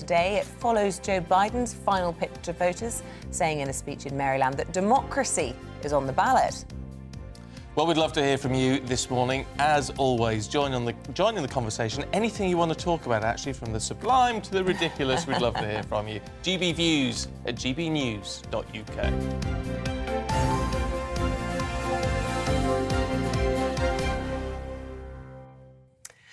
today. It follows Joe Biden's final pitch to voters, saying in a speech in Maryland that democracy is on the ballot. Well, we'd love to hear from you this morning. As always, join in the conversation. Anything you want to talk about, actually, from the sublime to the ridiculous, we'd love to hear from you. gbviews@gbnews.uk.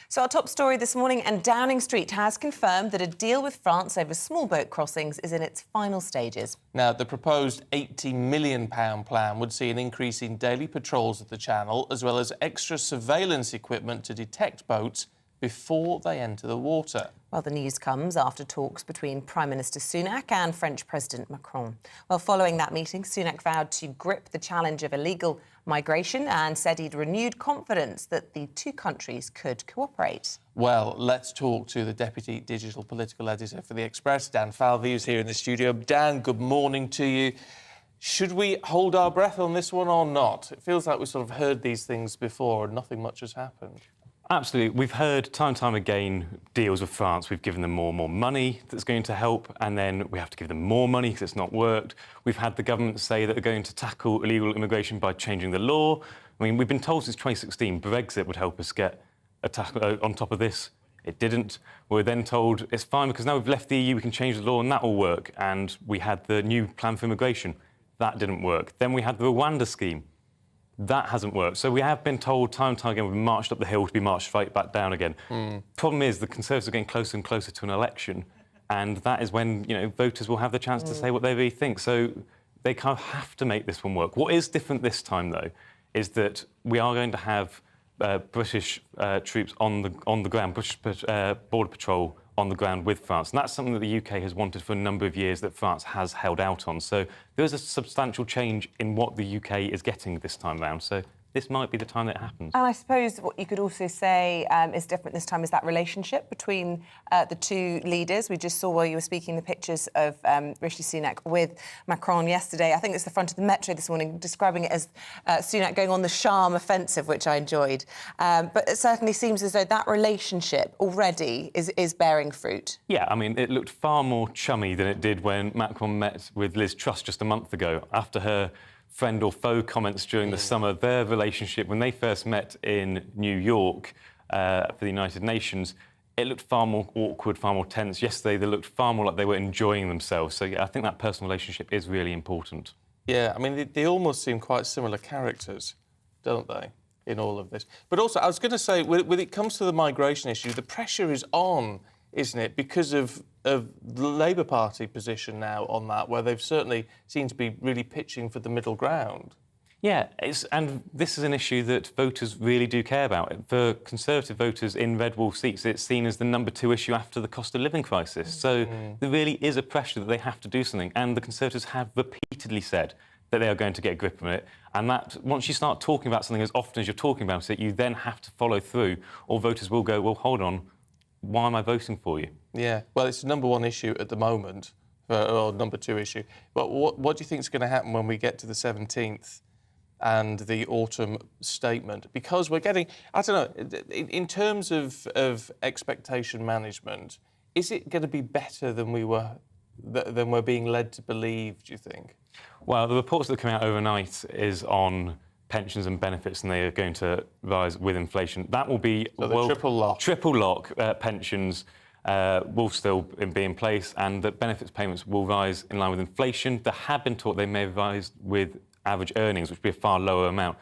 So our top story this morning, and Downing Street has confirmed that a deal with France over small boat crossings is in its final stages. Now, the proposed £80 million plan would see an increase in daily patrols of the Channel, as well as extra surveillance equipment to detect boats before they enter the water. Well, the news comes after talks between Prime Minister Sunak and French President Macron. Well, following that meeting, Sunak vowed to grip the challenge of illegal migration and said he'd renewed confidence that the two countries could cooperate. Well, let's talk to the Deputy Digital Political Editor for The Express, Dan Falvey, who's here in the studio. Dan, good morning to you. Should we hold our breath on this one or not? It feels like we've sort of heard these things before and nothing much has happened. Absolutely. We've heard time and time again deals with France. We've given them more and more money that's going to help, and then we have to give them more money because it's not worked. We've had the government say that they're going to tackle illegal immigration by changing the law. I mean, we've been told since 2016 Brexit would help us get on top of this. It didn't. We were then told it's fine because now we've left the EU, we can change the law and that will work. And we had the new plan for immigration. That didn't work. Then we had the Rwanda scheme. That hasn't worked. So we have been told time and time again we've marched up the hill to be marched right back down again. Problem is the Conservatives are getting closer and closer to an election, and that is when, you know, voters will have the chance to say what they really think. So they kind of have to make this one work. What is different this time, though, is that we are going to have British troops on the ground, British border patrol on the ground with France. And that's something that the UK has wanted for a number of years that France has held out on. So there is a substantial change in what the UK is getting this time round. So this might be the time that it happens. And I suppose what you could also say is different this time is that relationship between the two leaders. We just saw while you were speaking the pictures of Rishi Sunak with Macron yesterday. I think it's the front of the Metro this morning, describing it as Sunak going on the charm offensive, which I enjoyed. But it certainly seems as though that relationship already is bearing fruit. Yeah, I mean, it looked far more chummy than it did when Macron met with Liz Truss just a month ago. After her friend or foe comments during the summer, their relationship, when they first met in New York for the United Nations, it looked far more awkward, far more tense. Yesterday, they looked far more like they were enjoying themselves. So, yeah, I think that personal relationship is really important. Yeah, I mean, they almost seem quite similar characters, don't they, in all of this? But also, I was going to say, when it comes to the migration issue, the pressure is on, isn't it, because of the Labour Party position now on that, where they've certainly seemed to be really pitching for the middle ground. Yeah, and this is an issue that voters really do care about. For Conservative voters in red wall seats, it's seen as the number 2 issue after the cost of living crisis. So there really is a pressure that they have to do something, and the Conservatives have repeatedly said that they are going to get a grip on it, and that once you start talking about something as often as you're talking about it, you then have to follow through, or voters will go, well, hold on, why am I voting for you? Yeah, well, it's the number 1 issue at the moment, or number 2 issue. But what do you think is going to happen when we get to the 17th and the autumn statement? Because we're getting, I don't know, in terms of expectation management, is it going to be better than we're being led to believe, do you think? Well, the reports that come out overnight is on pensions and benefits, and they are going to rise with inflation. That will be... So the triple lock. Triple lock. Pensions will still be in place, and the benefits payments will rise in line with inflation. There have been talk they may rise with average earnings, which would be a far lower amount.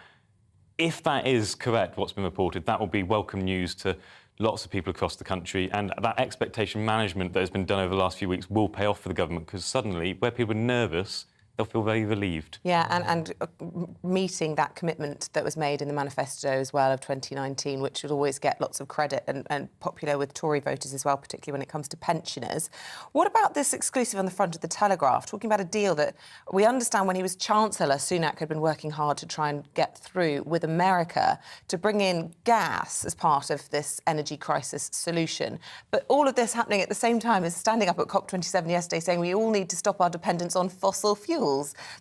If that is correct, what's been reported, that will be welcome news to lots of people across the country, and that expectation management that has been done over the last few weeks will pay off for the government, because suddenly, where people are nervous, they'll feel very relieved. Yeah, and meeting that commitment that was made in the manifesto as well of 2019, which would always get lots of credit and popular with Tory voters as well, particularly when it comes to pensioners. What about this exclusive on the front of the Telegraph, talking about a deal that we understand when he was Chancellor, Sunak had been working hard to try and get through with America to bring in gas as part of this energy crisis solution. But all of this happening at the same time as standing up at COP27 yesterday saying we all need to stop our dependence on fossil fuels.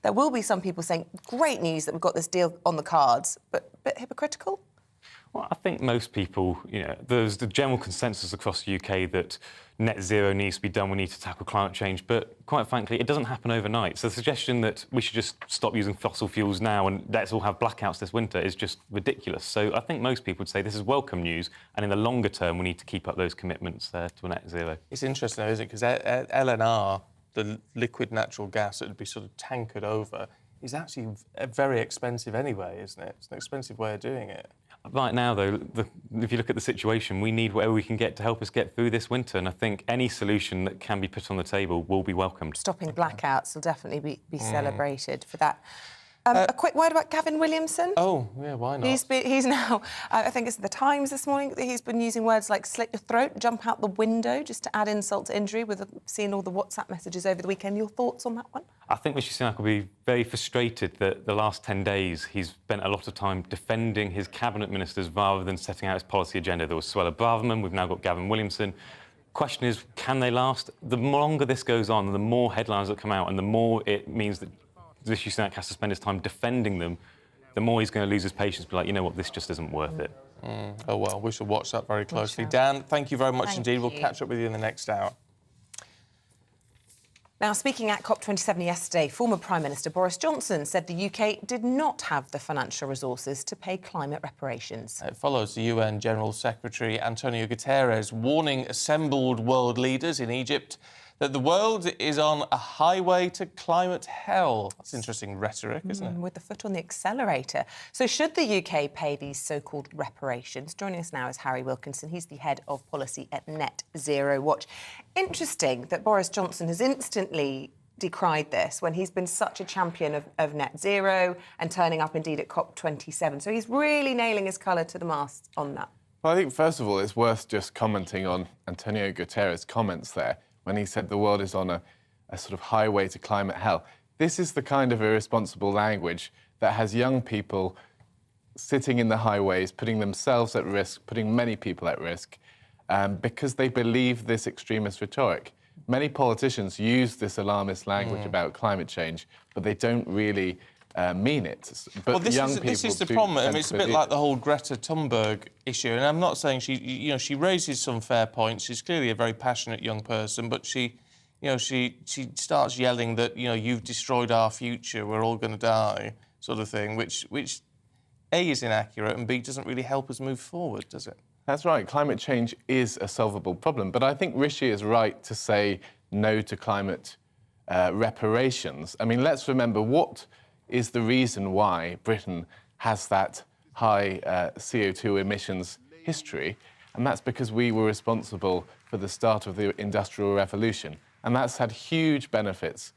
There will be some people saying, great news that we've got this deal on the cards, but a bit hypocritical? Well, I think most people, there's the general consensus across the UK that net zero needs to be done, we need to tackle climate change, but quite frankly, it doesn't happen overnight. So the suggestion that we should just stop using fossil fuels now and let's all have blackouts this winter is just ridiculous. So I think most people would say this is welcome news, and in the longer term, we need to keep up those commitments to a net zero. It's interesting, though, isn't it? Because LNR, the liquid natural gas that would be sort of tankered over, is actually very expensive anyway, isn't it? It's an expensive way of doing it. Right now, though, if you look at the situation, we need whatever we can get to help us get through this winter, and I think any solution that can be put on the table will be welcomed. Stopping blackouts will definitely be celebrated for that. A quick word about Gavin Williamson. Oh, yeah, why not? He's now, I think it's the Times this morning, he's been using words like slit your throat, jump out the window, just to add insult to injury, with seeing all the WhatsApp messages over the weekend. Your thoughts on that one? I think Rishi Sunak will be very frustrated that the last 10 days he's spent a lot of time defending his cabinet ministers rather than setting out his policy agenda. There was Suella Braverman, we've now got Gavin Williamson. Question is, can they last? The longer this goes on, the more headlines that come out and the more it means that Rishi Sunak has to spend his time defending them, the more he's going to lose his patience, be like, you know what, this just isn't worth it. Oh, well, we shall watch that very closely. Dan, thank you very much indeed. We'll catch up with you in the next hour. Now, speaking at COP27 yesterday, former Prime Minister Boris Johnson said the UK did not have the financial resources to pay climate reparations. It follows the UN General Secretary Antonio Guterres warning assembled world leaders in Egypt that the world is on a highway to climate hell. That's interesting rhetoric, isn't it? With the foot on the accelerator. So should the UK pay these so-called reparations? Joining us now is Harry Wilkinson. He's the head of policy at Net Zero Watch. Interesting that Boris Johnson has instantly decried this when he's been such a champion of net zero and turning up indeed at COP27. So he's really nailing his colour to the mast on that. Well, I think, first of all, it's worth just commenting on Antonio Guterres' comments there when he said the world is on a sort of highway to climate hell. This is the kind of irresponsible language that has young people sitting in the highways, putting themselves at risk, putting many people at risk, because they believe this extremist rhetoric. Many politicians use this alarmist language about climate change, but they don't really mean it. But well, this is the problem. I mean, it's a bit like the whole Greta Thunberg issue, and I'm not saying she raises some fair points. She's clearly a very passionate young person, but she starts yelling that you've destroyed our future, we're all going to die, sort of thing, which A, is inaccurate, and B, doesn't really help us move forward, does it? That's right. Climate change is a solvable problem, but I think Rishi is right to say no to climate reparations. I mean, let's remember what is the reason why Britain has that high CO2 emissions history, and that's because we were responsible for the start of the Industrial Revolution, and that's had huge benefits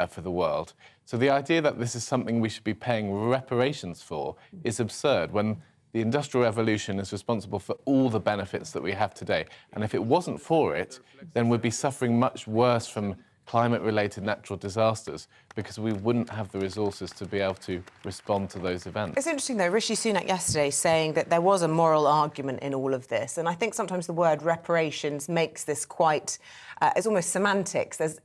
for the world. So the idea that this is something we should be paying reparations for is absurd when the Industrial Revolution is responsible for all the benefits that we have today. And if it wasn't for it, then we'd be suffering much worse from climate-related natural disasters because we wouldn't have the resources to be able to respond to those events. It's interesting, though, Rishi Sunak yesterday saying that there was a moral argument in all of this, and I think sometimes the word reparations makes this quite... it's almost semantics. There's,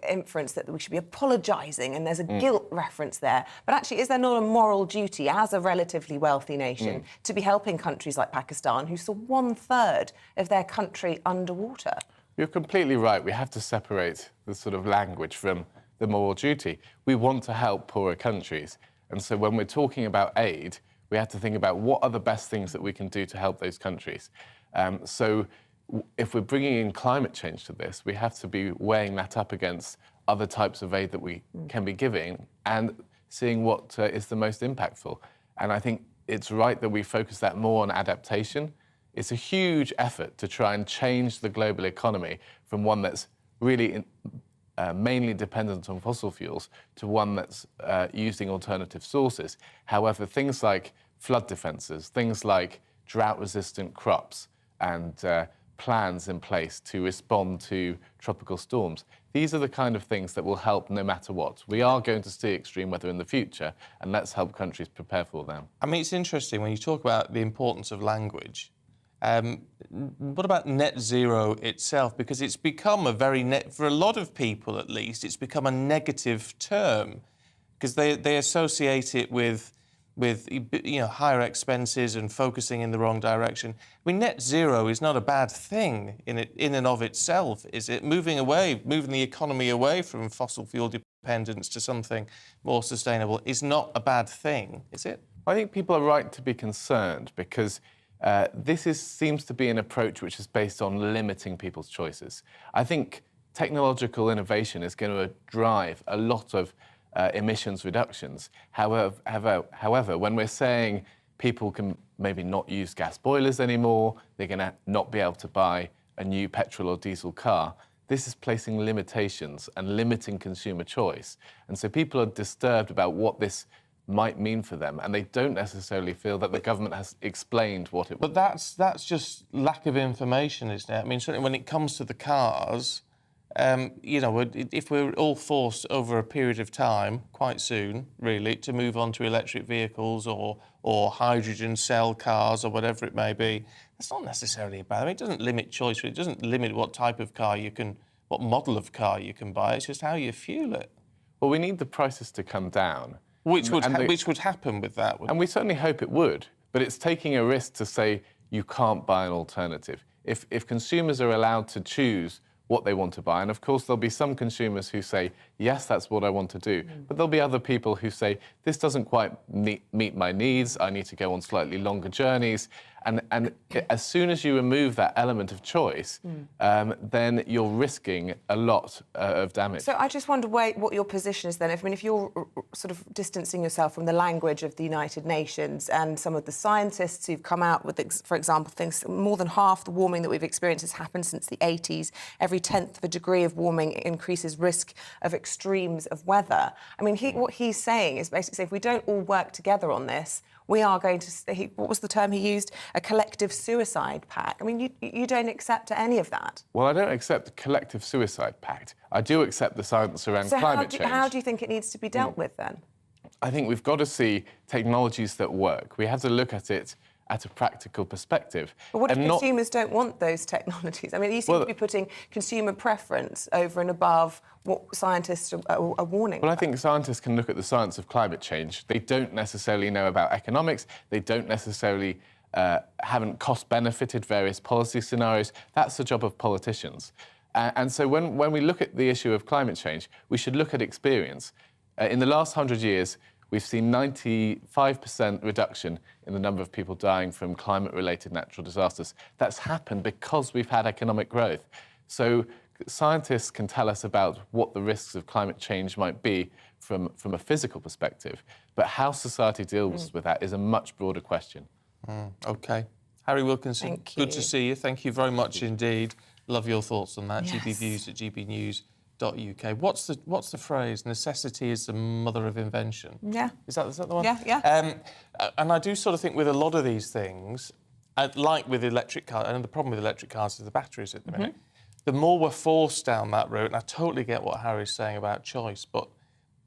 inference that we should be apologising, and there's a guilt reference there. But actually, is there not a moral duty as a relatively wealthy nation to be helping countries like Pakistan, who saw 1/3 of their country underwater? You're completely right. We have to separate the sort of language from the moral duty. We want to help poorer countries. And so when we're talking about aid, we have to think about what are the best things that we can do to help those countries. So if we're bringing in climate change to this, we have to be weighing that up against other types of aid that we can be giving and seeing what is the most impactful. And I think it's right that we focus that more on adaptation. It's a huge effort to try and change the global economy from one that's really mainly dependent on fossil fuels to one that's using alternative sources. However, things like flood defences, things like drought-resistant crops and plans in place to respond to tropical storms, these are the kind of things that will help no matter what. We are going to see extreme weather in the future, and let's help countries prepare for them. I mean, it's interesting when you talk about the importance of language. What about net zero itself? Because it's become for a lot of people at least, it's become a negative term because they associate it with, with higher expenses and focusing in the wrong direction. I mean, net zero is not a bad thing in and of itself, is it? Moving the economy away from fossil fuel dependence to something more sustainable is not a bad thing, is it? I think people are right to be concerned because seems to be an approach which is based on limiting people's choices. I think technological innovation is going to drive a lot of emissions reductions. However, when we're saying people can maybe not use gas boilers anymore, they're going to not be able to buy a new petrol or diesel car, this is placing limitations and limiting consumer choice. And so people are disturbed about what this might mean for them, and they don't necessarily feel that the government has explained what it. But that's just lack of information, isn't it? I mean, certainly when it comes to the cars, if we're all forced over a period of time, quite soon, really, to move on to electric vehicles or hydrogen cell cars or whatever it may be, that's not necessarily bad. I mean, it doesn't limit choice. It doesn't limit what type of car what model of car you can buy. It's just how you fuel it. Well, we need the prices to come down. Which would happen with that. And we certainly hope it would, but it's taking a risk to say you can't buy an alternative. If consumers are allowed to choose what they want to buy, and of course there'll be some consumers who say, yes, that's what I want to do, but there'll be other people who say, this doesn't quite meet my needs, I need to go on slightly longer journeys. And as soon as you remove that element of choice, then you're risking a lot of damage. So I just wonder what your position is then. If you're sort of distancing yourself from the language of the United Nations and some of the scientists who've come out with, for example, things, more than half the warming that we've experienced has happened since the 80s. Every 10th of a degree of warming increases risk of extremes of weather. I mean, what he's saying is basically, if we don't all work together on this, we are going to, what was the term he used? A collective suicide pact. I mean, you don't accept any of that. Well, I don't accept the collective suicide pact. I do accept the science around climate change. So how do you think it needs to be dealt with then? I think we've got to see technologies that work. We have to look at it at a practical perspective. But what if consumers don't want those technologies? I mean, you seem to be putting consumer preference over and above what scientists are warning Well, about. I think scientists can look at the science of climate change. They don't necessarily know about economics. They don't necessarily haven't cost-benefited various policy scenarios. That's the job of politicians. And so when we look at the issue of climate change, we should look at experience. In the last 100 years, we've seen 95% reduction in the number of people dying from climate-related natural disasters. That's happened because we've had economic growth. So scientists can tell us about what the risks of climate change might be from a physical perspective, but how society deals with that is a much broader question. OK. Harry Wilkinson, good to see you. Thank you very much indeed. Love your thoughts on that. Yes. GBviews at gbnews.uk. What's the phrase? Necessity is the mother of invention. Yeah. Is that the one? Yeah. And I do sort of think with a lot of these things, like with electric cars, and the problem with electric cars is the batteries at the minute. The more we're forced down that road, and I totally get what Harry's saying about choice, but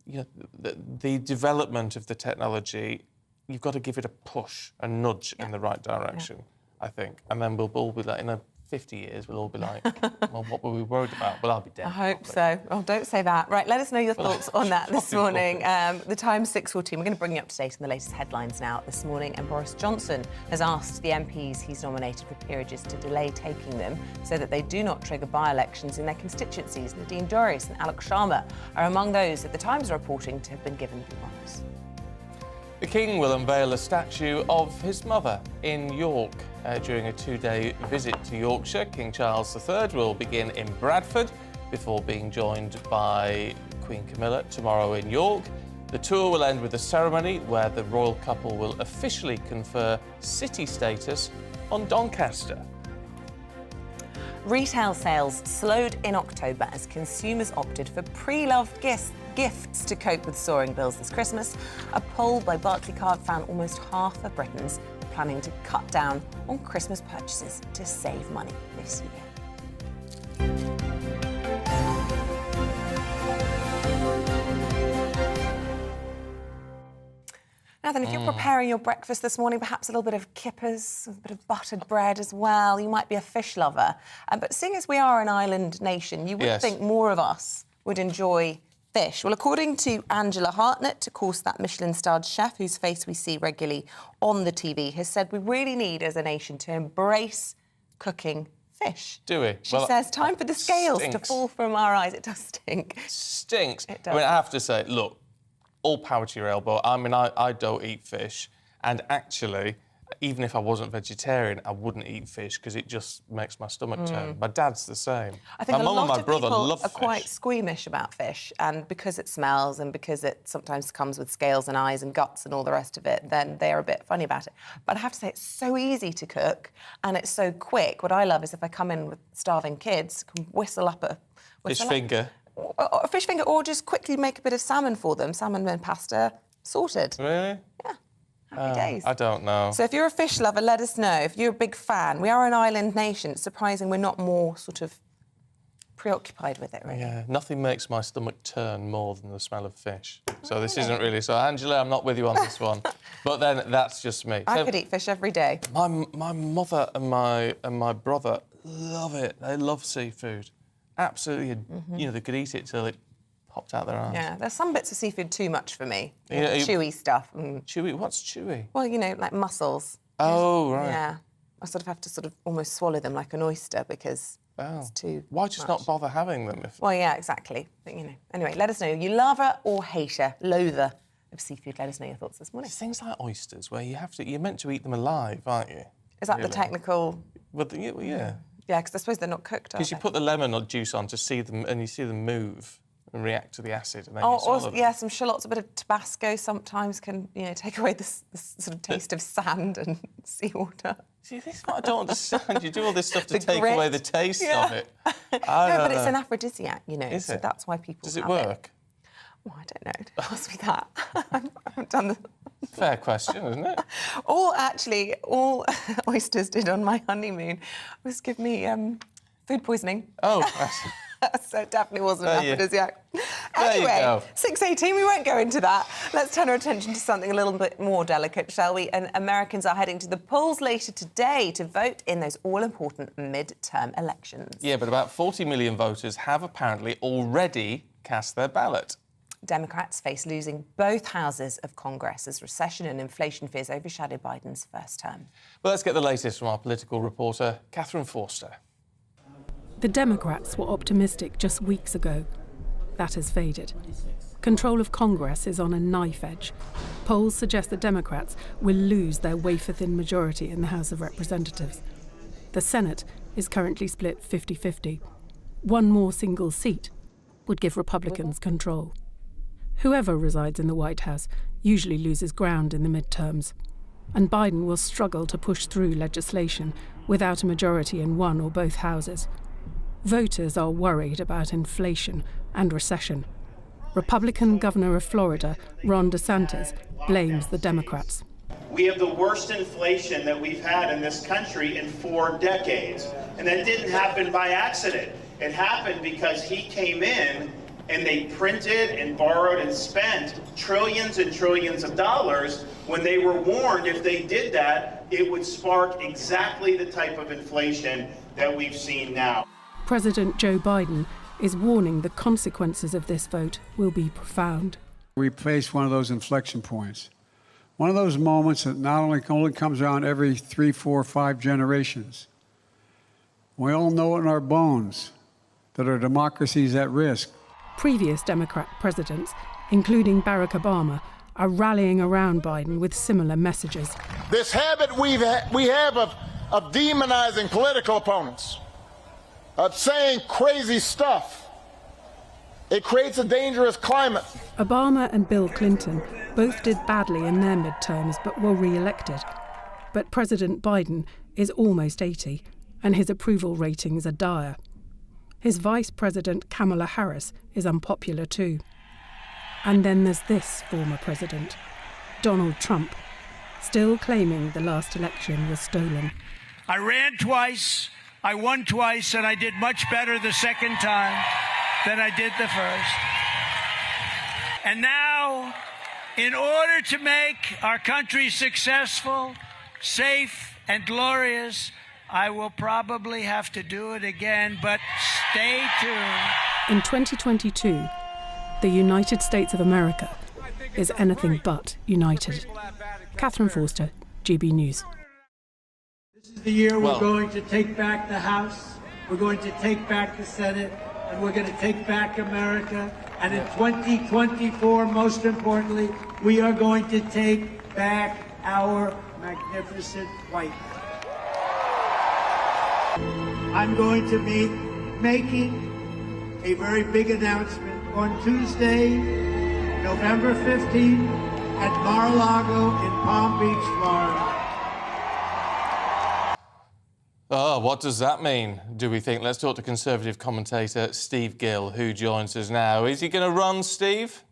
the development of the technology, you've got to give it a push, a nudge in the right direction, I think. And then we'll all be like, in 50 years, we'll all be like, well, what were we worried about? Well, I'll be dead. I hope so. Oh, don't say that. Right, let us know your thoughts on that this morning. The Time's 6:14. We're going to bring you up to date on the latest headlines now this morning. And Boris Johnson has asked the MPs he's nominated for peerages to delay taking them so that they do not trigger by-elections in their constituencies. Nadine Dorries and Alok Sharma are among those that the Times are reporting to have been given blue marks. The King will unveil a statue of his mother in York during a 2-day visit to Yorkshire. King Charles III will begin in Bradford before being joined by Queen Camilla tomorrow in York. The tour will end with a ceremony where the royal couple will officially confer city status on Doncaster. Retail sales slowed in October as consumers opted for pre-loved gifts to cope with soaring bills this Christmas. A poll by Barclaycard found almost half of Britons are planning to cut down on Christmas purchases to save money this year. Now then, if you're preparing your breakfast this morning, perhaps a little bit of kippers, a bit of buttered bread as well. You might be a fish lover. But seeing as we are an island nation, you would think more of us would enjoy fish? Well, according to Angela Hartnett, of course, that Michelin-starred chef whose face we see regularly on the TV, has said we really need, as a nation, to embrace cooking fish. Do we? She says, time for the scales to fall from our eyes. It does stink. Stinks. It does. I mean, I have to say, look, all power to your elbow. I mean, I don't eat fish. And actually, even if I wasn't vegetarian, I wouldn't eat fish because it just makes my stomach turn. My dad's the same. I think my a mum and lot my of brother people love are fish. quite squeamish about fish, and because it smells and because it sometimes comes with scales and eyes and guts and all the rest of it, then they're a bit funny about it. But I have to say, it's so easy to cook and it's so quick. What I love is if I come in with starving kids, can whistle up a... Fish finger. A fish finger, or just quickly make a bit of salmon for them. Salmon and pasta, sorted. Really? Yeah. Happy days. I don't know. So if you're a fish lover, let us know. If you're a big fan, we are an island nation. It's surprising we're not more sort of preoccupied with it, really. Yeah, nothing makes my stomach turn more than the smell of fish. So this isn't really... So, Angela, I'm not with you on this one. But then that's just me. I So could eat fish every day. my mother and my brother love it. They love seafood. Absolutely. You know, they could eat it till it popped out their eyes. Yeah, there's some bits of seafood too much for me. Yeah, chewy stuff. Chewy? What's chewy? Well, you know, like mussels. Oh, right. Yeah. I sort of have to sort of almost swallow them like an oyster because it's too Why just much. not bother having them? Well, yeah, exactly. But, you know, anyway, let us know. You lover or hater, loather of seafood. Let us know your thoughts this morning. Things like oysters, where you're meant to eat them alive, aren't you? Is that the technical... Well, yeah. Yeah, because I suppose they're not cooked, are Because they? you put the lemon juice on to see them, and you see them move and react to the acid, and then you Oh, swallow or, them. yeah, some shallots, a bit of Tabasco sometimes can, you know, take away this sort of taste of sand and seawater. See, this is what I don't understand. You do all this stuff to The take grit. away the taste Yeah. of it. No, but it's an aphrodisiac, you know, Is so it? that's why people Does it have work? Well, I don't know. Don't ask me that. I haven't done the... Fair question, isn't it? All oysters did on my honeymoon was give me food poisoning. Oh, So it definitely wasn't There an you- aphrodisiac. you Anyway, go. 6:18, we won't go into that. Let's turn our attention to something a little bit more delicate, shall we? And Americans are heading to the polls later today to vote in those all-important midterm elections. yeah, but about 40 million voters have apparently already cast their ballot. Democrats face losing both houses of Congress as recession and inflation fears overshadow Biden's first term. Well, let's get the latest from our political reporter, Catherine Forster. The Democrats were optimistic just weeks ago. That has faded. Control of Congress is on a knife edge. Polls suggest the Democrats will lose their wafer-thin majority in the House of Representatives. The Senate is currently split 50-50. One more single seat would give Republicans control. Whoever resides in the White House usually loses ground in the midterms, and Biden will struggle to push through legislation without a majority in one or both houses. Voters are worried about inflation and recession. Republican Governor of Florida, Ron DeSantis, blames the Democrats. We have the worst inflation that we've had in this country in 4 decades. And that didn't happen by accident. It happened because he came in and they printed and borrowed and spent trillions and trillions of dollars when they were warned if they did that, it would spark exactly the type of inflation that we've seen now. President Joe Biden is warning the consequences of this vote will be profound. We face one of those inflection points, one of those moments that not only comes around every 3, 4, 5 generations. We all know it in our bones that our democracy is at risk. Previous Democrat presidents, including Barack Obama, are rallying around Biden with similar messages. This habit we have of demonizing political opponents, of saying crazy stuff, it creates a dangerous climate. Obama and Bill Clinton both did badly in their midterms but were re-elected. But President Biden is almost 80 and his approval ratings are dire. His Vice President Kamala Harris is unpopular too. And then there's this former president, Donald Trump, still claiming the last election was stolen. I ran twice, I won twice, and I did much better the second time than I did the first. And now, in order to make our country successful, safe, and glorious, I will probably have to do it again, but stay tuned. In 2022, the United States of America is anything but united. Catherine Forster, GB News. This is the year we're going to take back the House, we're going to take back the Senate, and we're going to take back America. And in 2024, most importantly, we are going to take back our magnificent White House. I'm going to be making a very big announcement on Tuesday, November 15th at Mar-a-Lago in Palm Beach, Florida. Oh, what does that mean, do we think? Let's talk to Conservative commentator Steve Gill, who joins us now. Is he going to run, Steve?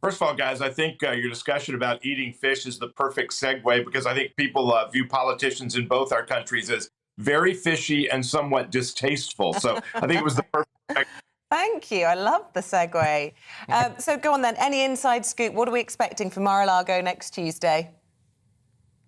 First of all, guys, I think your discussion about eating fish is the perfect segue, because I think people view politicians in both our countries as very fishy and somewhat distasteful. So I think it was the perfect. Thank you. I love the segue. So go on then. Any inside scoop? What are we expecting for Mar-a-Lago next Tuesday?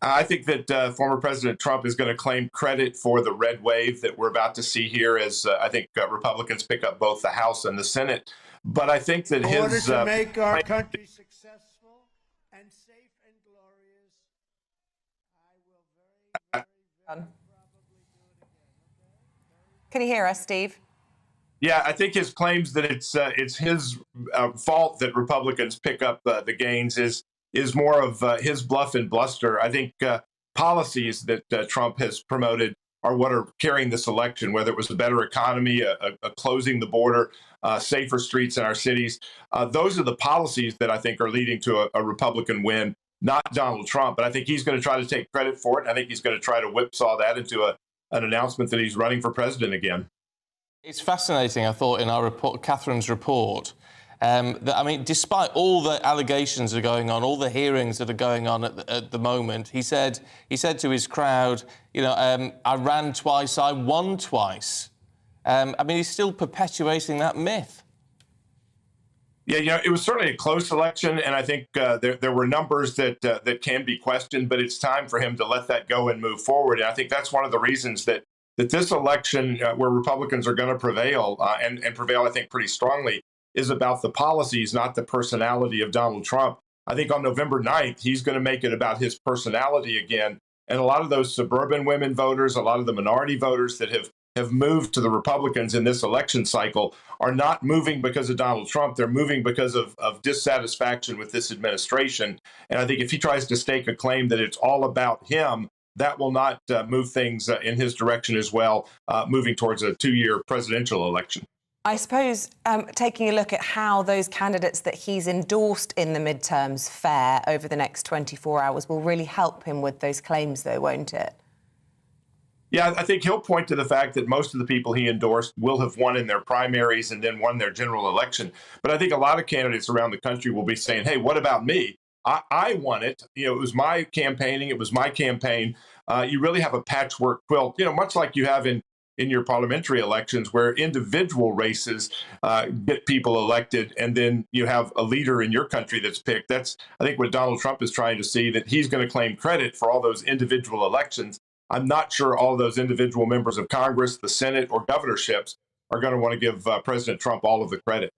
I think that former President Trump is going to claim credit for the red wave that we're about to see here, as I think Republicans pick up both the House and the Senate. But I think that in order to make our country successful and safe and glorious, I will very probably do it again. Can you hear us, Steve? Yeah, I think his claims that it's his fault that Republicans pick up the gains is more of his bluff and bluster. I think policies that Trump has promoted are what are carrying this election, whether it was a better economy, a closing the border, safer streets in our cities. Those are the policies that I think are leading to a Republican win, not Donald Trump. But I think he's going to try to take credit for it. I think he's going to try to whipsaw that into an announcement that he's running for president again. It's fascinating, I thought, in our report, Catherine's report, that, I mean, despite all the allegations that are going on, all the hearings that are going on at the moment, he said to his crowd, you know, I ran twice, I won twice. I mean, he's still perpetuating that myth. Yeah, you know, it was certainly a close election, and I think there were numbers that can be questioned, but it's time for him to let that go and move forward. And I think that's one of the reasons that this election, where Republicans are going to prevail, and prevail, I think, pretty strongly, is about the policies, not the personality of Donald Trump. I think on November 9th, he's going to make it about his personality again. And a lot of those suburban women voters, a lot of the minority voters that have moved to the Republicans in this election cycle are not moving because of Donald Trump. They're moving because of dissatisfaction with this administration. And I think if he tries to stake a claim that it's all about him, that will not move things in his direction as well, moving towards a 2-year presidential election. I suppose taking a look at how those candidates that he's endorsed in the midterms fare over the next 24 hours will really help him with those claims, though, won't it? Yeah, I think he'll point to the fact that most of the people he endorsed will have won in their primaries and then won their general election. But I think a lot of candidates around the country will be saying, hey, what about me? I won it. You know, it was my campaigning. It was my campaign. You really have a patchwork quilt, you know, much like you have in your parliamentary elections, where individual races get people elected, and then you have a leader in your country that's picked. That's, I think, what Donald Trump is trying to see, that he's going to claim credit for all those individual elections. I'm not sure all those individual members of Congress, the Senate, or governorships are going to want to give President Trump all of the credit.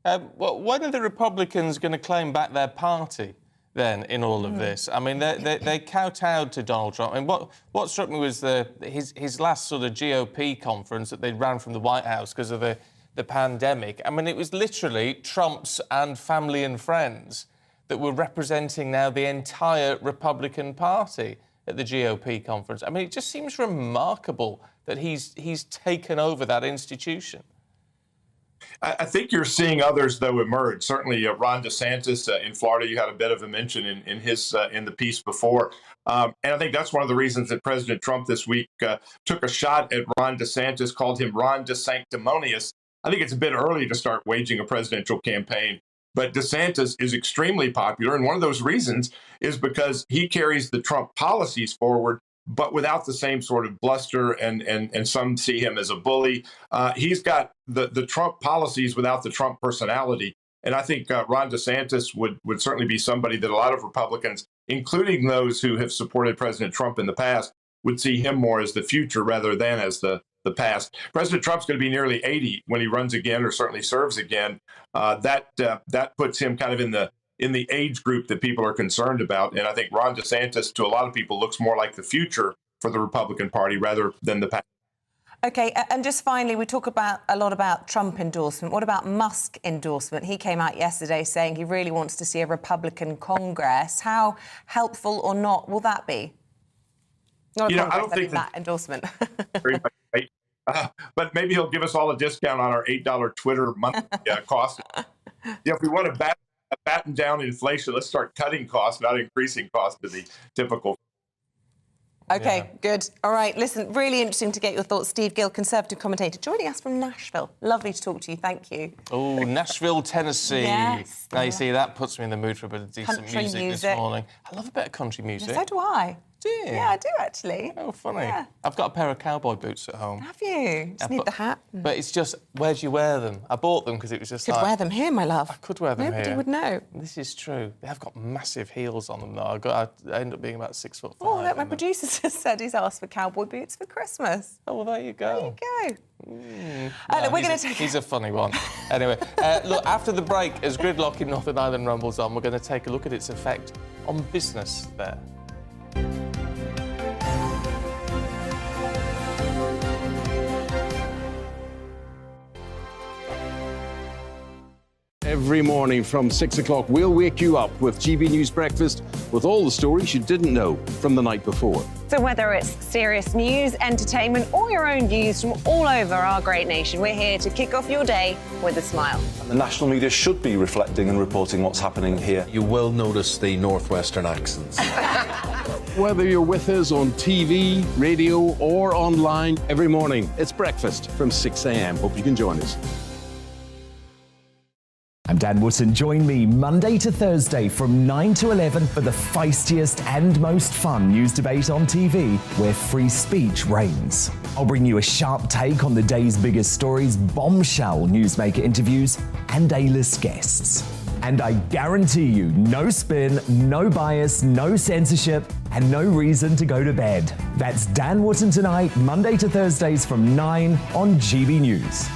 Well, when are the Republicans going to claim back their party then in all of this? I mean, they kowtowed to Donald Trump. I mean, what struck me was his last sort of GOP conference that they ran from the White House because of the pandemic. I mean, it was literally Trump's and family and friends that were representing now the entire Republican Party at the GOP conference. I mean, it just seems remarkable that he's taken over that institution. I think you're seeing others, though, emerge. Certainly, Ron DeSantis in Florida, you had a bit of a mention in the piece before. And I think that's one of the reasons that President Trump this week took a shot at Ron DeSantis, called him Ron DeSanctimonious. I think it's a bit early to start waging a presidential campaign. But DeSantis is extremely popular. And one of those reasons is because he carries the Trump policies forward, but without the same sort of bluster, and some see him as a bully. He's got the Trump policies without the Trump personality. And I think Ron DeSantis would certainly be somebody that a lot of Republicans, including those who have supported President Trump in the past, would see him more as the future rather than as the the past. President Trump's going to be nearly 80 when he runs again, or certainly serves again. That puts him kind of in the age group that people are concerned about. And I think Ron DeSantis, to a lot of people, looks more like the future for the Republican Party rather than the past. OK, and just finally, we talk a lot about Trump endorsement. What about Musk endorsement? He came out yesterday saying he really wants to see a Republican Congress. How helpful or not will that be? Not I don't think that endorsement. Very much right. But maybe he'll give us all a discount on our $8 Twitter monthly cost. If we want to batten down inflation, let's start cutting costs, not increasing costs to the typical. OK, good. All right, listen, really interesting to get your thoughts. Steve Gill, Conservative commentator, joining us from Nashville. Lovely to talk to you, thank you. Oh, Nashville, Tennessee. Yes. Now, you see, that puts me in the mood for a bit of decent music this morning. I love a bit of country music. So do I. Do you? Yeah, I do, actually. Oh, funny. Yeah. I've got a pair of cowboy boots at home. Have you? Just need the hat. But it's just, where do you wear them? I bought them because it was just Could wear them here, my love. I could wear them here. Nobody would know. This is true. They have got massive heels on them, though. I end up being about 6'5". Oh, look, my producer just said he's asked for cowboy boots for Christmas. Oh, well, there you go. There you go. No, we're going to take... He's a funny one. Anyway, look, after the break, as gridlock in Northern Ireland rumbles on, we're going to take a look at its effect on business there. Every morning from 6 o'clock, we'll wake you up with GB News Breakfast with all the stories you didn't know from the night before. So whether it's serious news, entertainment, or your own views from all over our great nation, we're here to kick off your day with a smile. And the national media should be reflecting and reporting what's happening here. You will notice the northwestern accents. Whether you're with us on TV, radio, or online, every morning, it's breakfast from 6 a.m. Hope you can join us. I'm Dan Wootton. Join me Monday to Thursday from 9 to 11 for the feistiest and most fun news debate on TV, where free speech reigns. I'll bring you a sharp take on the day's biggest stories, bombshell newsmaker interviews, and A-list guests. And I guarantee you, no spin, no bias, no censorship, and no reason to go to bed. That's Dan Wootton Tonight, Monday to Thursdays from 9 on GB News.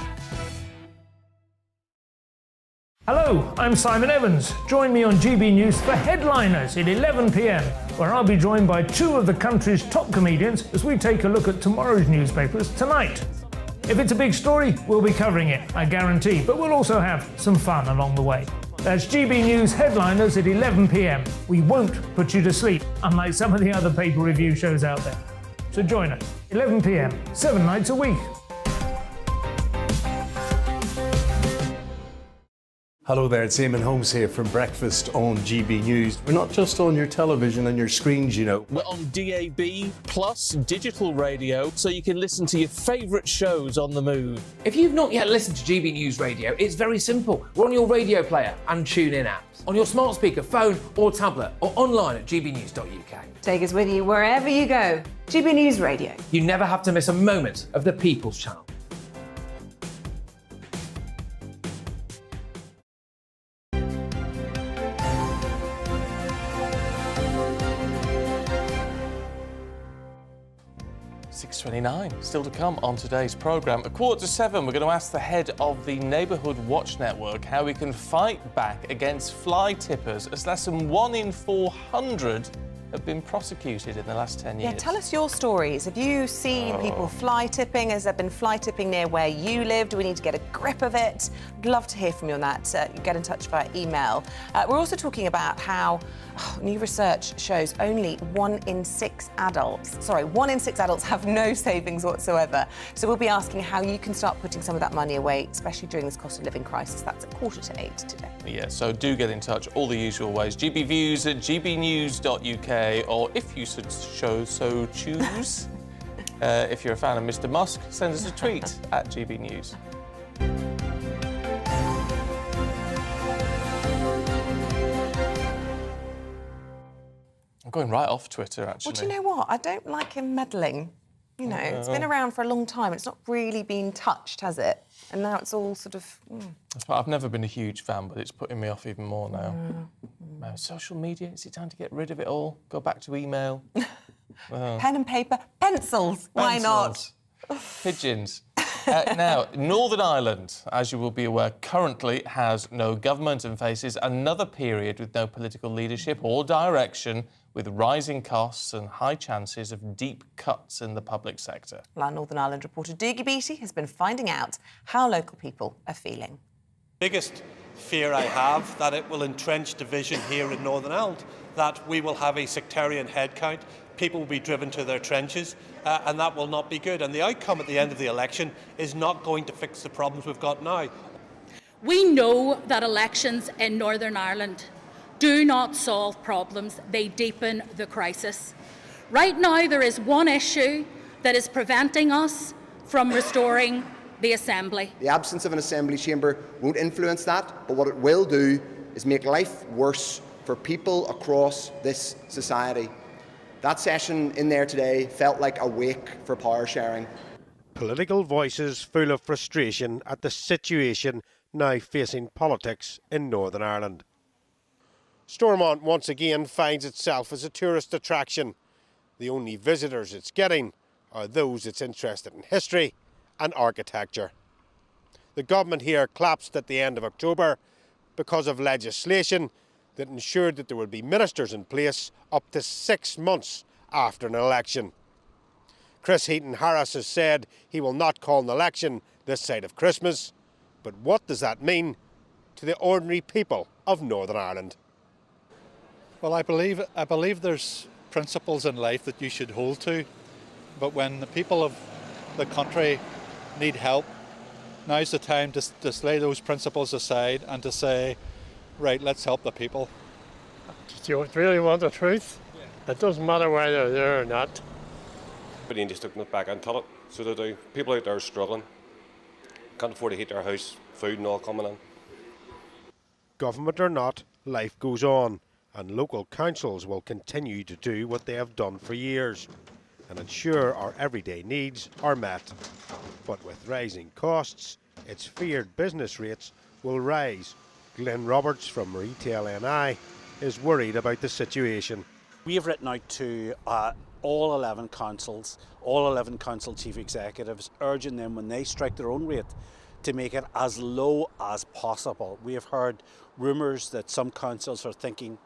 Hello, I'm Simon Evans. Join me on GB News for Headliners at 11 p.m, where I'll be joined by two of the country's top comedians as we take a look at tomorrow's newspapers tonight. If it's a big story, we'll be covering it, I guarantee, but we'll also have some fun along the way. That's GB News Headliners at 11 p.m. We won't put you to sleep, unlike some of the other paper review shows out there. So join us, 11 p.m, 7 nights a week. Hello there, it's Eamonn Holmes here from Breakfast on GB News. We're not just on your television and your screens, you know. We're on DAB plus digital radio, so you can listen to your favourite shows on the move. If you've not yet listened to GB News Radio, it's very simple. We're on your radio player and TuneIn apps, on your smart speaker, phone or tablet, or online at gbnews.uk. Take us with you wherever you go. GB News Radio. You never have to miss a moment of the People's Channel. Still to come on today's programme. At 7:15, we're going to ask the head of the Neighbourhood Watch Network how we can fight back against fly tippers, as less than 1 in 400 have been prosecuted in the last 10 years. Yeah, tell us your stories. Have you seen people fly tipping? Has there been fly tipping near where you live? Do we need to get a grip of it? I'd love to hear from you on that. Get in touch via email. We're also talking about how new research shows only 1 in 6 adults have no savings whatsoever. So we'll be asking how you can start putting some of that money away, especially during this cost of living crisis. That's at 7:45 today. Yeah, so do get in touch, all the usual ways. GBviews at gbnews.uk, or if you so choose, if you're a fan of Mr. Musk, send us a tweet at GB News. I'm going right off Twitter, actually. Well, do you know what? I don't like him meddling. You know, it's been around for a long time. It's not really been touched, has it? And now it's all sort of... I've never been a huge fan, but it's putting me off even more now. Social media, is it time to get rid of it all? Go back to email? Pen and paper, pencils. Why not? Pigeons. Now, Northern Ireland, as you will be aware, currently has no government and faces another period with no political leadership or direction, with rising costs and high chances of deep cuts in the public sector. Our Northern Ireland reporter Dougie Beattie has been finding out how local people are feeling. Biggest fear I have that it will entrench division here in Northern Ireland, that we will have a sectarian headcount, people will be driven to their trenches, and that will not be good. And the outcome at the end of the election is not going to fix the problems we've got now. We know that elections in Northern Ireland do not solve problems, they deepen the crisis. Right now there is one issue that is preventing us from restoring the Assembly. The absence of an Assembly chamber won't influence that, but what it will do is make life worse for people across this society. That session in there today felt like a wake for power sharing. Political voices full of frustration at the situation now facing politics in Northern Ireland. Stormont once again finds itself as a tourist attraction. The only visitors it's getting are those that's interested in history and architecture. The government here collapsed at the end of October because of legislation that ensured that there would be ministers in place up to 6 months after an election. Chris Heaton-Harris has said he will not call an election this side of Christmas, but what does that mean to the ordinary people of Northern Ireland? Well, I believe there's principles in life that you should hold to, but when the people of the country need help, now's the time to lay those principles aside and to say, right, let's help the people. Do you really want the truth? It doesn't matter whether they're there or not. But you just look back and tell it. So they do. People out there are struggling. Can't afford to heat their house, food and all coming in. Government or not, life goes on, and local councils will continue to do what they have done for years and ensure our everyday needs are met. But with rising costs, it's feared business rates will rise. Glenn Roberts from Retail NI is worried about the situation. We have written out to all 11 councils, all 11 council chief executives, urging them when they strike their own rate to make it as low as possible. We have heard rumours that some councils are thinking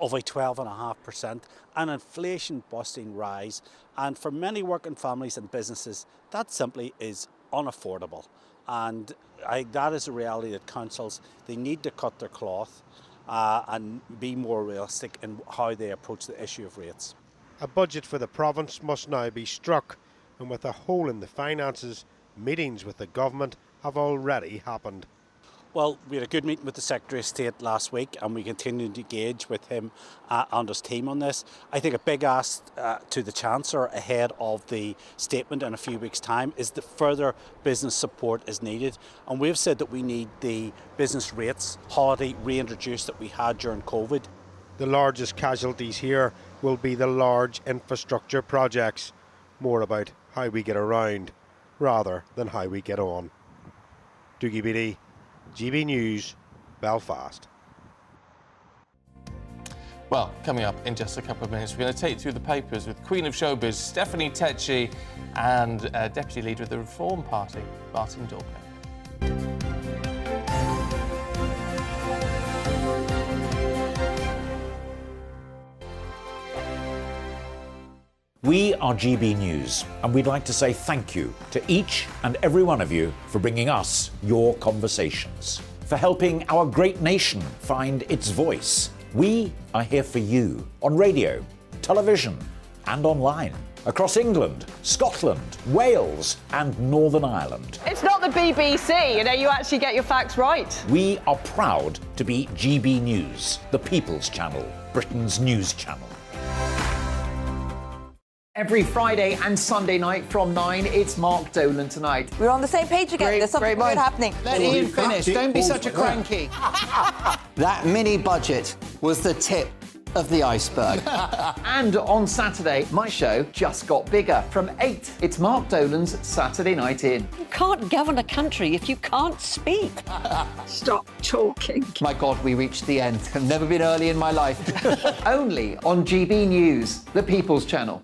of a 12.5%, an inflation-busting rise, and for many working families and businesses, that simply is unaffordable. And that is a reality that councils, they need to cut their cloth and be more realistic in how they approach the issue of rates. A budget for the province must now be struck, and with a hole in the finances, meetings with the government have already happened. Well, we had a good meeting with the Secretary of State last week, and we continue to engage with him and his team on this. I think a big ask to the Chancellor ahead of the statement in a few weeks' time is that further business support is needed. And we've said that we need the business rates holiday reintroduced that we had during COVID. The largest casualties here will be the large infrastructure projects. More about how we get around rather than how we get on. Dougie Beattie, GB News, Belfast. Well, coming up in just a couple of minutes, we're going to take you through the papers with Queen of Showbiz, Stephanie Tetchy, and Deputy Leader of the Reform Party, Martin Dorco. We are GB News, and we'd like to say thank you to each and every one of you for bringing us your conversations, for helping our great nation find its voice. We are here for you on radio, television, and online, across England, Scotland, Wales, and Northern Ireland. It's not the BBC, you actually get your facts right. We are proud to be GB News, the People's Channel, Britain's news channel. Every Friday and Sunday night from 9, it's Mark Dolan Tonight. We're on the same page again. There's something good happening. Let Ian finish. Don't be such a cranky. That mini budget was the tip of the iceberg. And on Saturday, my show just got bigger. From 8, it's Mark Dolan's Saturday Night In. You can't govern a country if you can't speak. Stop talking. My God, we reached the end. I've never been early in my life. Only on GB News, the People's Channel.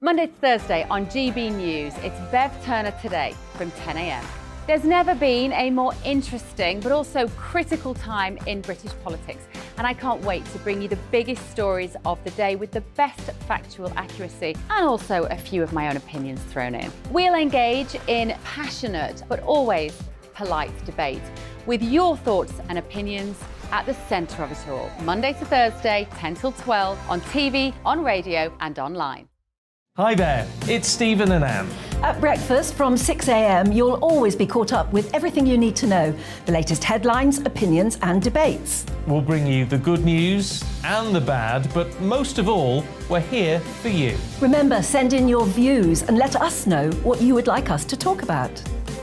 Monday to Thursday on GB News, it's Bev Turner Today from 10 a.m. There's never been a more interesting but also critical time in British politics, and I can't wait to bring you the biggest stories of the day with the best factual accuracy and also a few of my own opinions thrown in. We'll engage in passionate but always polite debate with your thoughts and opinions at the centre of it all. Monday to Thursday, 10 till 12 on TV, on radio and online. Hi there, it's Stephen and Anne. At breakfast from 6 a.m, you'll always be caught up with everything you need to know, the latest headlines, opinions and debates. We'll bring you the good news and the bad, but most of all, we're here for you. Remember, send in your views and let us know what you would like us to talk about.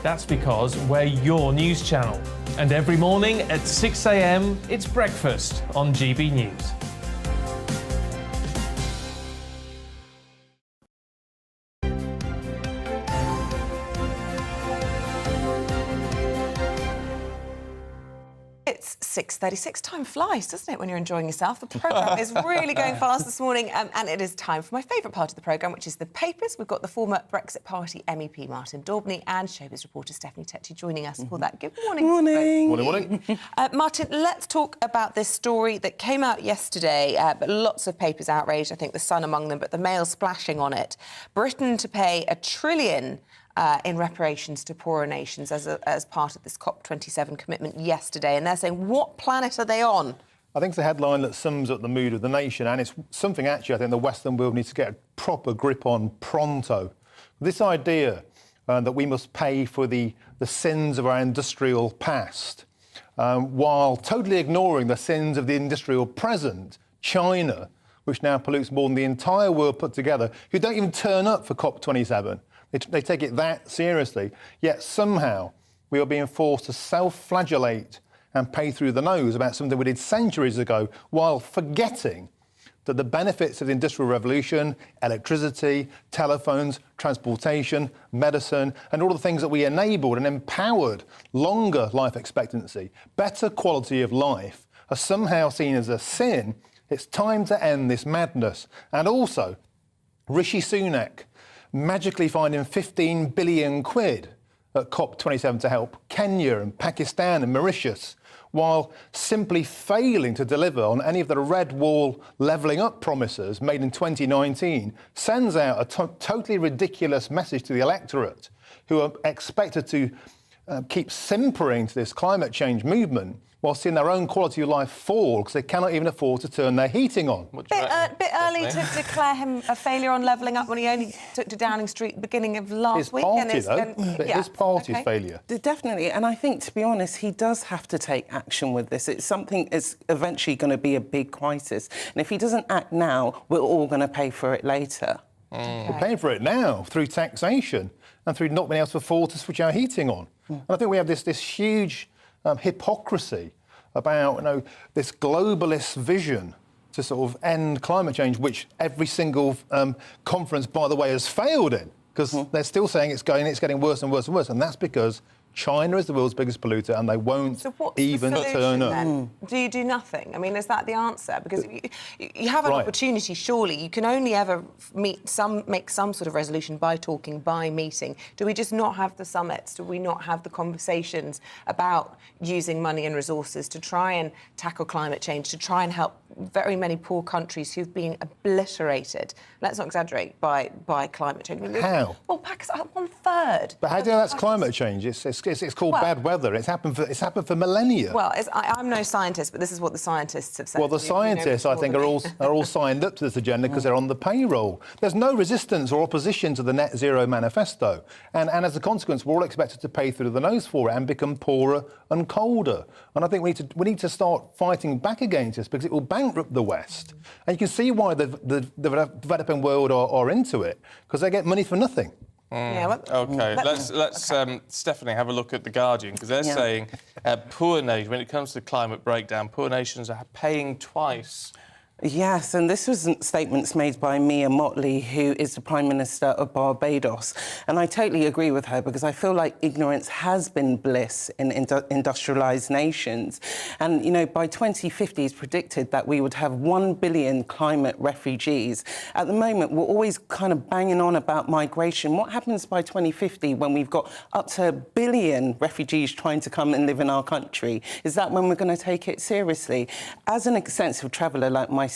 That's because we're your news channel. And every morning at 6 a.m, it's breakfast on GB News. It's 6:36. Time flies, doesn't it, when you're enjoying yourself? The programme is really going fast this morning, and it is time for my favourite part of the programme, which is the papers. We've got the former Brexit Party MEP Martin Daubney and showbiz reporter Stephanie Tetchy joining us for that. Good morning. Morning. Morning. Martin, let's talk about this story that came out yesterday, but lots of papers outraged, I think the Sun among them, but the Mail splashing on it. Britain to pay $1 trillion in reparations to poorer nations as part of this COP27 commitment yesterday. And they're saying, what planet are they on? I think it's a headline that sums up the mood of the nation, and it's something actually I think the Western world needs to get a proper grip on pronto. This idea that we must pay for the sins of our industrial past, while totally ignoring the sins of the industrial present, China, which now pollutes more than the entire world put together, who don't even turn up for COP27. They take it that seriously, yet somehow we are being forced to self-flagellate and pay through the nose about something we did centuries ago, while forgetting that the benefits of the Industrial Revolution, electricity, telephones, transportation, medicine, and all the things that we enabled and empowered, longer life expectancy, better quality of life, are somehow seen as a sin. It's time to end this madness. And also, Rishi Sunak magically finding 15 billion quid at COP27 to help Kenya and Pakistan and Mauritius, while simply failing to deliver on any of the red wall levelling up promises made in 2019, sends out a totally ridiculous message to the electorate, who are expected to keep simpering to this climate change movement, while seeing their own quality of life fall because they cannot even afford to turn their heating on. Bit early to declare him a failure on levelling up when he only took to Downing Street beginning of last week. His party's failure. Definitely, and I think, to be honest, he does have to take action with this. It's something that's eventually going to be a big crisis, and if he doesn't act now, we're all going to pay for it later. We're paying for it now through taxation and through not being able to afford to switch our heating on. And I think we have this huge hypocrisy about this globalist vision to sort of end climate change, which every single conference, by the way, has failed in, because they're still saying it's getting worse and worse and worse, and that's because China is the world's biggest polluter and they won't even turn up. Do you do nothing? I mean, is that the answer? Because you have an opportunity, surely. You can only ever make some sort of resolution by talking, by meeting. Do we just not have the summits? Do we not have the conversations about using money and resources to try and tackle climate change, to try and help very many poor countries who've been obliterated, let's not exaggerate, by climate change? How? Well, Pakistan, 1/3. But how do you know that's climate change? It's called bad weather. It's happened for millennia. Well, I'm no scientist, but this is what the scientists have said. Well, the scientists, I think, are all signed up to this agenda because they're on the payroll. There's no resistance or opposition to the Net Zero Manifesto, and as a consequence, we're all expected to pay through the nose for it and become poorer and colder. And I think we need to start fighting back against this, because it will bankrupt the West. And you can see why the developing world are into it, because they get money for nothing. OK, let's Stephanie, have a look at The Guardian, because they're saying poor nations, when it comes to climate breakdown, poor nations are paying twice Yes, and this was statements made by Mia Mottley, who is the Prime Minister of Barbados. And I totally agree with her because I feel like ignorance has been bliss in industrialised nations. And, you know, by 2050 it's predicted that we would have 1 billion climate refugees. At the moment, we're always kind of banging on about migration. What happens by 2050 when we've got up to 1 billion refugees trying to come and live in our country? Is that when we're going to take it seriously? As an extensive traveller like myself,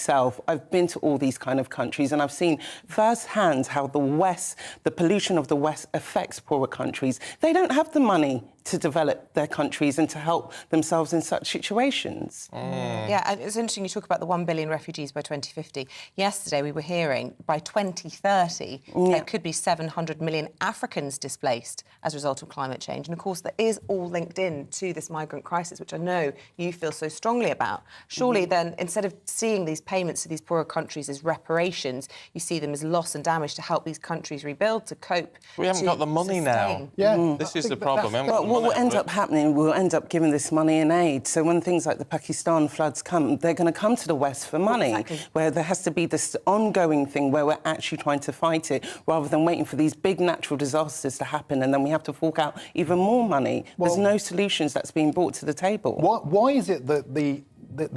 I've been to all these kind of countries and I've seen firsthand how the pollution of the West affects poorer countries. They don't have the money to develop their countries and to help themselves in such situations. Yeah, and it's interesting you talk about the 1 billion refugees by 2050. Yesterday we were hearing by 2030 there could be 700 million Africans displaced as a result of climate change. And of course that is all linked in to this migrant crisis, which I know you feel so strongly about. Surely then, instead of seeing these payments to these poorer countries as reparations, you see them as loss and damage to help these countries rebuild, to cope. We haven't got the money now. This is the problem. What will end up happening, we'll end up giving this money in aid. So when things like the Pakistan floods come, they're going to come to the West for money, where there has to be this ongoing thing where we're actually trying to fight it, rather than waiting for these big natural disasters to happen and then we have to fork out even more money. There's no solutions that's being brought to the table. Why is it that the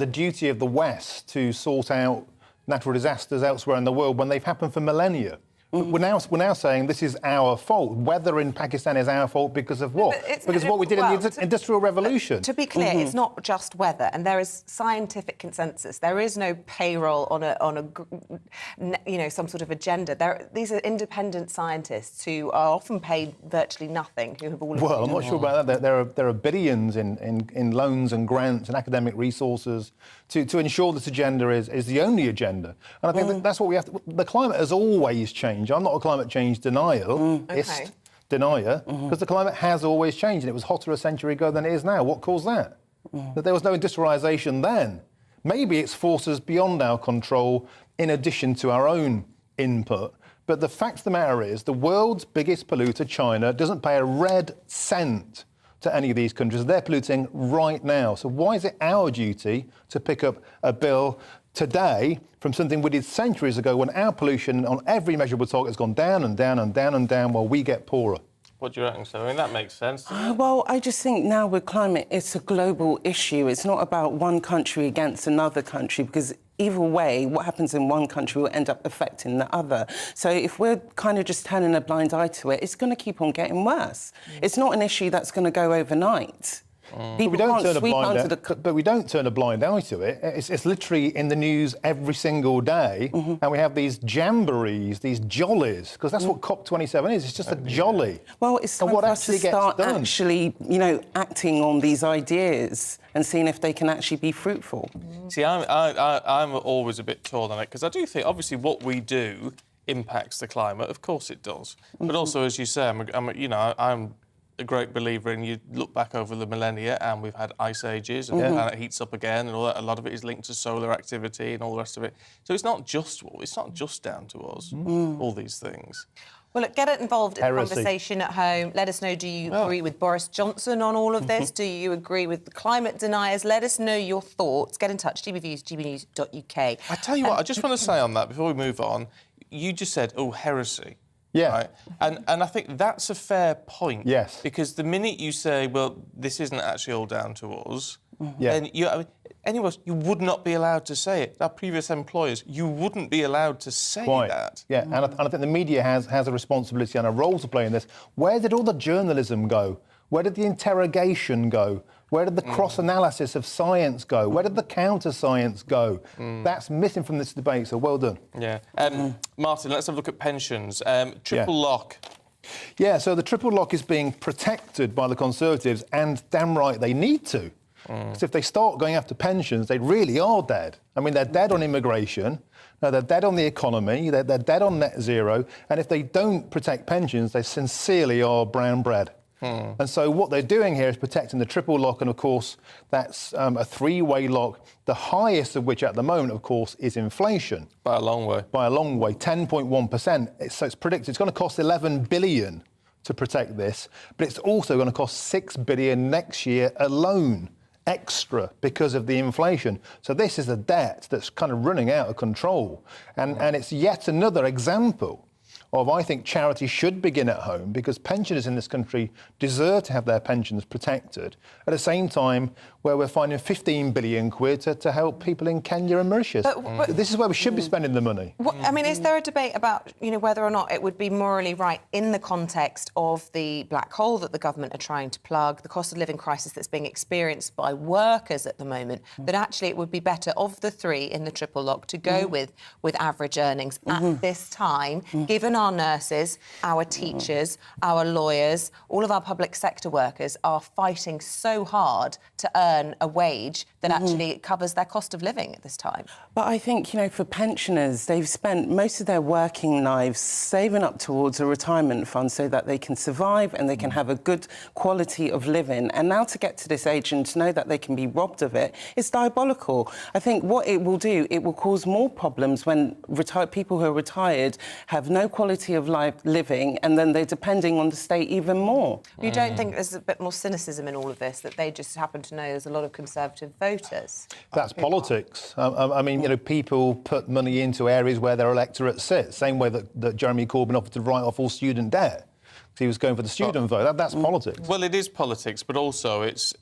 duty of the West to sort out natural disasters elsewhere in the world when they've happened for millennia? We're now saying this is our fault. Weather in Pakistan is our fault because of what? Because of what we did in the Industrial Revolution. To be clear, it's not just weather, and there is scientific consensus. There is no payroll on a some sort of agenda. These are independent scientists who are often paid virtually nothing, who have all. Well, I'm not sure about that. There are billions in loans and grants and academic resources to ensure this agenda is the only agenda. And I think that's what we have to. The climate has always changed. I'm not a climate change denier, because the climate has always changed, and it was hotter a century ago than it is now. What caused that? That there was no industrialisation then. Maybe it's forces beyond our control in addition to our own input. But the fact of the matter is the world's biggest polluter, China, doesn't pay a red cent to any of these countries. They're polluting right now. So why is it our duty to pick up a bill today from something we did centuries ago when our pollution on every measurable target has gone down and down and down and down while we get poorer? What do you reckon, so? I mean, that makes sense. Well, I just think now with climate, it's a global issue. It's not about one country against another country, because either way, what happens in one country will end up affecting the other. So if we're kind of just turning a blind eye to it, it's going to keep on getting worse. It's not an issue that's going to go overnight. But we don't turn a blind eye to it. It's literally in the news every single day, and we have these jamborees, these jollies, because that's what COP27 is. It's just a jolly. Well, it's time for us to start actually, acting on these ideas and seeing if they can actually be fruitful. See, I'm always a bit torn on it, because I do think, obviously, what we do impacts the climate. Of course it does. But also, as you say, I'm a great believer in, you look back over the millennia and we've had ice ages and the planet heats up again, and all that. A lot of it is linked to solar activity and all the rest of it. So it's not just down to us, all these things. Well, look, get involved in the conversation at home. Let us know, do you agree with Boris Johnson on all of this? Do you agree with the climate deniers? Let us know your thoughts. Get in touch, gbviews, gbnews.uk. I tell you what, I just want to say on that, before we move on, you just said, heresy. Yeah. Right? And I think that's a fair point. Yes. Because the minute you say, well, this isn't actually all down to us, then anyways, you would not be allowed to say it. Our previous employers, you wouldn't be allowed to say that. Yeah, and I think the media has a responsibility and a role to play in this. Where did all the journalism go? Where did the interrogation go? Where did the cross-analysis of science go? Where did the counter-science go? That's missing from this debate, so well done. Yeah. Martin, let's have a look at pensions. Triple lock. Yeah, so the triple lock is being protected by the Conservatives, and damn right they need to. Because if they start going after pensions, they really are dead. I mean, they're dead on immigration, they're dead on the economy, they're dead on net zero, and if they don't protect pensions, they sincerely are brown bread. And so what they're doing here is protecting the triple lock, and of course that's a three-way lock, the highest of which at the moment, of course, is inflation. By a long way. By a long way, 10.1%. So it's predicted it's going to cost 11 billion to protect this, but it's also going to cost 6 billion next year alone. extra because of the inflation. So this is a debt that's kind of running out of control. And it's yet another example of, I think, charity should begin at home, because pensioners in this country deserve to have their pensions protected, at the same time where we're finding 15 billion quid to help people in Kenya and Mauritius. But this is where we should be spending the money. I mean, is there a debate about, whether or not it would be morally right in the context of the black hole that the government are trying to plug, the cost of living crisis that's being experienced by workers at the moment, that actually it would be better of the three in the triple lock to go with average earnings at this time, given our nurses, our teachers, our lawyers, all of our public sector workers are fighting so hard to earn a wage that actually covers their cost of living at this time. But I think, for pensioners, they've spent most of their working lives saving up towards a retirement fund so that they can survive and they can have a good quality of living. And now to get to this age and to know that they can be robbed of it, it's diabolical. I think what it will do, it will cause more problems when people who are retired have no quality of life living, and then they're depending on the state even more. You don't think there's a bit more cynicism in all of this, that they just happen to know there's a lot of Conservative voters? That's politics. I mean, people put money into areas where their electorate sits, same way that Jeremy Corbyn offered to write off all student debt. He was going for the student vote. That's politics. Well, it is politics, but also it's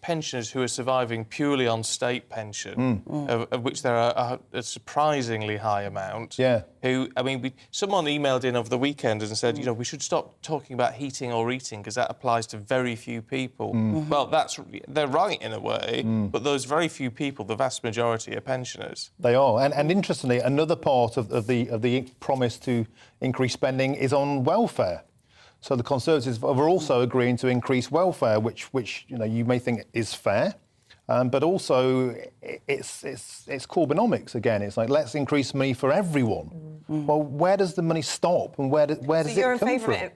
pensioners who are surviving purely on state pension, of which there are a surprisingly high amount. Yeah. Someone emailed in over the weekend and said, we should stop talking about heating or eating because that applies to very few people. Well, they're right in a way, but those very few people, the vast majority, are pensioners. They are, and interestingly, another part of the promise to increase spending is on welfare. So the Conservatives are also agreeing to increase welfare, which you may think is fair, but also it's Corbynomics again. It's like, let's increase money for everyone. Well, where does the money stop, and where does it come from? So you're in favour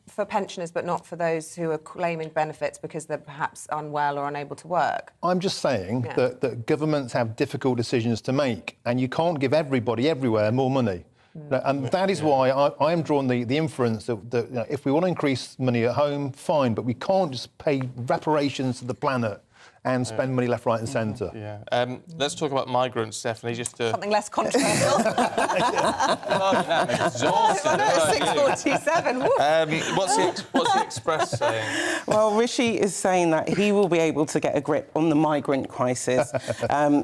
for pensioners, but not for those who are claiming benefits because they're perhaps unwell or unable to work? I'm just saying that governments have difficult decisions to make, and you can't give everybody everywhere more money. And that is why I am drawing the inference that if we want to increase money at home, fine, but we can't just pay reparations to the planet and spend money left, right and centre. Yeah. Let's talk about migrants, Stephanie, just to... Something less controversial. Exhausting. 6:47. What's the Express saying? Well, Rishi is saying that he will be able to get a grip on the migrant crisis.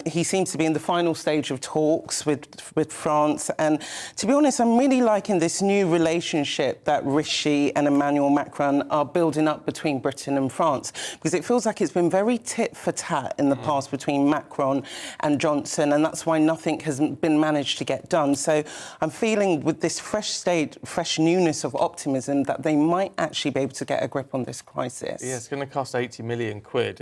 He seems to be in the final stage of talks with France. And to be honest, I'm really liking this new relationship that Rishi and Emmanuel Macron are building up between Britain and France, because it feels like it's been very tit for tat in the past between Macron and Johnson, and that's why nothing has been managed to get done. So I'm feeling with this fresh newness of optimism that they might actually be able to get a grip on this crisis. Yeah, it's going to cost 80 million quid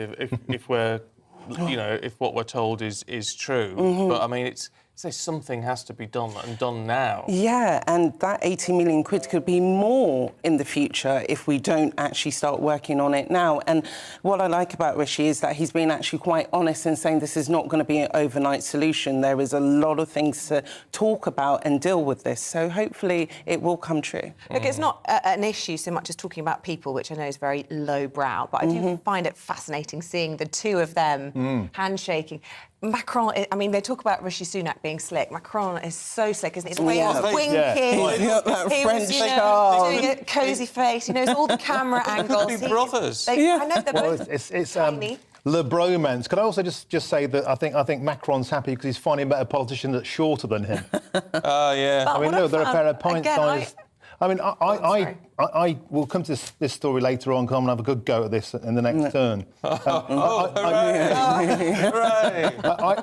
if we're, if what we're told is true. But I mean, something has to be done, and done now. Yeah, and that 80 million quid could be more in the future if we don't actually start working on it now. And what I like about Rishi is that he's been actually quite honest in saying this is not going to be an overnight solution. There is a lot of things to talk about and deal with this. So hopefully it will come true. Look, it's not an issue so much as talking about people, which I know is very lowbrow, but I do find it fascinating seeing the two of them handshaking. Macron, I mean, they talk about Rishi Sunak being slick. Macron is so slick, isn't he? The way he was winking. He's got that he French was, charm. doing a cosy face. He knows all the camera angles. Could be brothers. I know they're both tiny. Le bromance. Could I also just say that I think Macron's happy because he's finding a better politician that's shorter than him. Yeah. I mean, look, they're a pair of pint-sized... I mean, I will come to this story later on because I'm going to have a good go at this in the next turn.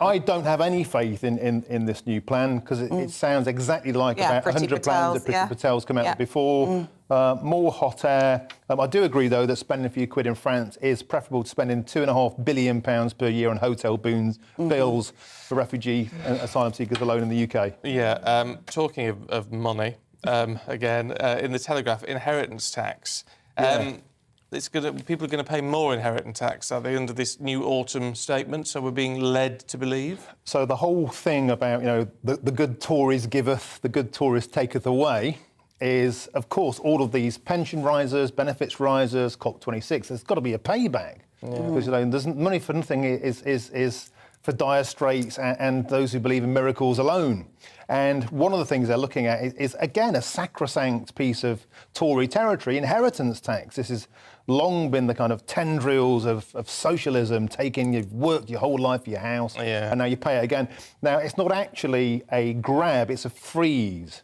I don't have any faith in this new plan because it sounds exactly like about 100 plans that Priti Patel's come out with before. More hot air. I do agree, though, that spending a few quid in France is preferable to spending £2.5 billion per year on hotel bills for refugee and asylum seekers alone in the UK. Yeah, talking of money... again, in the Telegraph, inheritance tax. People are going to pay more inheritance tax, are they, under this new autumn statement? So we're being led to believe? So the whole thing about, the good Tories giveth, the good Tories taketh away is, of course, all of these pension risers, benefits risers, COP26, there's got to be a payback. Because there's money for nothing is for dire straits and those who believe in miracles alone. And one of the things they're looking at is again, a sacrosanct piece of Tory territory, inheritance tax. This has long been the kind of tendrils of socialism, you've worked your whole life for your house, and now you pay it again. Now, it's not actually a grab, it's a freeze,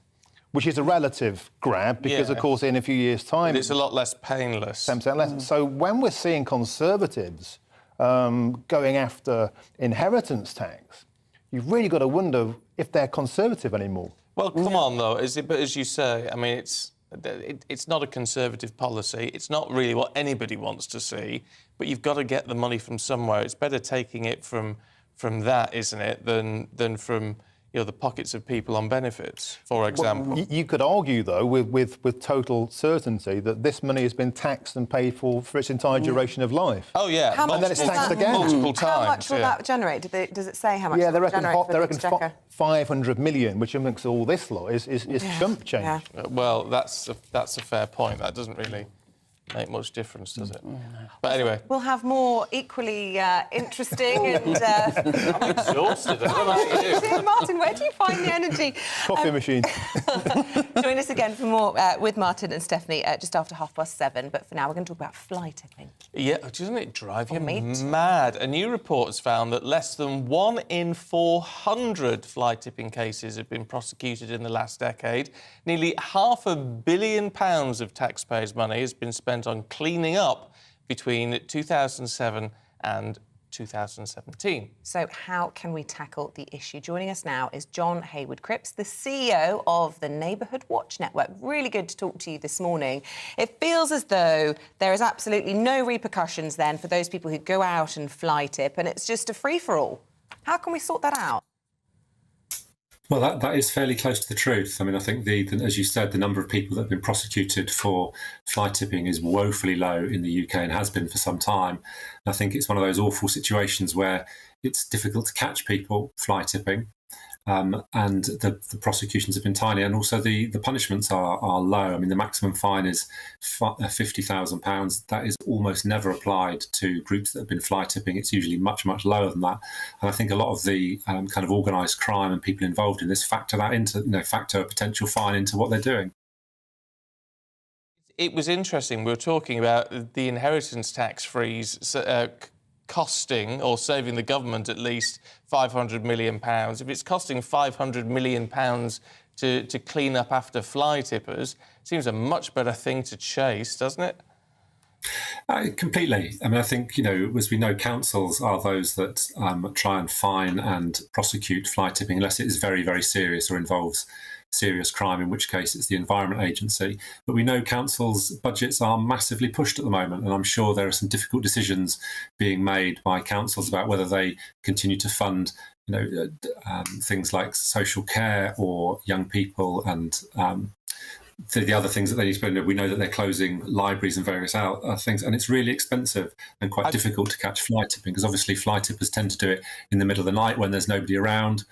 which is a relative grab because, of course, in a few years' time... But it's a lot less painless. 10% less. So when we're seeing Conservatives going after inheritance tax, you've really got to wonder if they're Conservative anymore. Well, come on, though. But as you say, I mean, it's not a Conservative policy. It's not really what anybody wants to see. But you've got to get the money from somewhere. It's better taking it from that, isn't it, than from the pockets of people on benefits, for example. Well, you could argue, though, with total certainty that this money has been taxed and paid for its entire duration of life. Oh, yeah. And then it's taxed again. Multiple times. How much will that generate? Does it say how much? Yeah, they reckon 500 million, which amongst all this lot is chump change. Yeah. Well, that's a fair point. That doesn't really make much difference, does it? But anyway. We'll have more equally interesting and... I'm exhausted. I don't know how you do. Martin, where do you find the energy? Coffee machine. Join us again for more with Martin and Stephanie just after 7:30. But for now, we're going to talk about fly tipping. Yeah, doesn't it drive you mad? A new report has found that less than 1 in 400 fly tipping cases have been prosecuted in the last decade. Nearly £500 million of taxpayers' money has been spent on cleaning up between 2007 and 2017. So how can we tackle the issue? Joining us now is John Hayward-Cripps, the CEO of the Neighbourhood Watch Network. Really good to talk to you this morning. It feels as though there is absolutely no repercussions then for those people who go out and fly tip, and it's just a free-for-all. How can we sort that out? Well, that is fairly close to the truth. I mean, I think, as you said, the number of people that have been prosecuted for fly tipping is woefully low in the UK and has been for some time. And I think it's one of those awful situations where it's difficult to catch people fly tipping, and the prosecutions have been tiny, and also the punishments are low. I mean, the maximum fine is £50,000. That is almost never applied to groups that have been fly tipping. It's usually much, much lower than that. And I think a lot of the kind of organised crime and people involved in this factor a potential fine into what they're doing. It was interesting. We were talking about the inheritance tax freeze costing, or saving the government at least £500 million. If it's costing £500 million to clean up after fly tippers, it seems a much better thing to chase, doesn't it? Completely. I mean, I think, as we know, councils are those that try and fine and prosecute fly tipping unless it is very, very serious or involves serious crime, in which case it's the Environment Agency. But we know councils' budgets are massively pushed at the moment, and I'm sure there are some difficult decisions being made by councils about whether they continue to fund things like social care or young people and the other things that they need to spend. We know that they're closing libraries and various things, and it's really expensive and quite difficult to catch fly tipping, because obviously fly tippers tend to do it in the middle of the night when there's nobody around.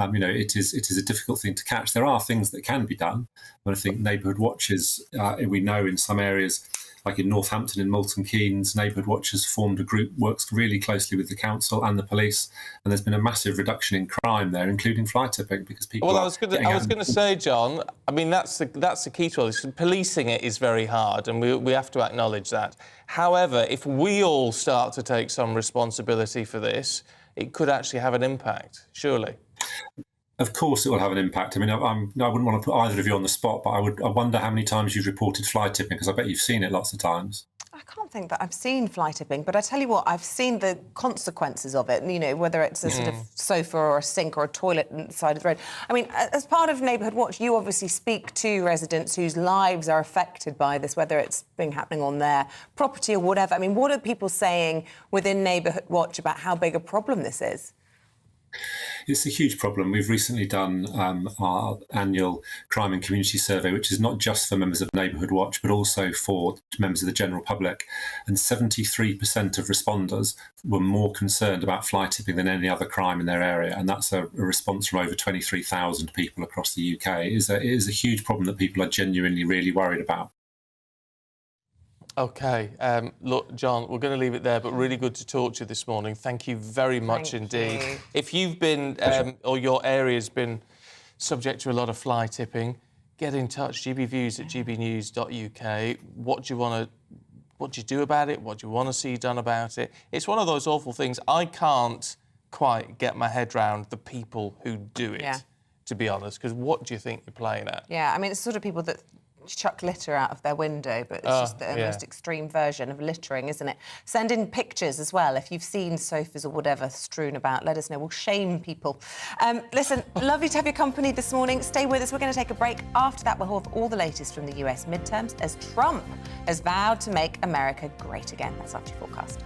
It is a difficult thing to catch. There are things that can be done, but I think Neighbourhood Watches, we know in some areas, like in Northampton, in Milton Keynes, Neighbourhood Watch has formed a group, works really closely with the council and the police, and there's been a massive reduction in crime there, including fly tipping, because people. Well, I was going to say, John. I mean, that's the key to all this. Policing it is very hard, and we have to acknowledge that. However, if we all start to take some responsibility for this, it could actually have an impact, surely. Of course it will have an impact. I mean, I wouldn't want to put either of you on the spot, but I wonder how many times you've reported fly tipping, because I bet you've seen it lots of times. I can't think that I've seen fly tipping, but I tell you what, I've seen the consequences of it, whether it's a sort of sofa or a sink or a toilet on the side of the road. I mean, as part of Neighbourhood Watch, you obviously speak to residents whose lives are affected by this, whether it's been happening on their property or whatever. I mean, what are people saying within Neighbourhood Watch about how big a problem this is? It's a huge problem. We've recently done our annual crime and community survey, which is not just for members of Neighbourhood Watch, but also for members of the general public. And 73% of responders were more concerned about fly tipping than any other crime in their area. And that's a response from over 23,000 people across the UK. It is a huge problem that people are genuinely really worried about. OK. Look, John, we're going to leave it there, but really good to talk to you this morning. Thank you very much indeed. You. If you've been, or your area's been subject to a lot of fly tipping, get in touch, gbviews@gbnews.uk. What do you do about it? What do you want to see done about it? It's one of those awful things. I can't quite get my head round the people who do it, to be honest, because what do you think you're playing at? Yeah, I mean, it's sort of people that chuck litter out of their window, but it's just the most extreme version of littering, isn't it? Send in pictures as well. If you've seen sofas or whatever strewn about, let us know. We'll shame people. Listen, lovely to have your company this morning. Stay with us. We're going to take a break. After that, we'll have all the latest from the US midterms as Trump has vowed to make America great again. That's after your forecast.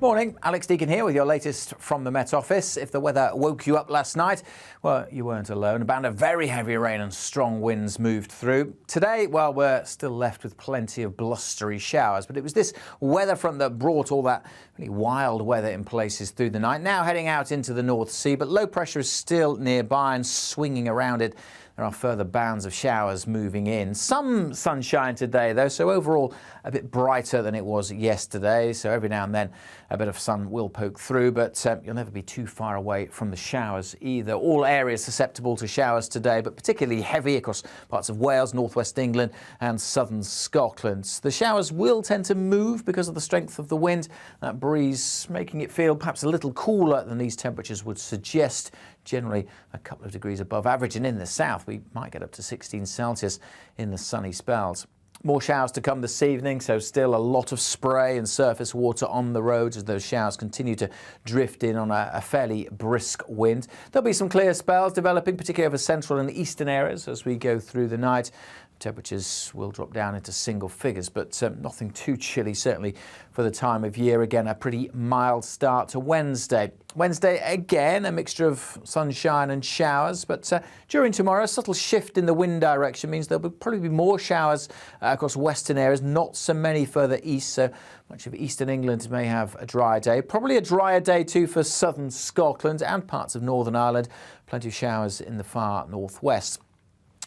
Morning, Alex Deakin here with your latest from the Met Office. If the weather woke you up last night, well, you weren't alone. A band of very heavy rain and strong winds moved through. Today, well, we're still left with plenty of blustery showers, but it was this weather front that brought all that really wild weather in places through the night. Now heading out into the North Sea, but low pressure is still nearby and swinging around it. There are further bands of showers moving in. Some sunshine today, though, so overall a bit brighter than it was yesterday. So every now and then a bit of sun will poke through, but you'll never be too far away from the showers either. All areas susceptible to showers today, but particularly heavy across parts of Wales, northwest England and southern Scotland. The showers will tend to move because of the strength of the wind. That breeze making it feel perhaps a little cooler than these temperatures would suggest. Generally a couple of degrees above average, and in the south we might get up to 16 Celsius in the sunny spells. More showers to come this evening, so still a lot of spray and surface water on the roads as those showers continue to drift in on a fairly brisk wind. There'll be some clear spells developing, particularly over central and eastern areas as we go through the night. Temperatures will drop down into single figures, but nothing too chilly, certainly for the time of year. Again, a pretty mild start to Wednesday. Wednesday, again, a mixture of sunshine and showers, but during tomorrow, a subtle shift in the wind direction means there'll probably be more showers across western areas, not so many further east, so much of eastern England may have a dry day. Probably a drier day too for southern Scotland and parts of Northern Ireland. Plenty of showers in the far northwest.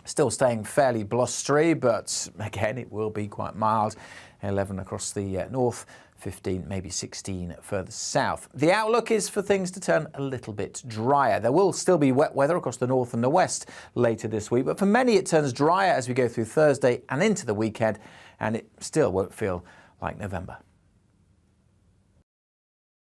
Still staying fairly blustery, but again, it will be quite mild. 11 across the north, 15, maybe 16 further south. The outlook is for things to turn a little bit drier. There will still be wet weather across the north and the west later this week, but for many it turns drier as we go through Thursday and into the weekend, and it still won't feel like November.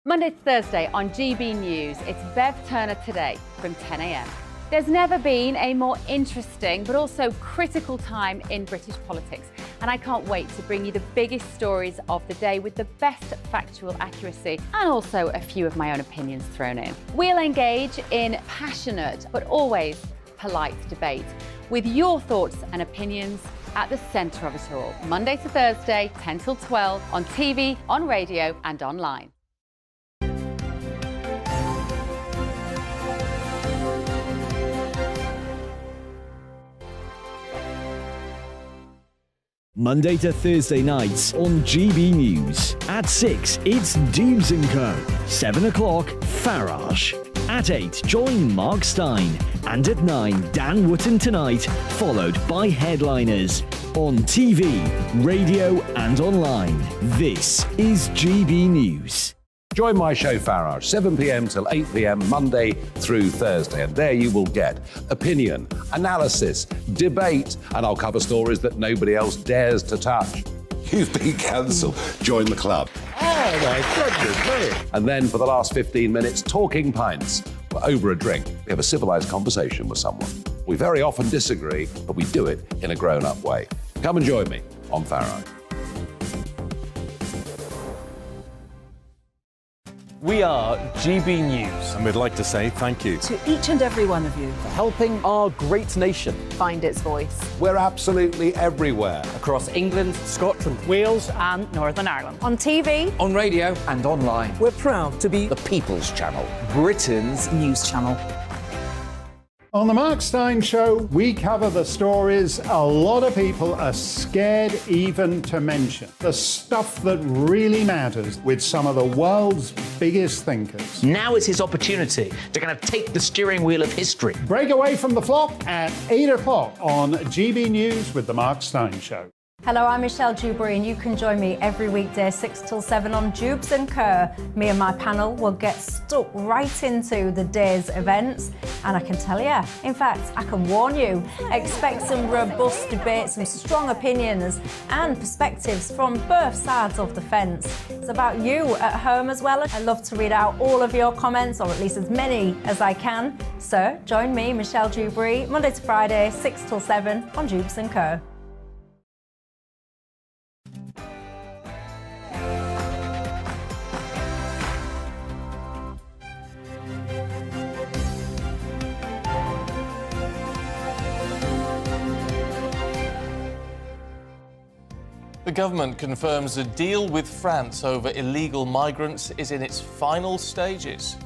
Monday to Thursday on GB News, it's Bev Turner Today from 10 a.m. There's never been a more interesting but also critical time in British politics, and I can't wait to bring you the biggest stories of the day with the best factual accuracy and also a few of my own opinions thrown in. We'll engage in passionate but always polite debate with your thoughts and opinions at the centre of it all. Monday to Thursday, 10 till 12 on TV, on radio and online. Monday to Thursday nights on GB News. At 6, it's Dubes & Co. 7 o'clock, Farage. At 8, join Mark Stein. And at 9, Dan Wootton Tonight, followed by Headliners. On TV, radio and online. This is GB News. Join my show Farage, 7 p.m. till 8 p.m. Monday through Thursday, and there you will get opinion, analysis, debate, and I'll cover stories that nobody else dares to touch. You've been cancelled. Join the club. Oh my goodness me. And then for the last 15 minutes, talking pints. We're over a drink. We have a civilised conversation with someone. We very often disagree, but we do it in a grown-up way. Come and join me on Farage. We are GB News. And we'd like to say thank you To each and every one of you. for helping our great nation. Find its voice. We're absolutely everywhere. Across England, Scotland, Wales and Northern Ireland. On TV. on radio and online. We're proud to be The People's Channel. Britain's news channel. On the Mark Stein Show, we cover the stories a lot of people are scared even to mention. The stuff that really matters with some of the world's biggest thinkers. Now is his opportunity to kind of take the steering wheel of history. Break away from the flock at 8 o'clock on GB News with the Mark Stein Show. Hello, I'm Michelle Dewberry, and you can join me every weekday 6 till 7 on Jubes & Co. Me and my panel will get stuck right into the day's events, and I can tell you, in fact, I can warn you, expect some robust debates, some strong opinions and perspectives from both sides of the fence. It's about you at home as well. I love to read out all of your comments, or at least as many as I can. So join me, Michelle Dewberry, Monday to Friday, 6 till 7 on Jubes & Co. The government confirms a deal with France over illegal migrants is in its final stages.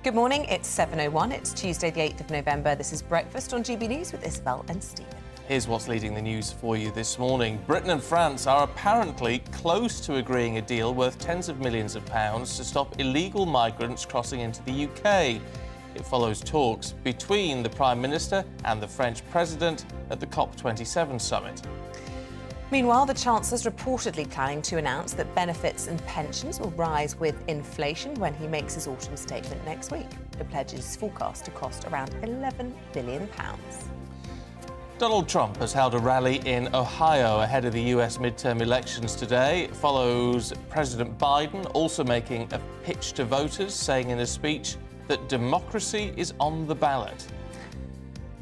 Good morning, it's 7:01. It's Tuesday, the 8th of November. This is Breakfast on GB News with Isabel and Stephen. Here's what's leading the news for you this morning. Britain and France are apparently close to agreeing a deal worth tens of millions of pounds to stop illegal migrants crossing into the UK. It follows talks between the Prime Minister and the French President at the COP27 summit. Meanwhile, the Chancellor's reportedly planning to announce that benefits and pensions will rise with inflation when he makes his autumn statement next week. The pledge is forecast to cost around £11 billion. Donald Trump has held a rally in Ohio ahead of the US midterm elections today. It follows President Biden also making a pitch to voters, saying in a speech that democracy is on the ballot.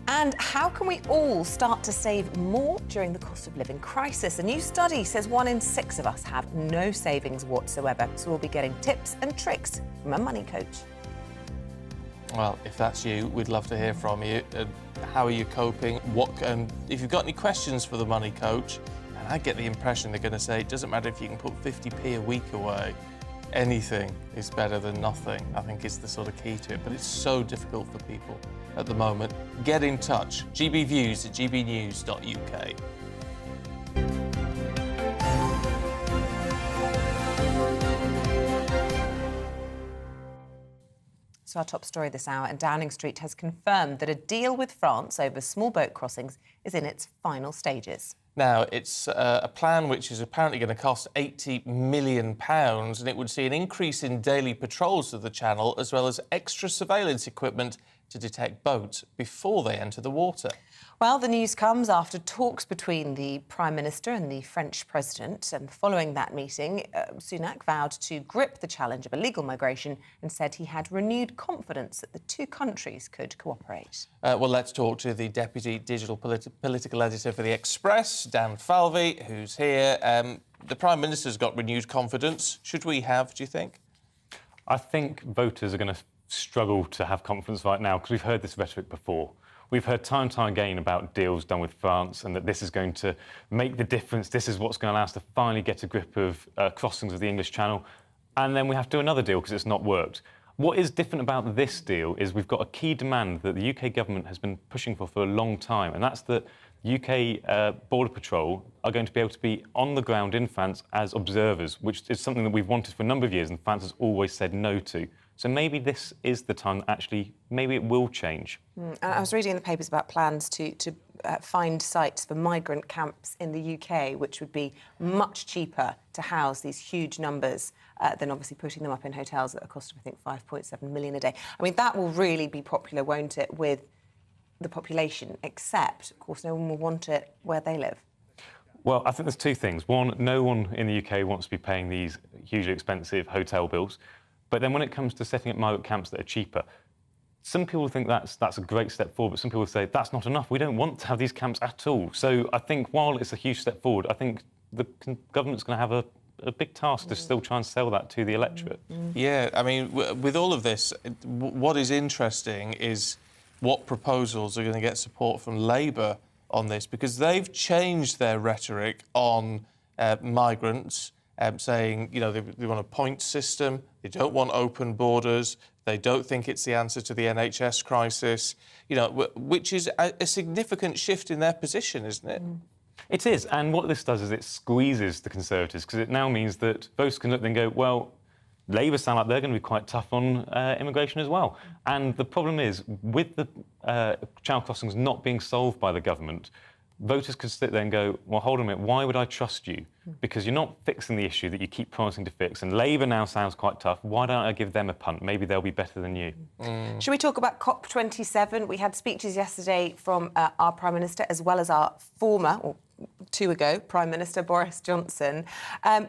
And how can we all start to save more during the cost of living crisis? A new study says 1 in 6 of us have no savings whatsoever. So we'll be getting tips and tricks from a money coach. Well, if that's you, we'd love to hear from you. How are you coping? If you've got any questions for the money coach, and I get the impression they're going to say it doesn't matter if you can put 50p a week away. Anything is better than nothing, I think is the sort of key to it. But it's so difficult for people at the moment. Get in touch. gbviews@gbnews.uk. So our top story this hour, and Downing Street has confirmed that a deal with France over small boat crossings is in its final stages. Now, it's a plan which is apparently going to cost £80 million, and it would see an increase in daily patrols of the channel, as well as extra surveillance equipment to detect boats before they enter the water. Well, the news comes after talks between the Prime Minister and the French President. And following that meeting, Sunak vowed to grip the challenge of illegal migration and said he had renewed confidence that the two countries could cooperate. Well, let's talk to the Deputy Digital Political Editor for The Express, Dan Falvey, who's here. The Prime Minister's got renewed confidence. Should we have, do you think? I think voters are going to struggle to have confidence right now because we've heard this rhetoric before. We've heard time and time again about deals done with France and that this is going to make the difference. This is what's going to allow us to finally get a grip of crossings of the English Channel. And then we have to do another deal because it's not worked. What is different about this deal is we've got a key demand that the UK government has been pushing for a long time, and that's that UK Border Patrol are going to be able to be on the ground in France as observers, which is something that we've wanted for a number of years and France has always said no to. So maybe this is the time that actually, maybe it will change. I was reading in the papers about plans to find sites for migrant camps in the UK, which would be much cheaper to house these huge numbers than obviously putting them up in hotels at a cost of, I think, 5.7 million a day. I mean, that will really be popular, won't it, with the population, except, of course, no one will want it where they live. Well, I think there's two things. One, no one in the UK wants to be paying these hugely expensive hotel bills. But then when it comes to setting up migrant camps that are cheaper, some people think that's a great step forward, but some people say that's not enough. We don't want to have these camps at all. So I think while it's a huge step forward, I think the government's going to have a big task to still try and sell that to the electorate. Yeah, I mean, with all of this, what is interesting is what proposals are going to get support from Labour on this, because they've changed their rhetoric on migrants, saying, you know, they want a point system, they don't want open borders, they don't think it's the answer to the NHS crisis, you know, which is a significant shift in their position, isn't it? It is, and what this does is it squeezes the Conservatives, because it now means that voters can look and go, well, Labour sound like they're going to be quite tough on immigration as well. And the problem is, with the channel crossings not being solved by the government, voters could sit there and go, well, hold on a minute, why would I trust you? Because you're not fixing the issue that you keep promising to fix. And Labour now sounds quite tough. Why don't I give them a punt? Maybe they'll be better than you. Should we talk about COP27? We had speeches yesterday from our Prime Minister as well as our former, or two ago, Prime Minister Boris Johnson.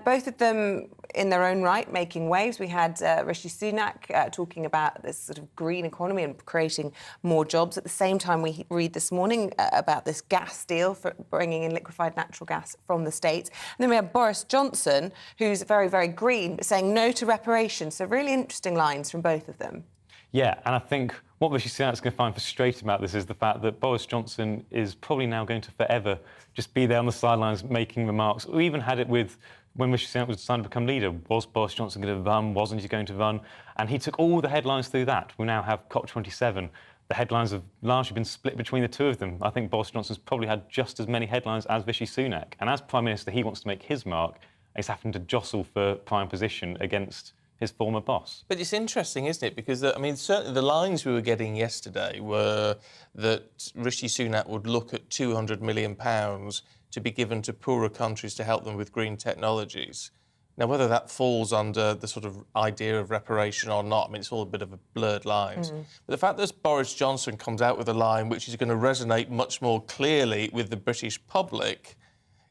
Both of them, in their own right, making waves. We had Rishi Sunak talking about this sort of green economy and creating more jobs. At the same time, we read this morning about this gas deal for bringing in liquefied natural gas from the States. And then we have Boris Johnson, who's very, very green, but saying no to reparations. So really interesting lines from both of them. Yeah, and I think what Rishi Sunak's going to find frustrating about this is the fact that Boris Johnson is probably now going to forever just be there on the sidelines making remarks. We even had it with when Rishi Sunak was deciding to become leader. Was Boris Johnson going to run? Wasn't he going to run? And he took all the headlines through that. We now have COP27. The headlines have largely been split between the two of them. I think Boris Johnson's probably had just as many headlines as Rishi Sunak. And as Prime Minister, he wants to make his mark. He's having to jostle for prime position against his former boss. But it's interesting, isn't it? Because, I mean, certainly the lines we were getting yesterday were that Rishi Sunak would look at £200 million to be given to poorer countries to help them with green technologies. Now, whether that falls under the sort of idea of reparation or not, I mean, it's all a bit of a blurred lines. But the fact that Boris Johnson comes out with a line which is going to resonate much more clearly with the British public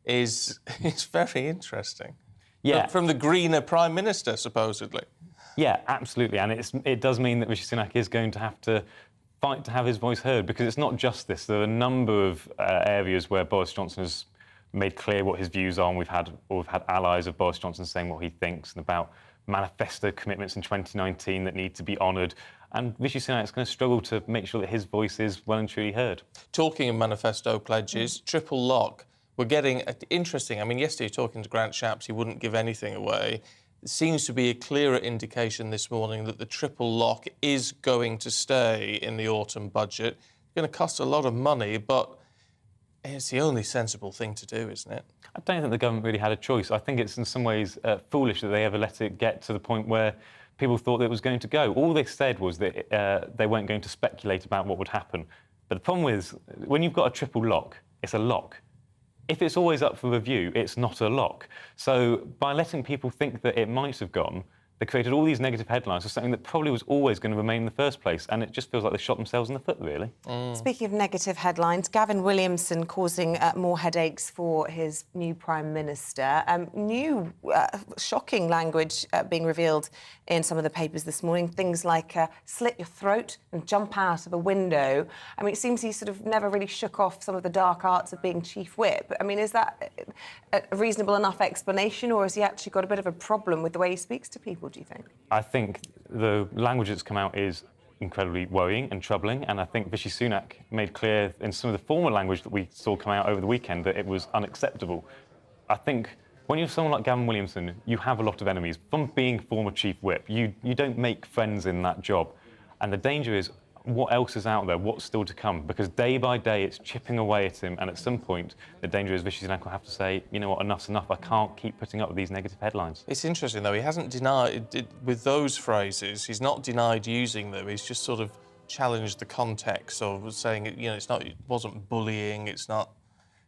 is very interesting. Yeah. From the greener Prime Minister, supposedly. Yeah, absolutely. And it does mean that Rishi Sunak is going to have to fight to have his voice heard, because it's not just this. There are a number of areas where Boris Johnson has made clear what his views are, and we've had allies of Boris Johnson saying what he thinks and about manifesto commitments in 2019 that need to be honoured. And Rishi Sunak is going to struggle to make sure that his voice is well and truly heard. Talking of manifesto pledges, triple lock. We're getting interesting. I mean, yesterday, talking to Grant Shapps, he wouldn't give anything away. There seems to be a clearer indication this morning that the triple lock is going to stay in the autumn budget. It's going to cost a lot of money, but it's the only sensible thing to do, isn't it? I don't think the government really had a choice. I think it's in some ways foolish that they ever let it get to the point where people thought that it was going to go. All they said was that they weren't going to speculate about what would happen. But the problem is, when you've got a triple lock, it's a lock. If it's always up for review, it's not a lock. So by letting people think that it might have gone, they created all these negative headlines for something that probably was always going to remain in the first place, and it just feels like they shot themselves in the foot, really. Speaking of negative headlines, Gavin Williamson causing more headaches for his new Prime Minister. New shocking language being revealed in some of the papers this morning. Things like slit your throat and jump out of a window. I mean, it seems he sort of never really shook off some of the dark arts of being Chief Whip. I mean, is that a reasonable enough explanation, or has he actually got a bit of a problem with the way he speaks to people, do you think? I think the language that's come out is incredibly worrying and troubling, and I think Rishi Sunak made clear in some of the former language that we saw come out over the weekend that it was unacceptable. I think when you're someone like Gavin Williamson, you have a lot of enemies. From being former Chief Whip, you don't make friends in that job. And the danger is, what else is out there? What's still to come? Because day by day, it's chipping away at him. And at some point, the danger is Rishi Sunak will have to say, you know what, enough's enough. I can't keep putting up with these negative headlines. It's interesting, though. He hasn't denied, with those phrases, he's not denied using them. He's just sort of challenged the context of saying, you know, it wasn't bullying, it's not,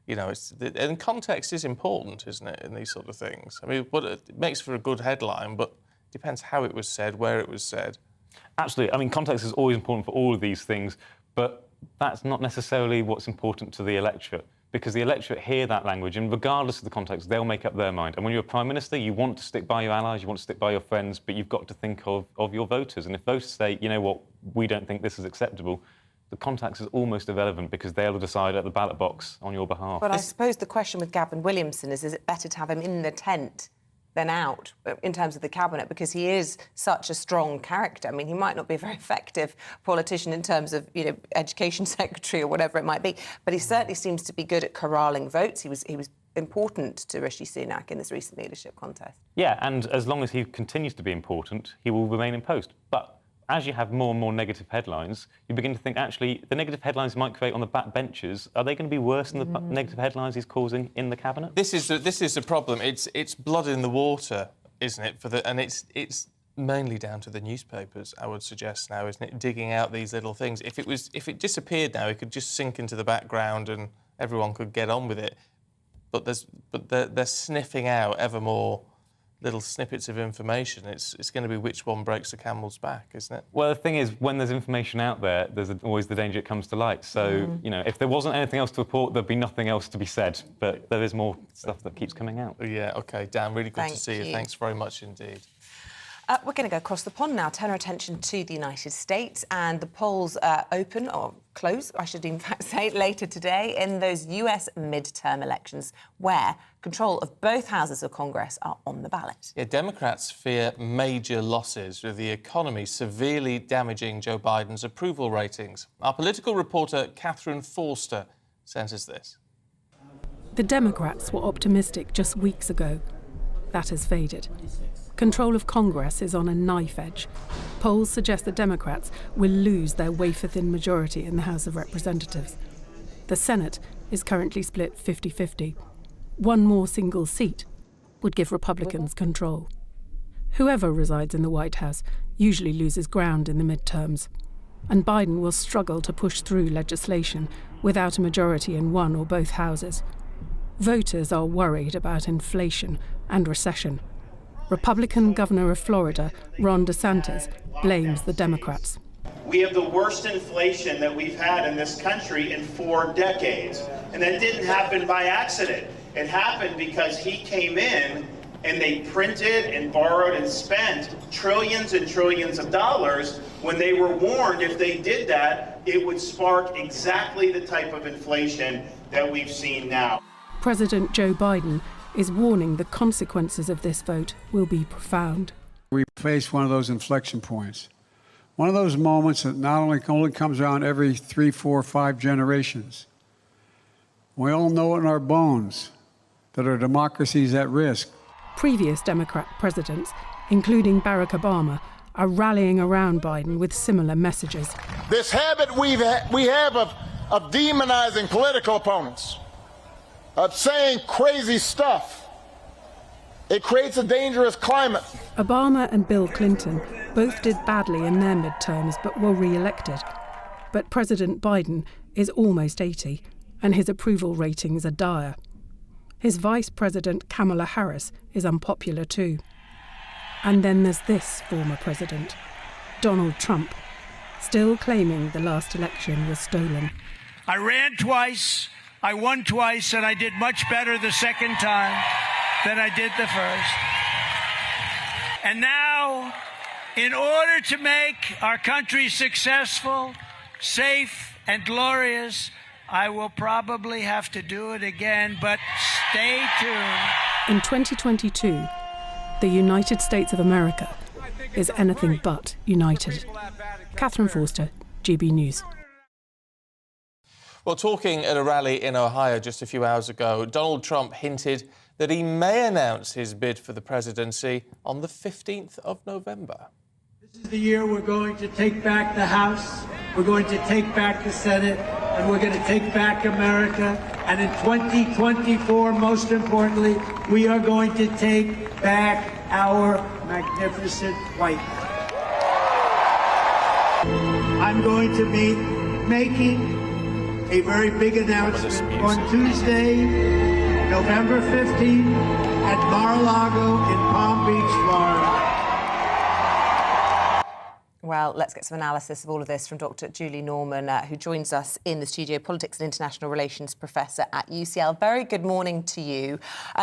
you know, and context is important, isn't it, in these sort of things? I mean, it makes for a good headline, but it depends how it was said, where it was said. Absolutely. I mean, context is always important for all of these things, but that's not necessarily what's important to the electorate, because the electorate hear that language, and regardless of the context, they'll make up their mind. And when you're a Prime Minister, you want to stick by your allies, you want to stick by your friends, but you've got to think of your voters. And if voters say, you know what, we don't think this is acceptable, the context is almost irrelevant, because they'll decide at the ballot box on your behalf. But I suppose the question with Gavin Williamson is it better to have him in the tent than out in terms of the cabinet, because he is such a strong character. I mean, he might not be a very effective politician in terms of, you know, education secretary or whatever it might be, but he certainly seems to be good at corralling votes. He was important to Rishi Sunak in this recent leadership contest. Yeah, and as long as he continues to be important, he will remain in post. But as you have more and more negative headlines, you begin to think, actually, the negative headlines he might create on the back benches, are they going to be worse than the negative headlines he's causing in the cabinet? This is the problem. It's blood in the water, isn't it? And it's mainly down to the newspapers, I would suggest now, isn't it? Digging out these little things. If it disappeared now, it could just sink into the background and everyone could get on with it. But they're sniffing out ever more little snippets of information. It's going to be which one breaks the camel's back, isn't it? Well, the thing is, when there's information out there, there's always the danger it comes to light. So, you know, if there wasn't anything else to report, there'd be nothing else to be said. But there is more stuff that keeps coming out. Yeah, OK. Dan, really good to see you. you. Thanks very much indeed. We're going to go across the pond now, turn our attention to the United States, and the polls open, or close, I should in fact say, later today in those US midterm elections where control of both houses of Congress are on the ballot. Yeah, Democrats fear major losses, with the economy severely damaging Joe Biden's approval ratings. Our political reporter, Catherine Forster, sent us this. The Democrats were optimistic just weeks ago. That has faded. Control of Congress is on a knife edge. Polls suggest the Democrats will lose their wafer-thin majority in the House of Representatives. The Senate is currently split 50-50. One more single seat would give Republicans control. Whoever resides in the White House usually loses ground in the midterms, and Biden will struggle to push through legislation without a majority in one or both houses. Voters are worried about inflation and recession. Republican Governor of Florida, Ron DeSantis, blames the Democrats. We have the worst inflation that we've had in this country in 4 decades. And that didn't happen by accident. It happened because he came in and they printed and borrowed and spent trillions and trillions of dollars when they were warned if they did that, it would spark exactly the type of inflation that we've seen now. President Joe Biden is warning the consequences of this vote will be profound. We face one of those inflection points, one of those moments that not only comes around every 3, 4, 5 generations. We all know it in our bones that our democracy is at risk. Previous Democrat presidents, including Barack Obama, are rallying around Biden with similar messages. This habit we have of demonizing political opponents, of saying crazy stuff. It creates a dangerous climate. Obama and Bill Clinton both did badly in their midterms but were re-elected. But President Biden is almost 80 and his approval ratings are dire. His Vice President Kamala Harris is unpopular too. And then there's this former president, Donald Trump, still claiming the last election was stolen. I ran twice, I won twice, and I did much better the second time than I did the first. And now, in order to make our country successful, safe, and glorious, I will probably have to do it again, but stay tuned. In 2022, the United States of America is anything but united. Catherine Forster, GB News. Well, talking at a rally in Ohio just a few hours ago, Donald Trump hinted that he may announce his bid for the presidency on the 15th of November. This is the year we're going to take back the House, we're going to take back the Senate, and we're going to take back America. And in 2024, most importantly, we are going to take back our magnificent White House. I'm going to be making a very big announcement on Tuesday, November 15th at Mar-a-Lago in Palm Beach, Florida. Well, let's get some analysis of all of this from Dr. Julie Norman, who joins us in the studio, Politics and International Relations Professor at UCL. Very good morning to you.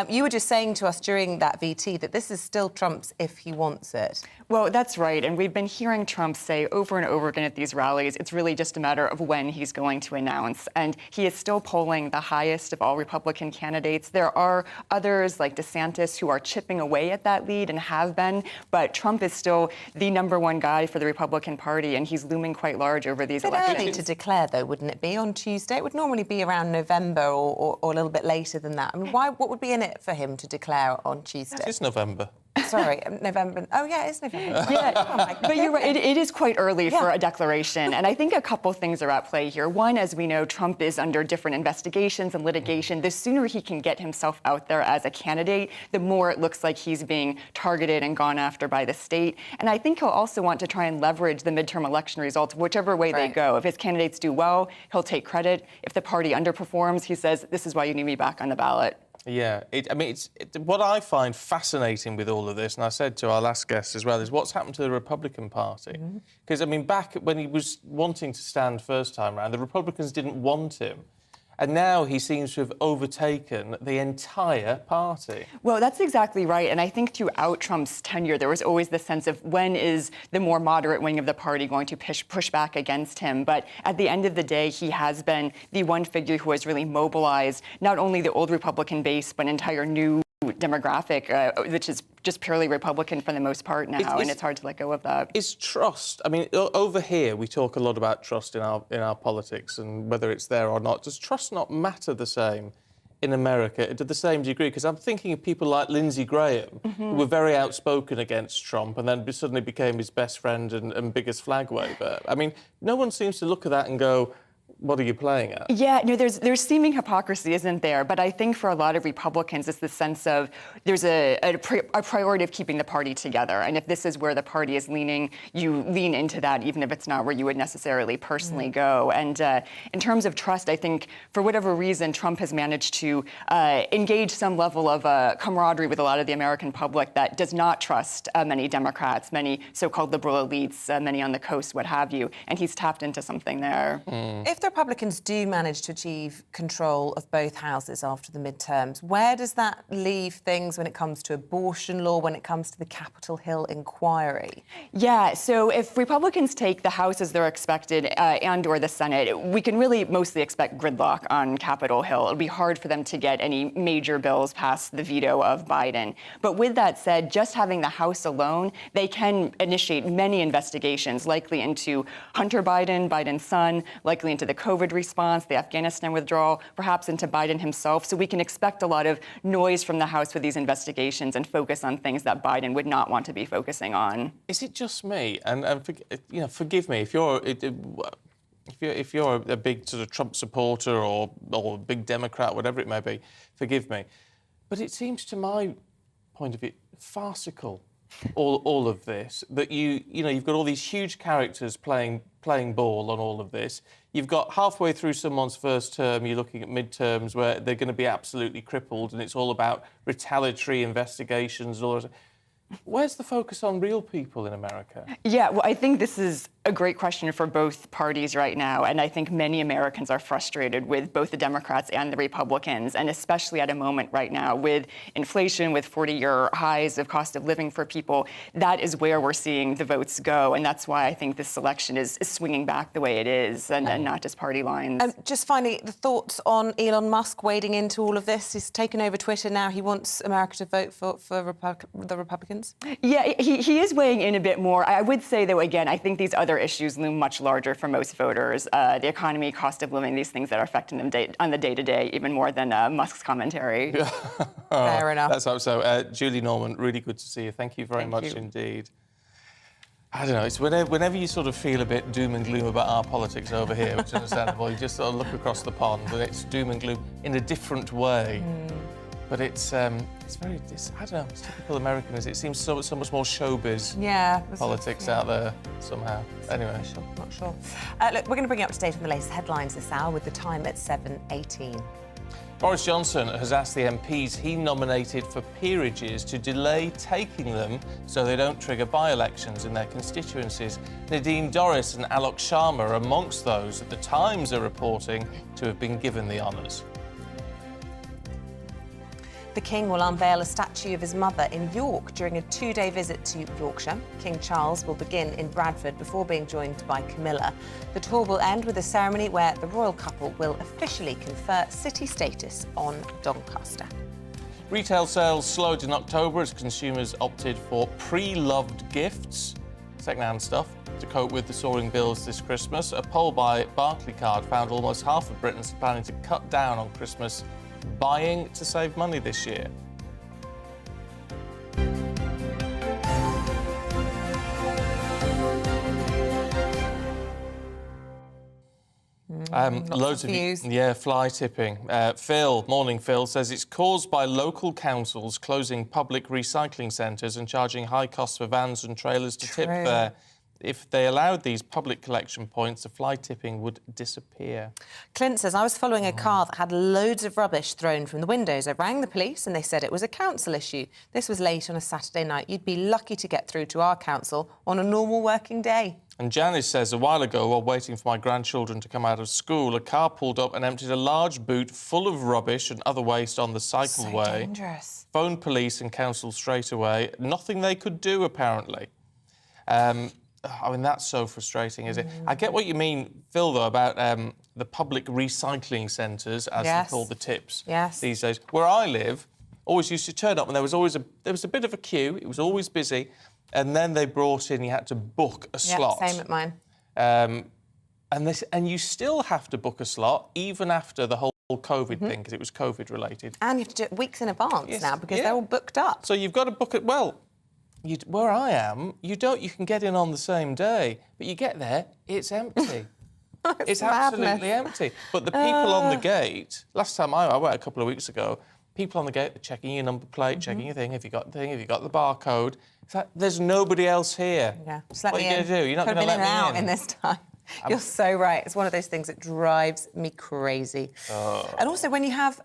You were just saying to us during that VT that this is still Trump's if he wants it. Well, that's right. And we've been hearing Trump say over and over again at these rallies, it's really just a matter of when he's going to announce. And he is still polling the highest of all Republican candidates. There are others like DeSantis who are chipping away at that lead and have been. But Trump is still the #1 guy for the Republican Party, and he's looming quite large over these elections. Early to declare, though, wouldn't it be, on Tuesday? It would normally be around November or a little bit later than that. I mean, what would be in it for him to declare on Tuesday? It's November. Sorry, November. Oh, yeah, it is November. Yeah, but you're right. It is quite early for a declaration. And I think a couple things are at play here. One, as we know, Trump is under different investigations and litigation. The sooner he can get himself out there as a candidate, the more it looks like he's being targeted and gone after by the state. And I think he'll also want to try and leverage the midterm election results, whichever way they go. If his candidates do well, he'll take credit. If the party underperforms, he says, this is why you need me back on the ballot. Yeah, what I find fascinating with all of this, and I said to our last guest as well, is what's happened to the Republican Party. Because, I mean, back when he was wanting to stand first time round, the Republicans didn't want him. And now he seems to have overtaken the entire party. Well, that's exactly right. And I think throughout Trump's tenure, there was always this sense of when is the more moderate wing of the party going to push back against him. But at the end of the day, he has been the one figure who has really mobilized not only the old Republican base, but an entire new demographic, which is just purely Republican for the most part now, and it's hard to let go of that. Is trust, I mean, over here, we talk a lot about trust in our politics and whether it's there or not. Does trust not matter the same in America to the same degree? Because I'm thinking of people like Lindsey Graham, who were very outspoken against Trump and then suddenly became his best friend and biggest flag waver. I mean, no one seems to look at that and go, what are you playing at? Yeah, no, there's seeming hypocrisy, isn't there? But I think for a lot of Republicans, it's the sense of there's a priority of keeping the party together. And if this is where the party is leaning, you lean into that, even if it's not where you would necessarily personally go. And in terms of trust, I think for whatever reason, Trump has managed to engage some level of camaraderie with a lot of the American public that does not trust many Democrats, many so-called liberal elites, many on the coast, what have you. And he's tapped into something there. If the Republicans do manage to achieve control of both houses after the midterms, where does that leave things when it comes to abortion law, when it comes to the Capitol Hill inquiry? Yeah, so if Republicans take the House as they're expected and or the Senate, we can really mostly expect gridlock on Capitol Hill. It'll be hard for them to get any major bills past the veto of Biden. But with that said, just having the House alone, they can initiate many investigations, likely into Hunter Biden, Biden's son, likely into the COVID response, the Afghanistan withdrawal, perhaps into Biden himself. So we can expect a lot of noise from the House with these investigations and focus on things that Biden would not want to be focusing on. Is it just me? And forgive me if you're a big sort of Trump supporter or a big Democrat, whatever it may be, forgive me. But it seems, to my point of view, farcical. All of this, that you've got all these huge characters playing ball on all of this. You've got halfway through someone's first term, you're looking at midterms where they're going to be absolutely crippled, and it's all about retaliatory investigations and all that. Where's the focus on real people in America? Yeah, well, I think this is a great question for both parties right now. And I think many Americans are frustrated with both the Democrats and the Republicans, and especially at a moment right now with inflation, with 40-year highs of cost of living for people. That is where we're seeing the votes go. And that's why I think this election is swinging back the way it is and not just party lines. Just finally, the thoughts on Elon Musk wading into all of this. He's taken over Twitter now. He wants America to vote for the Republicans. Yeah, he is weighing in a bit more. I would say, though, again, I think these other issues loom much larger for most voters. The economy, cost of living, these things that are affecting them on the day-to-day, even more than Musk's commentary. Fair enough. Let's hope so. Julie Norman, really good to see you. Thank you very much indeed. I don't know, it's whenever you sort of feel a bit doom and gloom about our politics over here, which is understandable, you just sort of look across the pond and it's doom and gloom in a different way. But it's very, I don't know, it's typical American, it seems so much more showbiz politics out there somehow. Anyway. Not sure. Look, we're going to bring you up to date on the latest headlines this hour with the time at 7:18. Boris Johnson has asked the MPs he nominated for peerages to delay taking them so they don't trigger by-elections in their constituencies. Nadine Dorris and Alok Sharma are amongst those that the Times are reporting to have been given the honours. The King will unveil a statue of his mother in York during a 2-day visit to Yorkshire. King Charles will begin in Bradford before being joined by Camilla. The tour will end with a ceremony where the royal couple will officially confer city status on Doncaster. Retail sales slowed in October as consumers opted for pre-loved gifts, second-hand stuff, to cope with the soaring bills this Christmas. A poll by Barclaycard found almost half of Britons planning to cut down on Christmas buying to save money this year. Loads of views. Yeah, fly tipping. Phil, morning Phil, says it's caused by local councils closing public recycling centres and charging high costs for vans and trailers to tip there. If they allowed these public collection points, the fly tipping would disappear. Clint says, I was following a car that had loads of rubbish thrown from the windows. I rang the police and they said it was a council issue. This was late on a Saturday night. You'd be lucky to get through to our council on a normal working day. And Janice says, a while ago, while waiting for my grandchildren to come out of school, a car pulled up and emptied a large boot full of rubbish and other waste on the cycleway. So dangerous. Phoned police and council straight away. Nothing they could do, apparently. I mean, that's so frustrating, is it? I get what you mean, Phil, though, about the public recycling centres, as they call the tips these days. Where I live, always used to turn up and there was a bit of a queue. It was always busy. And then they brought in, you had to book a slot. Yeah, same at mine. And you still have to book a slot, even after the whole COVID thing, because it was COVID-related. And you have to do it weeks in advance now, because they're all booked up. So you've got to book it, where I am, you can get in on the same day, but you get there, it's empty. It's absolutely empty. But the people on the gate, last time I went a couple of weeks ago, people on the gate checking your number plate, checking your thing, have you got the barcode? It's like, there's nobody else here. Yeah, just let what me are you in. going to do? You're not going to let me out in this time. You're so right. It's one of those things that drives me crazy. And also, when you have,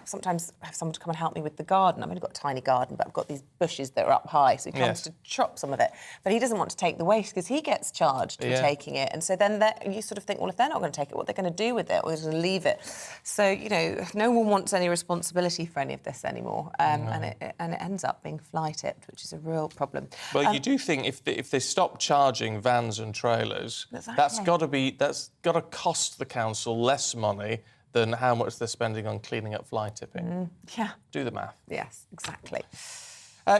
sometimes I have someone to come and help me with the garden. I've only got a tiny garden, but I've got these bushes that are up high, so he comes to chop some of it. But he doesn't want to take the waste because he gets charged for taking it. And so then you sort of think, well, if they're not going to take it, what are they going to do with it? Or they're going to leave it? So, you know, no one wants any responsibility for any of this anymore. And it ends up being fly tipped, which is a real problem. Well, you do think if they stop charging vans and trailers, that's got to cost the council less money than how much they're spending on cleaning up fly tipping. Yeah. Do the math. Yes, exactly.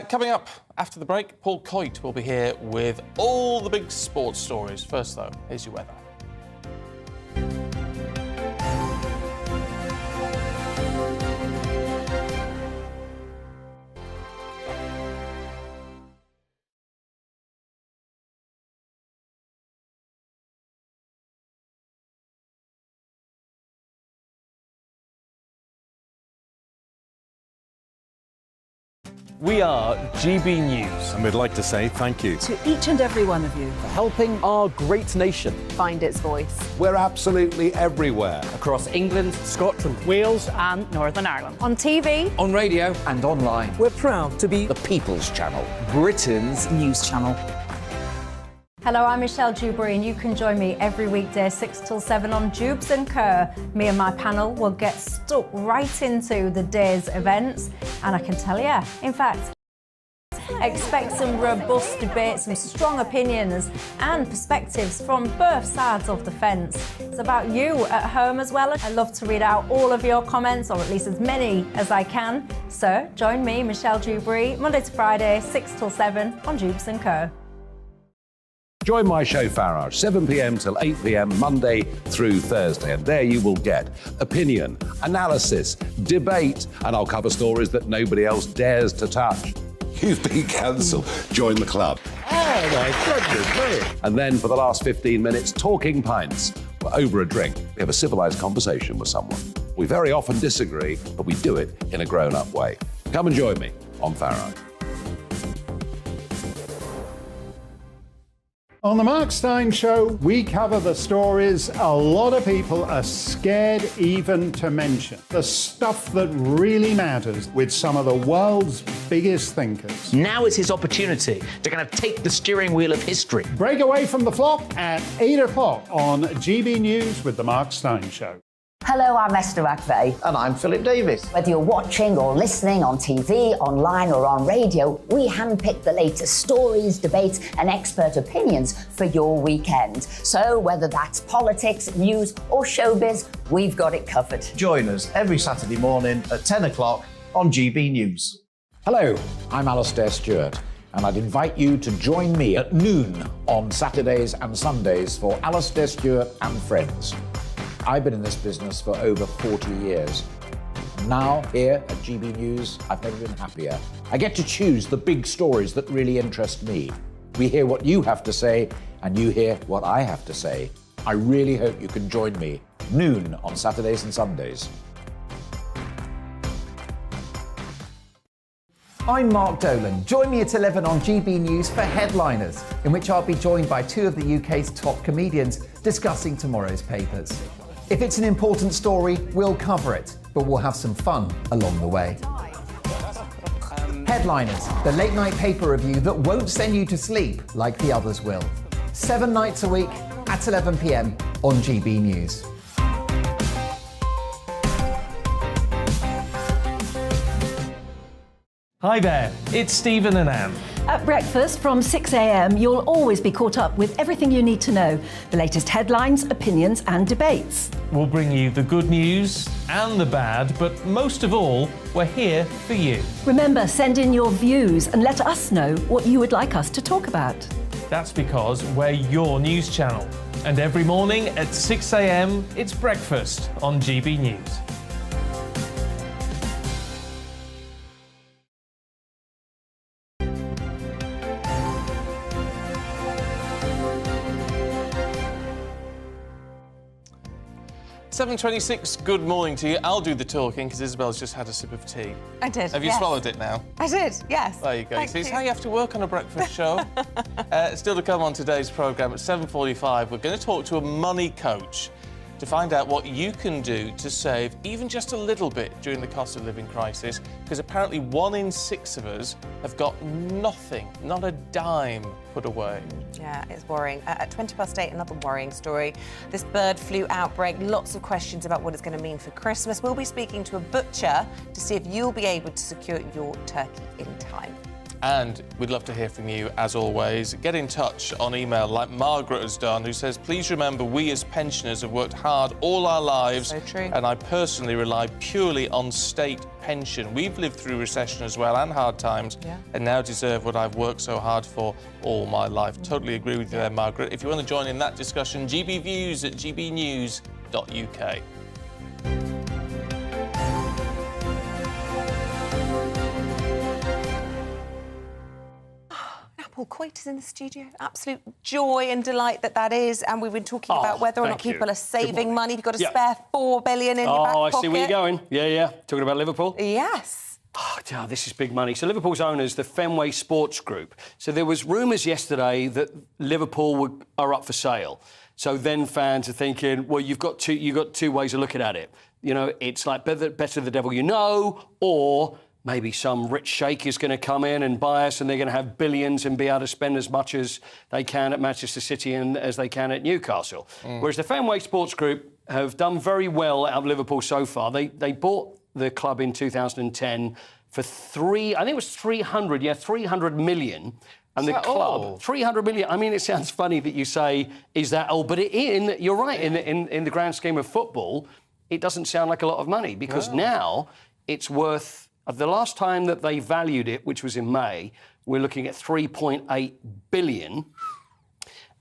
Coming up after the break, Paul Coit will be here with all the big sports stories. First, though, here's your weather. We are GB News. And we'd like to say thank you To each and every one of you. for helping our great nation. Find its voice. We're absolutely everywhere. Across England, Scotland, Wales, and Northern Ireland. On TV, on radio, and online. We're proud to be The People's Channel. Britain's news channel. hello, I'm Michelle Dewberry, and you can join me every weekday 6 till 7 on Jubes and Kerr. Me and my panel will get stuck right into the day's events, and I can tell you, in fact, expect some robust debates, some strong opinions and perspectives from both sides of the fence. It's about you at home as well. I love to read out all of your comments, or at least as many as I can. So join me, Michelle Dewberry, Monday to Friday, 6 till 7 on Jubes and Kerr. Join my show Farage, 7 p.m. till 8 p.m. Monday through Thursday, and there you will get opinion, analysis, debate, and I'll cover stories that nobody else dares to touch. You've been cancelled. Join the club. Oh my goodness me. And then for the last 15 minutes, talking pints. We're over a drink. We have a civilised conversation with someone. We very often disagree, but we do it in a grown-up way. Come and join me on Farage. On the Mark Steyn Show, we cover the stories a lot of people are scared even to mention. The stuff that really matters with some of the world's biggest thinkers. Now is his opportunity to kind of take the steering wheel of history. Break away from the flock at 8 o'clock on GB News with the Mark Steyn Show. Hello, I'm Esther McVeigh. And I'm Philip Davis. Whether you're watching or listening on TV, online or on radio, we handpick the latest stories, debates and expert opinions for your weekend. So whether that's politics, news or showbiz, we've got it covered. Join us every Saturday morning at 10 o'clock on GB News. Hello, I'm Alastair Stewart, and I'd invite you to join me at noon on Saturdays and Sundays for Alastair Stewart and Friends. I've been in this business for over 40 years. Now, here at GB News, I've never been happier. I get to choose the big stories that really interest me. We hear what you have to say, and you hear what I have to say. I really hope you can join me noon on Saturdays and Sundays. I'm Mark Dolan. Join me at 11 on GB News for Headliners, in which I'll be joined by two of the UK's top comedians discussing tomorrow's papers. If it's an important story, we'll cover it, but we'll have some fun along the way. Headliners, the late-night paper review that won't send you to sleep like the others will. 7 nights a week at 11 p.m. on GB News. Hi there, it's Stephen and Anne. At breakfast from 6 a.m, you'll always be caught up with everything you need to know, the latest headlines, opinions and debates. We'll bring you the good news and the bad, but most of all, we're here for you. Remember, send in your views and let us know what you would like us to talk about. That's because we're your news channel. And every morning at 6 a.m, it's breakfast on GB News. $7:26, good morning to you. I'll do the talking because Isabel's just had a sip of tea. I did. Have you swallowed it now? I did, yes. There you go. Thank See, it's you. how you have to work on a breakfast show. Still to come on today's programme at 7:45, we're going to talk to a money coach to find out what you can do to save even just a little bit during the cost of living crisis, because apparently 1 in 6 of us have got nothing, not a dime put away. Yeah, it's worrying. At 8:20, another worrying story. This bird flu outbreak, lots of questions about what it's going to mean for Christmas. We'll be speaking to a butcher to see if you'll be able to secure your turkey in time. And we'd love to hear from you, as always. Get in touch on email like Margaret has done, who says, please remember we as pensioners have worked hard all our lives. So true. And I personally rely purely on state pension. We've lived through recession as well and hard times, and now deserve what I've worked so hard for all my life. Totally agree with you there, Margaret. If you want to join in that discussion, gbviews@gbnews.uk. Paul Coit is in the studio. Absolute joy and delight that is. And we've been talking about whether or not people are saving money. You've got to spare $4 billion in your back pocket. Oh, I see where you're going. Yeah. Talking about Liverpool? Yes. Oh, this is big money. So Liverpool's owners, the Fenway Sports Group. So there was rumours yesterday that Liverpool are up for sale. So then fans are thinking, well, you've got two ways of looking at it. You know, it's like better the devil you know, or maybe some rich sheikh is going to come in and buy us and they're going to have billions and be able to spend as much as they can at Manchester City and as they can at Newcastle. Whereas the Fenway Sports Group have done very well out of Liverpool so far. They bought the club in 2010 for 300 million. And the club, 300 million. I mean, it sounds funny that you say, is that old? But you're right, in the grand scheme of football, it doesn't sound like a lot of money because now it's worth... The last time that they valued it, which was in May, we're looking at 3.8 billion.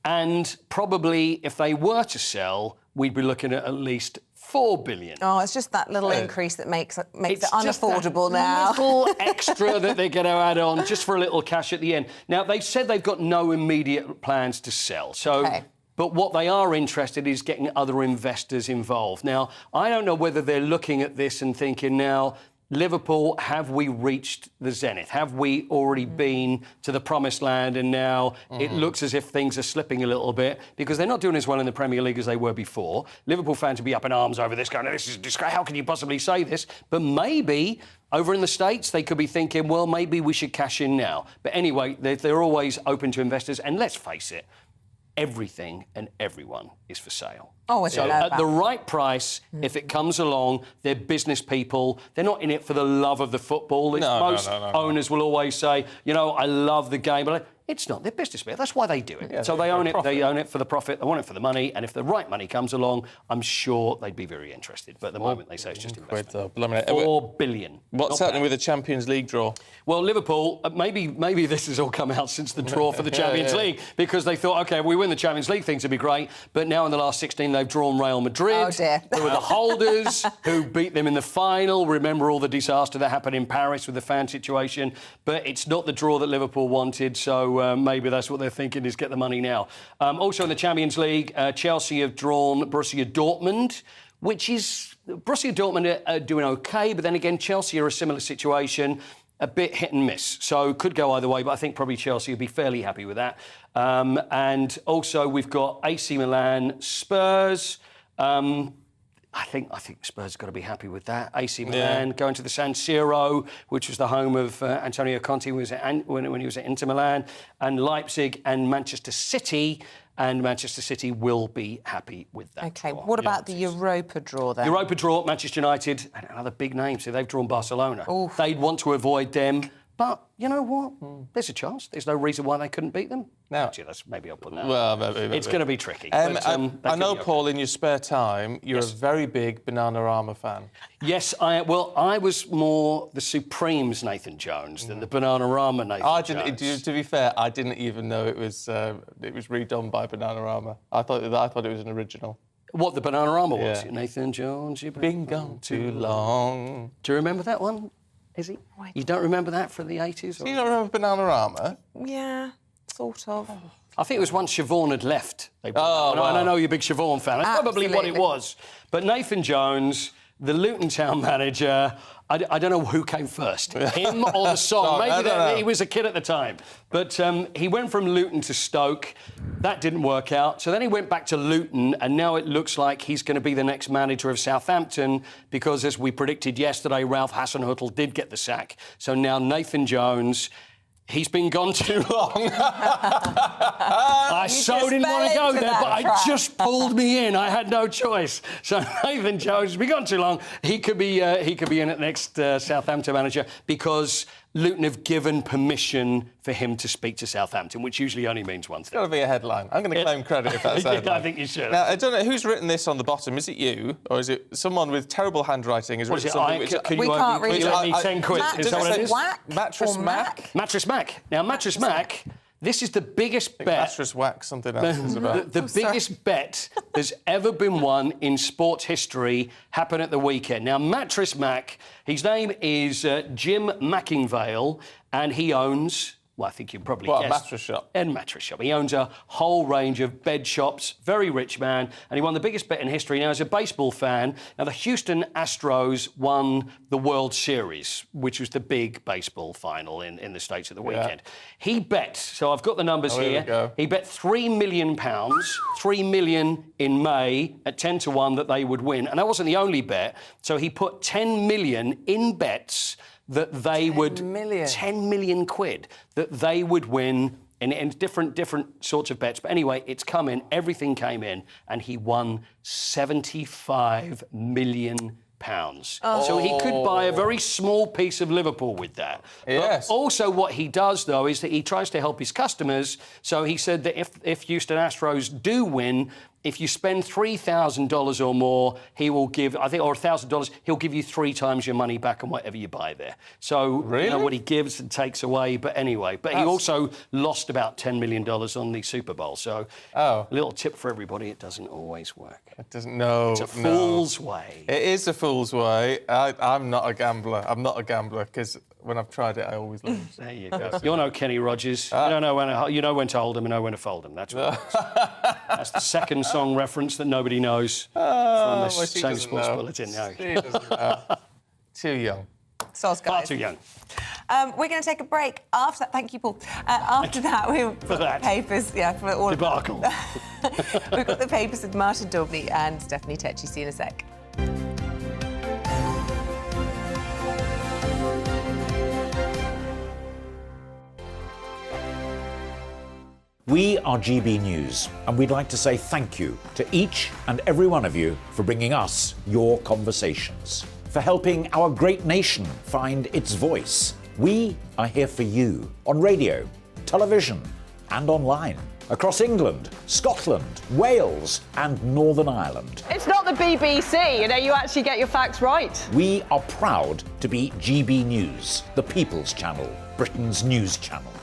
And probably if they were to sell, we'd be looking at least 4 billion. Oh, it's just that little increase that makes it unaffordable now. Little extra that they're going to add on just for a little cash at the end. Now, they've said they've got no immediate plans to sell. So. Okay. But what they are interested in is getting other investors involved. Now, I don't know whether they're looking at this and thinking now, Liverpool, have we reached the zenith? Have we already been to the promised land and now it looks as if things are slipping a little bit because they're not doing as well in the Premier League as they were before? Liverpool fans would be up in arms over this, going, this is disgrace. How can you possibly say this? But maybe over in the States, they could be thinking, well, maybe we should cash in now. But anyway, they're always open to investors. And let's face it, everything and everyone is for sale. Oh, so at the right price, if it comes along, they're business people. They're not in it for the love of the football. Most owners will always say, you know, I love the game, but it's not. They're business people. That's why they do it. Yeah, so they own it. They own it for the profit. They want it for the money. And if the right money comes along, I'm sure they'd be very interested. But at the moment, they say it's just investment. 4 billion. What's happening with the Champions League draw? Well, Liverpool, maybe this has all come out since the draw for the Champions League because they thought, OK, if we win the Champions League, things would be great. But now in the last 16, they've drawn Real Madrid. Oh, dear. Who were the holders, who beat them in the final. Remember all the disaster that happened in Paris with the fan situation. But it's not the draw that Liverpool wanted. So So maybe that's what they're thinking, is get the money now. Also in the Champions League, Chelsea have drawn Borussia Dortmund, which is... Borussia Dortmund are doing OK, but then again, Chelsea are a similar situation, a bit hit and miss. So could go either way, but I think probably Chelsea would be fairly happy with that. And also we've got AC Milan, Spurs. I think Spurs have got to be happy with that. AC Milan going to the San Siro, which was the home of Antonio Conte when he was at Inter Milan, and Leipzig and Manchester City. And Manchester City will be happy with that. OK, what about the Europa draw then? Europa draw, Manchester United, and another big name, so they've drawn Barcelona. Oof. They'd want to avoid them, but you know what? There's a chance. There's no reason why they couldn't beat them. No. Actually, maybe I'll put that. Well, maybe. It's going to be tricky. I know, Paul, in your spare time, you're a very big Bananarama fan. Yes, I was more the Supremes Nathan Jones than the Bananarama Nathan Jones. To be fair, I didn't even know it was redone by Bananarama. I thought it was an original. What, the Bananarama was? Yeah. Nathan Jones, you've been gone too long. Do you remember that one, Izzy? You don't remember that from the 80s? Do you not remember Bananarama? Yeah, sort of. I think it was once Siobhan had left. Wow. I know you're a big Siobhan fan. That's probably what it was. But Nathan Jones, the Luton Town manager, I don't know who came first, him or the song. Maybe he was a kid at the time. But he went from Luton to Stoke. That didn't work out. So then he went back to Luton, and now it looks like he's going to be the next manager of Southampton because, as we predicted yesterday, Ralph Hasenhüttl did get the sack. So now Nathan Jones... He's been gone too long. I so didn't want to go there, but it just pulled me in. I had no choice. So Nathan Jones has been gone too long. He could be in at next Southampton manager because Luton have given permission for him to speak to Southampton, which usually only means one thing. It's got to be a headline. I'm going to claim credit if that's a headline. I think you should. Now, I don't know who's written this on the bottom. Is it you, or is it someone with terrible handwriting? What is it? We can't read it. Give me 10 quid. Is that what it is? Mattress Mac? Mattress Mac. Now, Mattress Mac... This is the biggest bet... Mattress Whack, something else is about. The biggest bet there's ever been won in sports history happened at the weekend. Now, Mattress Mac, his name is Jim Mackingvale, and he owns... Well, I think you probably guessed. A mattress shop. A mattress shop. He owns a whole range of bed shops, very rich man, and he won the biggest bet in history. Now, as a baseball fan, now the Houston Astros won the World Series, which was the big baseball final in the States at the weekend. He bet, so I've got the numbers here. He bet £3 million, £3 million in May at 10-1 that they would win. And that wasn't the only bet. So he put 10 million in bets that they would... 10 million quid that they would win in different sorts of bets. But anyway, it's come in, everything came in, and he won £75 million. So he could buy a very small piece of Liverpool with that. Yes. But also what he does, though, is that he tries to help his customers. So he said that if Houston Astros do win, if you spend $3,000 or more, he will give, I think, or $1,000, he'll give you 3 times your money back on whatever you buy there. So, you know, what he gives and takes away. But anyway, he also lost about $10 million on the Super Bowl. So, a little tip for everybody, it doesn't always work. It doesn't, no. It's a fool's way. It is a fool's way. I'm not a gambler. I'm not a gambler because when I've tried it, I always lose. There you go. You're no Kenny Rogers. You don't know when you know when to hold him and know when to fold him. That's what it is. That's the second song reference that nobody knows from the same sports bulletin. No. She doesn't know. Too young. Soz, guys. Far too young. We're going to take a break. After that, thank you, Paul. After that, we've got the papers. Yeah, for all debacle. We've got the papers with Martin Daubney and Stephanie Tecci. See you in a sec. We are GB News, and we'd like to say thank you to each and every one of you for bringing us your conversations, for helping our great nation find its voice. We are here for you on radio, television, and online, across England, Scotland, Wales, and Northern Ireland. It's not the BBC, you know, you actually get your facts right. We are proud to be GB News, the People's Channel, Britain's news channel.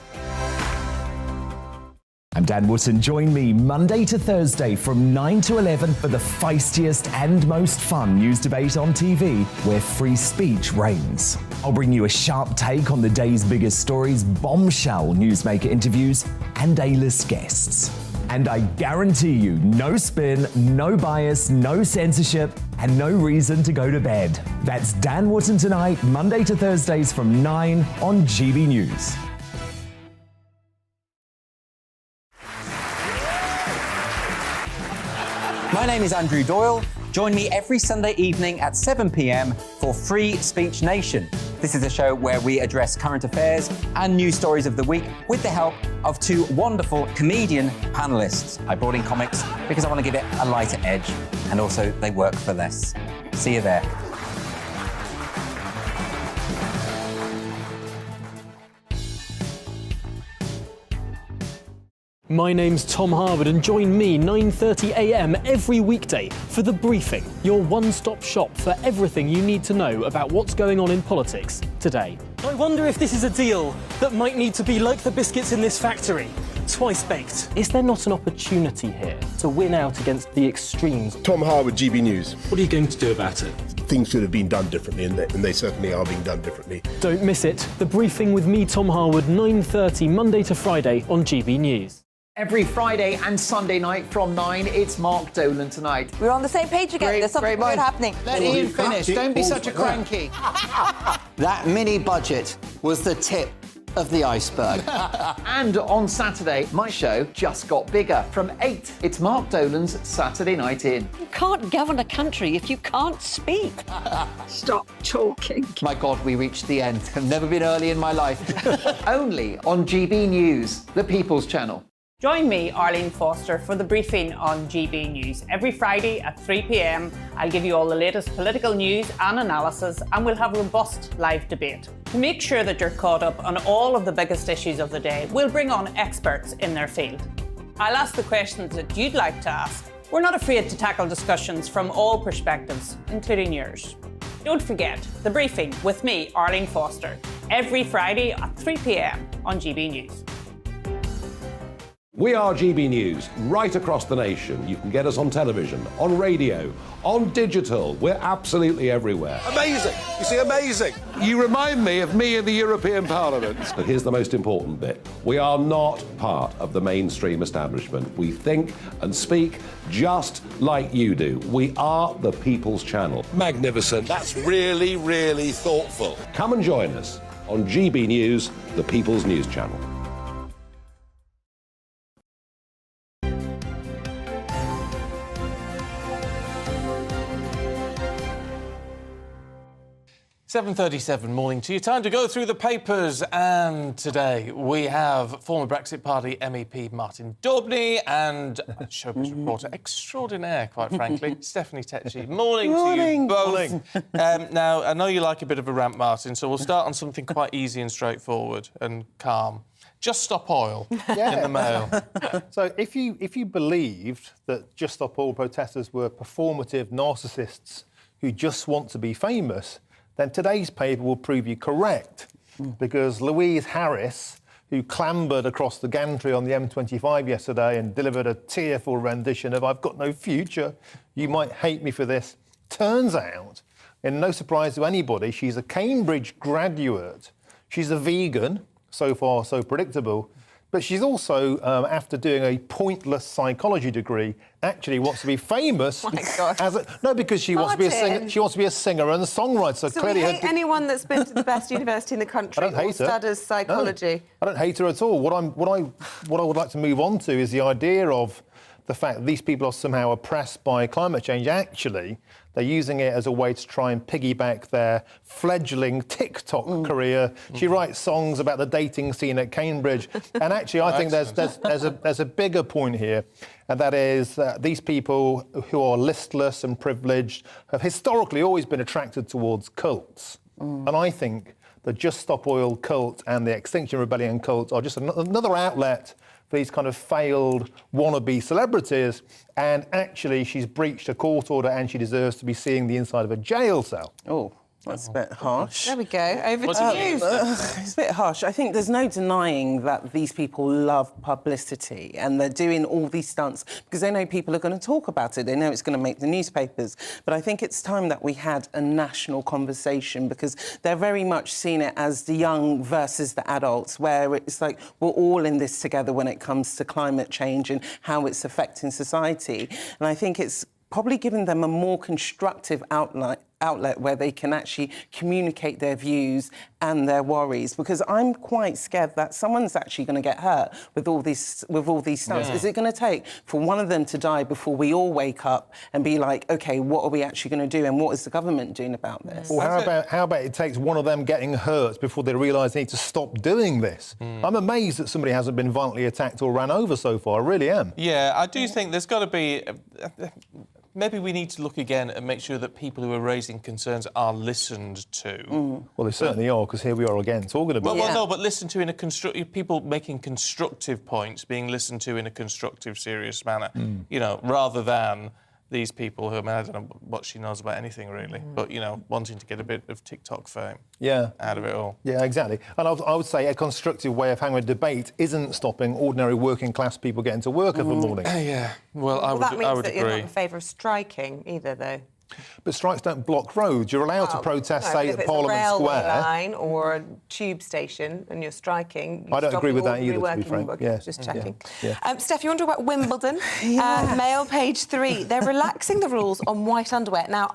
I'm Dan Wootton. Join me Monday to Thursday from 9 to 11 for the feistiest and most fun news debate on TV, where free speech reigns. I'll bring you a sharp take on the day's biggest stories, bombshell newsmaker interviews, and A-list guests. And I guarantee you, no spin, no bias, no censorship, and no reason to go to bed. That's Dan Wootton Tonight, Monday to Thursdays from 9 on GB News. My name is Andrew Doyle. Join me every Sunday evening at 7 p.m. for Free Speech Nation. This is a show where we address current affairs and news stories of the week with the help of two wonderful comedian panellists. I brought in comics because I want to give it a lighter edge, and also they work for less. See you there. My name's Tom Harwood, and join me 9:30 a.m. every weekday for The Briefing, your one-stop shop for everything you need to know about what's going on in politics today. I wonder if this is a deal that might need to be like the biscuits in this factory, twice baked. Is there not an opportunity here to win out against the extremes? Tom Harwood, GB News. What are you going to do about it? Things should have been done differently, and they certainly are being done differently. Don't miss it. The Briefing with me, Tom Harwood, 9:30 Monday to Friday on GB News. Every Friday and Sunday night from 9, it's Mark Dolan Tonight. We're on the same page again. There's something weird happening. Let Ian finish. Don't be such a cranky. That mini budget was the tip of the iceberg. And on Saturday, my show just got bigger. From 8, it's Mark Dolan's Saturday Night In. You can't govern a country if you can't speak. Stop talking. My God, we reached the end. I've never been early in my life. Only on GB News, the People's Channel. Join me, Arlene Foster, for The Briefing on GB News. Every Friday at 3 p.m, I'll give you all the latest political news and analysis, and we'll have robust live debate. To make sure that you're caught up on all of the biggest issues of the day, we'll bring on experts in their field. I'll ask the questions that you'd like to ask. We're not afraid to tackle discussions from all perspectives, including yours. Don't forget, The Briefing with me, Arlene Foster, every Friday at 3 p.m. on GB News. We are GB News, right across the nation. You can get us on television, on radio, on digital. We're absolutely everywhere. Amazing! You see, amazing! You remind me of me in the European Parliament. But here's the most important bit. We are not part of the mainstream establishment. We think and speak just like you do. We are the People's Channel. Magnificent. That's really, really thoughtful. Come and join us on GB News, the People's News Channel. "7:37 morning to you. Time to go through the papers, and today we have former Brexit Party MEP Martin Daubney and showbiz reporter extraordinaire, quite frankly, Stephanie Tetchy. Morning to you both. Now, I know you like a bit of a rant, Martin, so we'll start on something quite easy and straightforward and calm. Just Stop Oil in the Mail. So if you believed that Just Stop Oil protesters were performative narcissists who just want to be famous, then today's paper will prove you correct, because Louise Harris, who clambered across the gantry on the M25 yesterday and delivered a tearful rendition of "I've got no future, you might hate me for this," turns out, in no surprise to anybody, she's a Cambridge graduate. She's a vegan, so far so predictable, but she's also, after doing a pointless psychology degree, actually wants to be famous. Oh my God. Because she wants to be a singer. She wants to be a singer and a songwriter. So we hate anyone that's been to the best university in the country I don't hate her. studies psychology. No, I don't hate her at all. What I would like to move on to is the idea of the fact that these people are somehow oppressed by climate change. Actually, they're using it as a way to try and piggyback their fledgling TikTok career. She writes songs about the dating scene at Cambridge. And actually, I think there's a bigger point here, and that is these people who are listless and privileged have historically always been attracted towards cults. And I think the Just Stop Oil cult and the Extinction Rebellion cult are just another outlet for these kind of failed wannabe celebrities, and actually she's breached a court order and she deserves to be seeing the inside of a jail cell. Oh. That's a bit harsh. There we go. Over to you. It's a bit harsh. I think there's no denying that these people love publicity and they're doing all these stunts because they know people are going to talk about it. They know it's going to make the newspapers. But I think it's time that we had a national conversation because they're very much seeing it as the young versus the adults, where it's like we're all in this together when it comes to climate change and how it's affecting society. And I think it's probably giving them a more constructive outlet where they can actually communicate their views and their worries, because I'm quite scared that someone's actually going to get hurt with all these stunts. Is it going to take for one of them to die before we all wake up and be like, OK, what are we actually going to do and what is the government doing about this? Or how about it takes one of them getting hurt before they realise they need to stop doing this? I'm amazed that somebody hasn't been violently attacked or ran over so far. I really am. Yeah, I do think there's got to be... Maybe we need to look again and make sure that people who are raising concerns are listened to. Well, they certainly are, because here we are again talking about it. Well, no, but listened to in a constructive... People making constructive points being listened to in a constructive, serious manner, you know, rather than these people who, I mean, I don't know what she knows about anything, really, but, you know, wanting to get a bit of TikTok fame out of it all. Yeah, exactly. And I would say a constructive way of having a debate isn't stopping ordinary working-class people getting to work every morning. Yeah, well, I would agree. That means that you're not in favour of striking either, though. But strikes don't block roads. You're allowed to protest, say, at Parliament Square. Square. If it's a railway line or a tube station and you're striking... I don't agree with that either, to be frank. Just checking. Yeah. Steph, you want to talk about Wimbledon? Mail, page 3. They're relaxing the rules on white underwear. Now,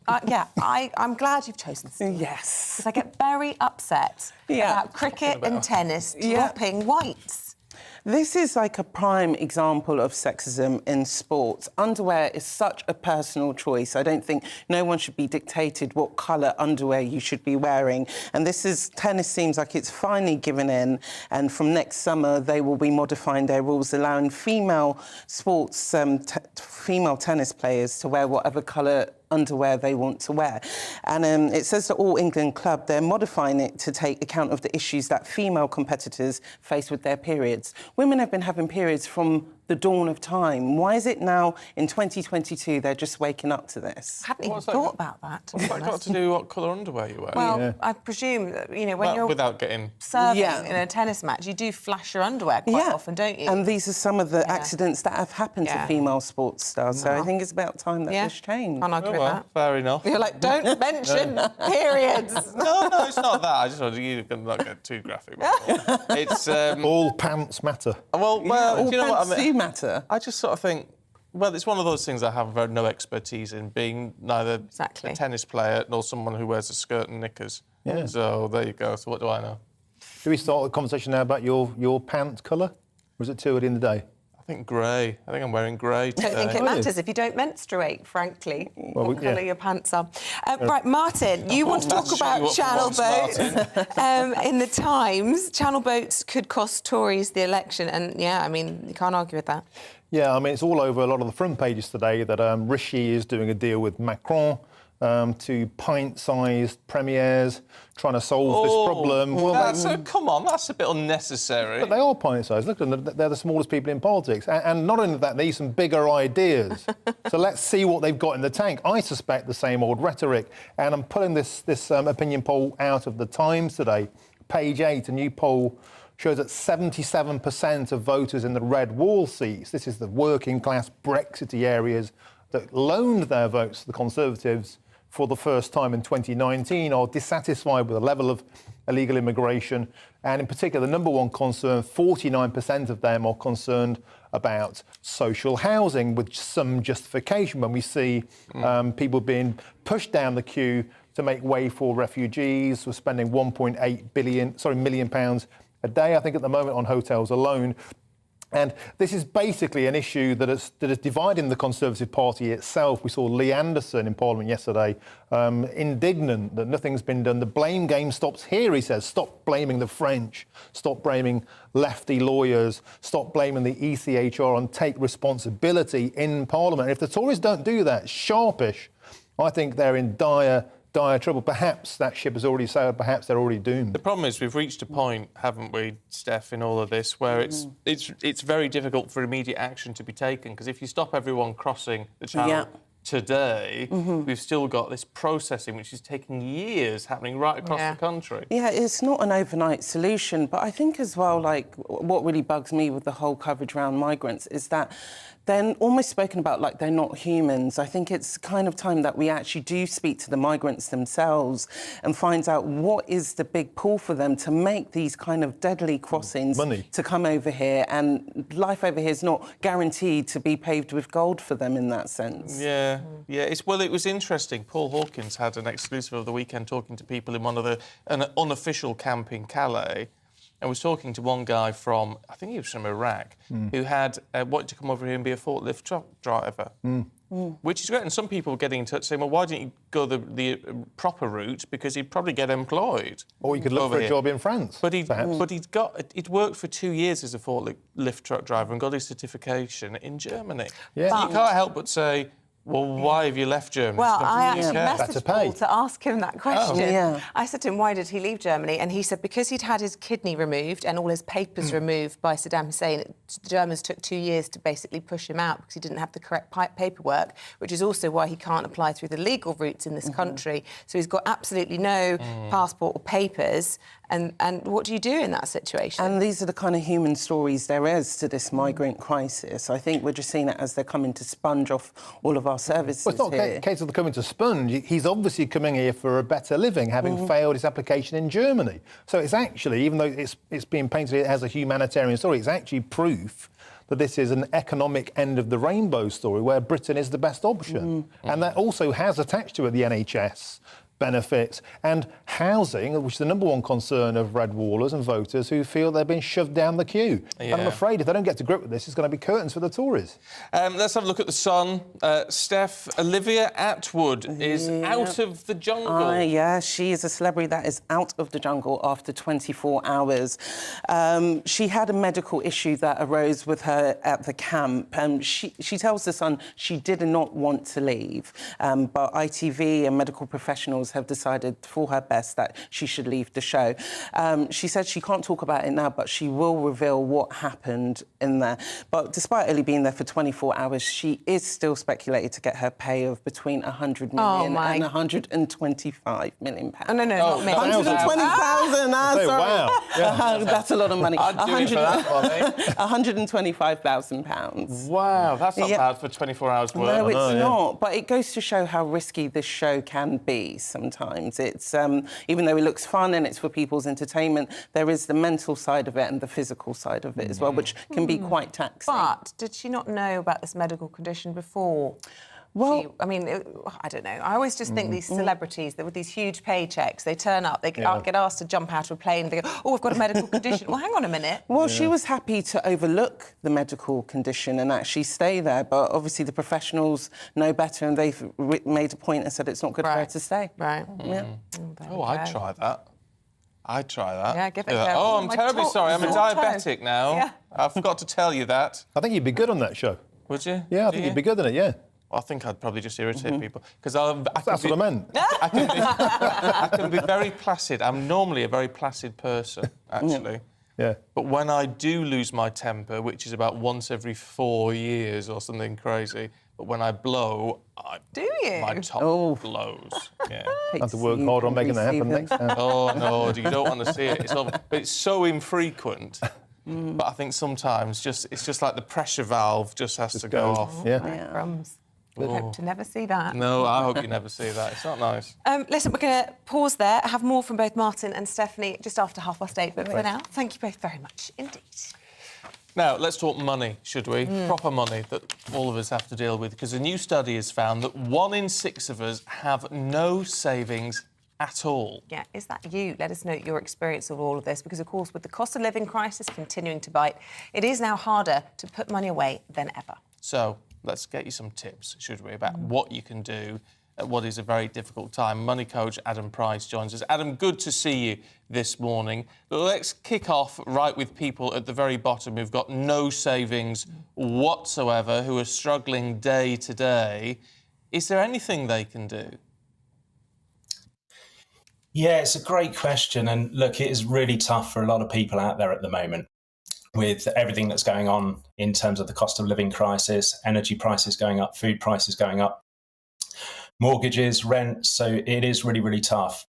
I'm glad you've chosen this. Yes. Because I get very upset about cricket and tennis dropping whites. This is like a prime example of sexism in sports. Underwear is such a personal choice. I don't think no one should be dictated what colour underwear you should be wearing. And tennis seems like it's finally given in. And from next summer, they will be modifying their rules, allowing female female tennis players to wear whatever colour underwear they want to wear. And it says the All England Club, they're modifying it to take account of the issues that female competitors face with their periods. Women have been having periods from the dawn of time. Why is it now, in 2022, they're just waking up to this? I hadn't even thought about that. What's that got to do with what colour underwear you wear? Well, I presume that, you know, when you're without getting serving in a tennis match, you do flash your underwear quite often, don't you? And these are some of the accidents that have happened to female sports stars. So I think it's about time that this changed. Can't argue with that. Fair enough. You're like, don't mention periods. No, it's not that. I just wanted you to not get too graphic. It's all pants matter. Well, all do you know what I mean? matter. I just sort of think, well, it's one of those things I have no expertise in, being neither a tennis player nor someone who wears a skirt and knickers. Yeah. So there you go. So what do I know? Do we start the conversation now about your pants colour? Or is it too early in the day? I think grey. I think I'm wearing grey today. I don't think it matters if you don't menstruate, frankly, what colour your pants are. Right, Martin, you want to talk about channel boats. In the Times, channel boats could cost Tories the election, and, I mean, you can't argue with that. Yeah, I mean, it's all over a lot of the front pages today that Rishi is doing a deal with Macron to pint-sized premiers, trying to solve this problem. Well, come on, that's a bit unnecessary. But they are pint-sized. Look at them, they're the smallest people in politics. And not only that, they need some bigger ideas. So let's see what they've got in the tank. I suspect the same old rhetoric. And I'm pulling this opinion poll out of the Times today. Page 8, a new poll shows that 77% of voters in the red wall seats, this is the working-class Brexity areas that loaned their votes to the Conservatives for the first time in 2019, are dissatisfied with the level of illegal immigration. And in particular, the number one concern, 49% of them are concerned about social housing, with some justification when we see people being pushed down the queue to make way for refugees. We're spending £1.8 million a day, I think, at the moment on hotels alone. And this is basically an issue that is dividing the Conservative Party itself. We saw Lee Anderson in Parliament yesterday, indignant that nothing's been done. The blame game stops here, he says. Stop blaming the French. Stop blaming lefty lawyers. Stop blaming the ECHR, and take responsibility in Parliament. And if the Tories don't do that, sharpish, I think they're in dire trouble. Perhaps that ship has already sailed, perhaps they're already doomed. The problem is we've reached a point, haven't we, Steph, in all of this, where it's very difficult for immediate action to be taken, because if you stop everyone crossing the channel, today, we've still got this processing which is taking years happening right across the country. Yeah, it's not an overnight solution, but I think as well, like, what really bugs me with the whole coverage around migrants is that they're almost spoken about like they're not humans. I think it's kind of time that we actually do speak to the migrants themselves and find out what is the big pull for them to make these kind of deadly crossings to come over here, and life over here is not guaranteed to be paved with gold for them in that sense. Yeah, well, it was interesting. Paul Hawkins had an exclusive of the weekend talking to people in an unofficial camp in Calais, and was talking to one guy from, I think he was from Iraq, who had wanted to come over here and be a forklift truck driver. Which is great, and some people were getting in touch saying, well, why didn't you go the proper route? Because he'd probably get employed. Or you could look for a job in France, But he'd worked for 2 years as a forklift truck driver and got his certification in Germany. Yeah. So you can't help but say, well, why have you left Germany? Well, I actually messaged Paul to ask him that question. Yeah. I said to him, why did he leave Germany? And he said because he'd had his kidney removed and all his papers removed by Saddam Hussein, the Germans took 2 years to basically push him out because he didn't have the correct paperwork, which is also why he can't apply through the legal routes in this country. So he's got absolutely no passport or papers. And what do you do in that situation? And these are the kind of human stories there is to this migrant crisis. I think we're just seeing it as they're coming to sponge off all of our services. Well, it's not a case of coming to sponge. He's obviously coming here for a better living, having failed his application in Germany. So it's actually, even though it's being painted as a humanitarian story, it's actually proof that this is an economic end of the rainbow story where Britain is the best option. And that also has attached to it the NHS benefits and housing, which is the number one concern of red wallers and voters who feel they're being shoved down the queue. And I'm afraid if they don't get to grip with this, it's going to be curtains for the Tories. Let's have a look at the Sun. Olivia Attwood is out of the jungle. Yeah, she is a celebrity that is out of the jungle after 24 hours. She had a medical issue that arose with her at the camp. She tells the Sun she did not want to leave, but ITV and medical professionals have decided for her best that she should leave the show. She said she can't talk about it now, but she will reveal what happened in there. But despite only being there for 24 hours, she is still speculated to get her pay of between 100 million and 125 million pounds. Oh, no, not me. 120,000. Sorry. Wow. Yeah. That's a lot of money. I'd do it for that one, eh? 125,000 pounds. Wow, that's not bad for 24 hours work. No, it's not. But it goes to show how risky this show can be sometimes. It's even though it looks fun and it's for people's entertainment, there is the mental side of it and the physical side of it as well, which can be quite taxing. But did she not know about this medical condition before? Well, I mean, I don't know. I always just think these celebrities that with these huge paychecks, they turn up, they get asked to jump out of a plane, they go, oh, I've got a medical condition. Well, hang on a minute. Well, she was happy to overlook the medical condition and actually stay there, but obviously the professionals know better and they've made a point and said it's not good for her to stay. Right. Yeah. Oh, I'd try that. I'd try that. Yeah, give it a go. Oh, I'm terribly sorry. I'm a diabetic now. Yeah. I forgot to tell you that. I think you'd be good on that show. Would you? Yeah, I think you'd be good on it, yeah. I think I'd probably just irritate people because that's what I meant. I can be very placid. I'm normally a very placid person, actually. Yeah. But when I do lose my temper, which is about once every 4 years or something crazy, but when I blow, my top blows. Yeah. I have to work harder on making that happen next time. Oh no, you don't want to see it. But it's so infrequent. But I think sometimes it's just like the pressure valve just has to go off. Yeah. Crumbs. I hope to never see that. No, I hope you never see that. It's not nice. Listen, we're going to pause there. I have more from both Martin and Stephanie just after 8:30. But for now, thank you both very much indeed. Now, let's talk money, should we? Proper money that all of us have to deal with, because a new study has found that 1 in 6 of us have no savings at all. Yeah, is that you? Let us know your experience of all of this, because, of course, with the cost of living crisis continuing to bite, it is now harder to put money away than ever. So let's get you some tips, should we, about what you can do at what is a very difficult time. Money coach Adam Price joins us. Adam, good to see you this morning. Let's kick off right with people at the very bottom who've got no savings whatsoever, who are struggling day to day. Is there anything they can do? Yeah, it's a great question. And look, it is really tough for a lot of people out there at the moment with everything that's going on in terms of the cost of living crisis, energy prices going up, food prices going up. mortgages, rent. So it is really, really tough.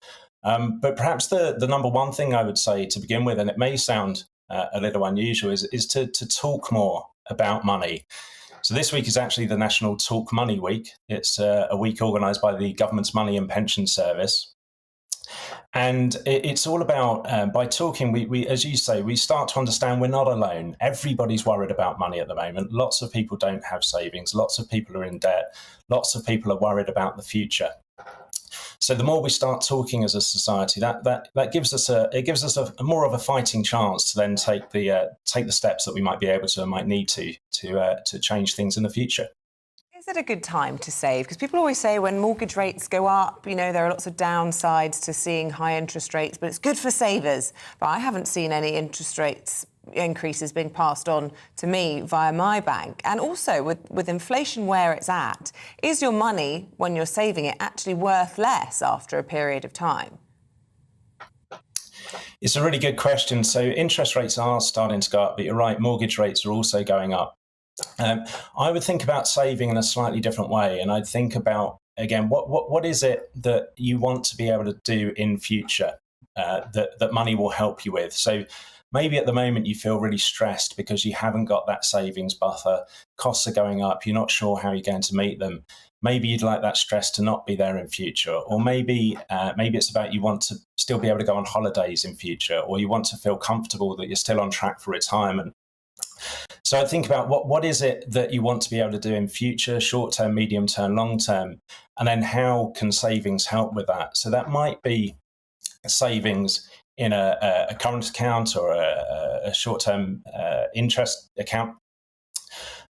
But perhaps the number one thing I would say to begin with, and it may sound a little unusual, is to talk more about money. So this week is actually the National Talk Money Week. It's a week organised by the Government's Money and Pension Service. And it's all about, by talking, we, as you say, we start to understand we're not alone. Everybody's worried about money at the moment. Lots of people don't have savings. Lots of people are in debt. Lots of people are worried about the future. So the more we start talking as a society, that gives us a more of a fighting chance to then take the steps that we might be able to and might need to change things in the future. Is it a good time to save? Because people always say when mortgage rates go up, you know, there are lots of downsides to seeing high interest rates, but it's good for savers. But I haven't seen any interest rates increases being passed on to me via my bank. And also with inflation where it's at, is your money, when you're saving it, actually worth less after a period of time? It's a really good question. So interest rates are starting to go up, but you're right, mortgage rates are also going up. I would think about saving in a slightly different way, and I'd think about, again, what is it that you want to be able to do in future that money will help you with? So maybe at the moment you feel really stressed because you haven't got that savings buffer, costs are going up, you're not sure how you're going to meet them. Maybe you'd like that stress to not be there in future, or maybe it's about you want to still be able to go on holidays in future, or you want to feel comfortable that you're still on track for retirement. So I think about what is it that you want to be able to do in future, short term, medium term, long term, and then how can savings help with that? So that might be savings in a current account or a short term interest account.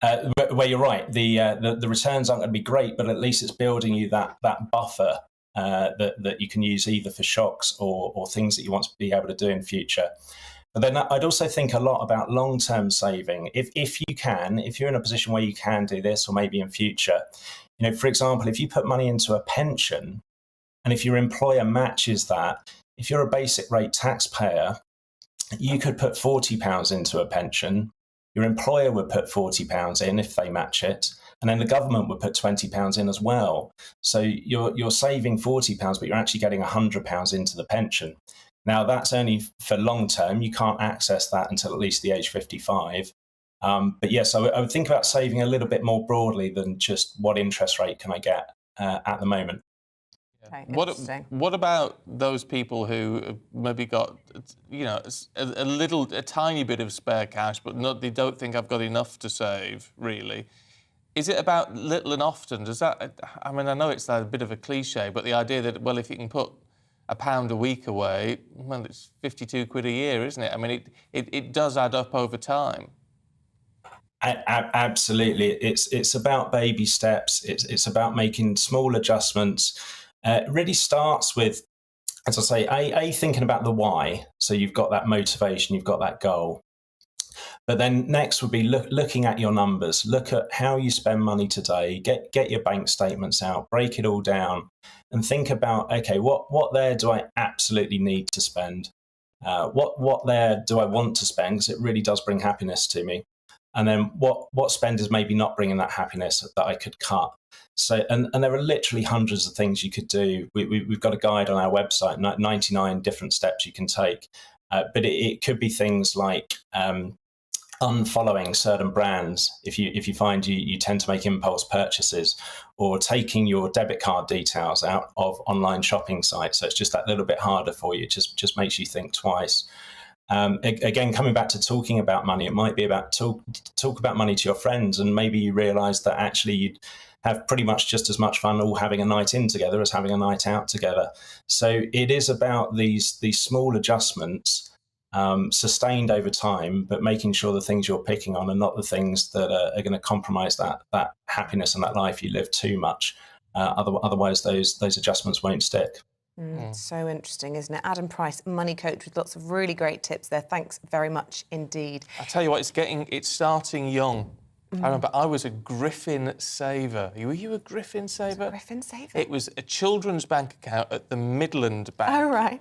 Where you're right, the returns aren't going to be great, but at least it's building you that buffer that you can use either for shocks or things that you want to be able to do in future. But then I'd also think a lot about long-term saving. If you're in a position where you can do this, or maybe in future, you know, for example, if you put money into a pension, and if your employer matches that, if you're a basic rate taxpayer, you could put £40 into a pension. Your employer would put £40 in if they match it, and then the government would put £20 in as well. So you're saving £40, but you're actually getting £100 into the pension. Now, that's only for long term. You can't access that until at least the age 55. But yes, I would think about saving a little bit more broadly than just what interest rate can I get at the moment. Okay, what about those people who maybe got, you know, a tiny bit of spare cash, but they don't think I've got enough to save, really? Is it about little and often? Does that, I mean, I know it's a bit of a cliche, but the idea that, well, if you can put £1 a week away, well, it's 52 quid a year, isn't it? I mean, it does add up over time. Absolutely. It's about baby steps. It's about making small adjustments. It really starts with, as I say, thinking about the why. So you've got that motivation, you've got that goal. But then next would be looking at your numbers. Look at how you spend money today. Get your bank statements out, break it all down, and think about, okay, what there do I absolutely need to spend? What there do I want to spend? Because it really does bring happiness to me. And then what spend is maybe not bringing that happiness that I could cut. So, and there are literally hundreds of things you could do. We've got a guide on our website, 99 different steps you can take. But it could be things like unfollowing certain brands if you find you tend to make impulse purchases, or taking your debit card details out of online shopping sites. So it's just that little bit harder for you. It just makes you think twice. Again, coming back to talking about money, it might be about talk about money to your friends, and maybe you realise that actually you'd have pretty much just as much fun all having a night in together as having a night out together. So it is about these small adjustments, sustained over time, but making sure the things you're picking on are not the things that are going to compromise that happiness and that life you live too much. Otherwise, those adjustments won't stick. So interesting, isn't it? Adam Price, money coach, with lots of really great tips there. Thanks very much indeed. I tell you what, it's starting young. I remember I was a Griffin saver. Were you a Griffin saver? Griffin saver? It was a children's bank account at the Midland Bank. Oh, right.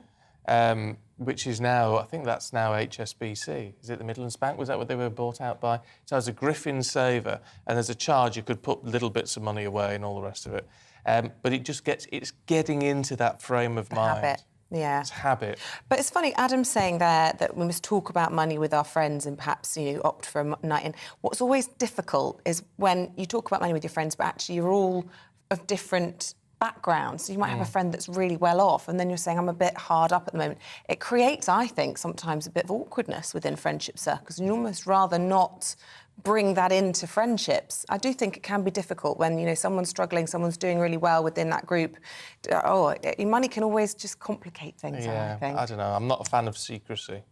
which is now, I think that's now HSBC. Is it the Midlands Bank? Was that what they were bought out by? So it's a Griffin saver, and there's a charge. You could put little bits of money away and all the rest of it. But it's getting into that frame of mind. Habit. Yeah. It's habit. But it's funny, Adam's saying there that we must talk about money with our friends and perhaps, opt for a night in. What's always difficult is when you talk about money with your friends, but actually you're all of different backgrounds. So you might have a friend that's really well off, and then you're saying, I'm a bit hard up at the moment. It creates, I think, sometimes a bit of awkwardness within friendship circles, and you'd almost rather not bring that into friendships. I do think it can be difficult when, someone's struggling, someone's doing really well within that group. Money can always just complicate things, I think. I don't know. I'm not a fan of secrecy.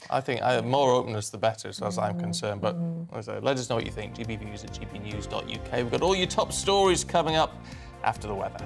I think more openness, the better, as far as I'm concerned. But let us know what you think. gbviews@gbnews.uk. We've got all your top stories coming up after the weather.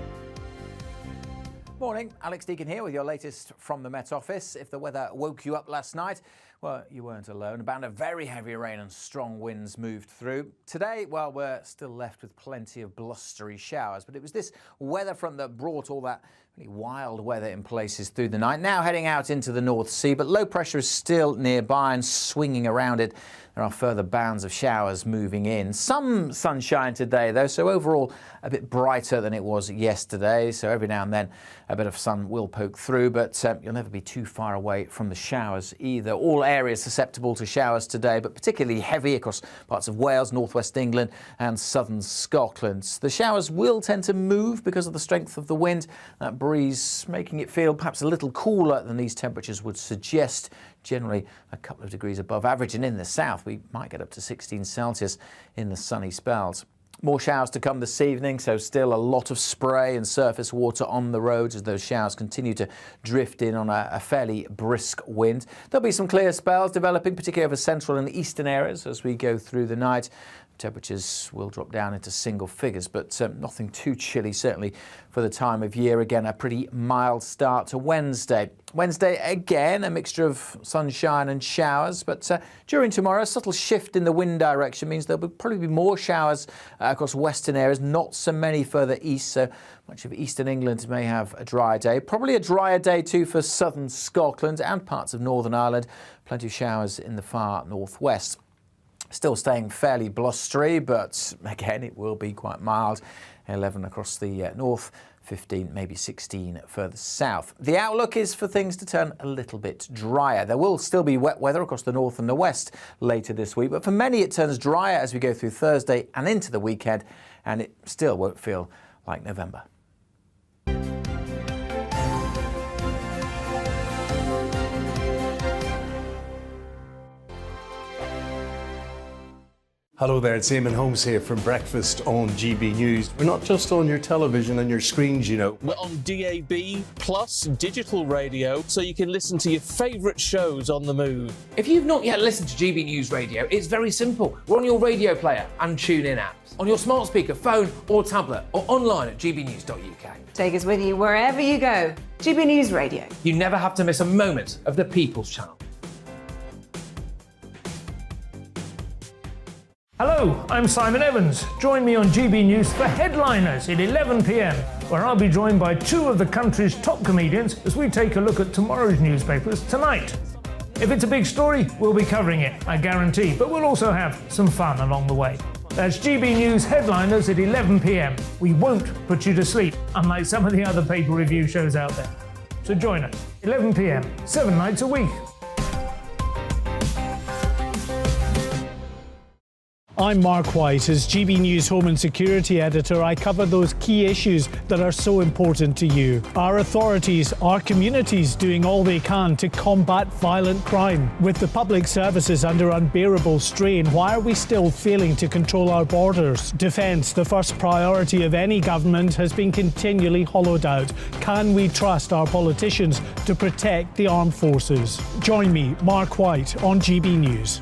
Morning, Alex Deacon here with your latest from the Met Office. If the weather woke you up last night, well, you weren't alone. A band of very heavy rain and strong winds moved through. Today, well, we're still left with plenty of blustery showers, but it was this weather front that brought all that really wild weather in places through the night. Now heading out into the North Sea, but low pressure is still nearby and swinging around it. There are further bands of showers moving in. Some sunshine today, though, so overall a bit brighter than it was yesterday. So every now and then a bit of sun will poke through, but you'll never be too far away from the showers either. All areas susceptible to showers today, but particularly heavy across parts of Wales, northwest England and southern Scotland. The showers will tend to move because of the strength of the wind. That breeze making it feel perhaps a little cooler than these temperatures would suggest. Generally a couple of degrees above average, and in the south we might get up to 16 Celsius in the sunny spells. More showers to come this evening, so still a lot of spray and surface water on the roads as those showers continue to drift in on a fairly brisk wind. There'll be some clear spells developing, particularly over central and eastern areas as we go through the night. Temperatures will drop down into single figures, but nothing too chilly, certainly for the time of year. Again, a pretty mild start to Wednesday. Wednesday, again, a mixture of sunshine and showers, but during tomorrow, a subtle shift in the wind direction means there'll probably be more showers across western areas, not so many further east, so much of eastern England may have a dry day. Probably a drier day too for southern Scotland and parts of Northern Ireland. Plenty of showers in the far northwest. Still staying fairly blustery, but again, it will be quite mild. 11 across the north, 15, maybe 16 further south. The outlook is for things to turn a little bit drier. There will still be wet weather across the north and the west later this week, but for many it turns drier as we go through Thursday and into the weekend, and it still won't feel like November. Hello there, it's Eamonn Holmes here from Breakfast on GB News. We're not just on your television and your screens, We're on DAB plus digital radio, so you can listen to your favourite shows on the move. If you've not yet listened to GB News Radio, it's very simple. We're on your radio player and tune-in apps, on your smart speaker, phone or tablet, or online at gbnews.uk. Take us with you wherever you go. GB News Radio. You never have to miss a moment of the People's Channel. Hello, I'm Simon Evans. Join me on GB News for Headliners at 11 p.m, where I'll be joined by two of the country's top comedians as we take a look at tomorrow's newspapers tonight. If it's a big story, we'll be covering it, I guarantee, but we'll also have some fun along the way. That's GB News Headliners at 11 p.m. We won't put you to sleep, unlike some of the other paper review shows out there. So join us, 11 p.m, 7 nights a week. I'm Mark White. As GB News Home and Security Editor, I cover those key issues that are so important to you. Our authorities, our communities doing all they can to combat violent crime. With the public services under unbearable strain, why are we still failing to control our borders? Defence, the first priority of any government, has been continually hollowed out. Can we trust our politicians to protect the armed forces? Join me, Mark White, on GB News.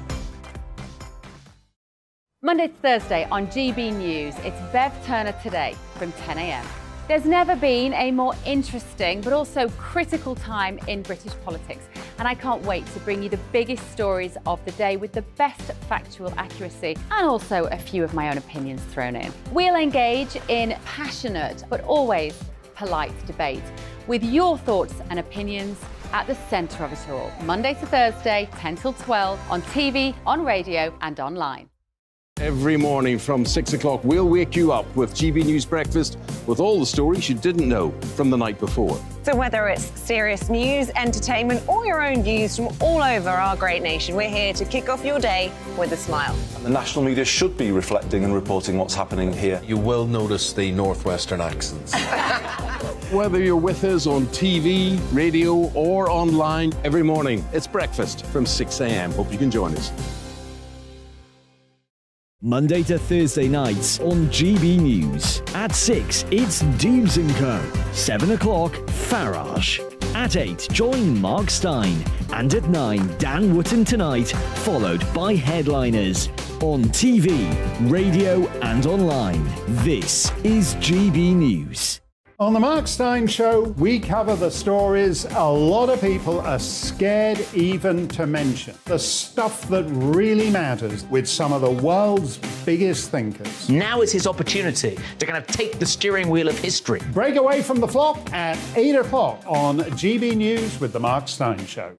Monday to Thursday on GB News, it's Bev Turner Today from 10 a.m. There's never been a more interesting but also critical time in British politics, and I can't wait to bring you the biggest stories of the day with the best factual accuracy and also a few of my own opinions thrown in. We'll engage in passionate but always polite debate with your thoughts and opinions at the centre of it all. Monday to Thursday, 10 till 12, on TV, on radio and online. Every morning from 6 o'clock, we'll wake you up with GB News Breakfast with all the stories you didn't know from the night before. So whether it's serious news, entertainment, or your own views from all over our great nation, we're here to kick off your day with a smile. The national media should be reflecting and reporting what's happening here. You will notice the northwestern accents. Whether you're with us on TV, radio, or online, every morning, it's breakfast from 6 a.m. Hope you can join us. Monday to Thursday nights on GB News. At 6, it's Dubes & Co. 7 o'clock, Farage. At 8, join Mark Stein. And at 9, Dan Wootton Tonight, followed by Headliners. On TV, radio and online. This is GB News. On the Mark Stein Show, we cover the stories a lot of people are scared even to mention. The stuff that really matters with some of the world's biggest thinkers. Now is his opportunity to kind of take the steering wheel of history. Break away from the flock at 8 o'clock on GB News with the Mark Stein Show.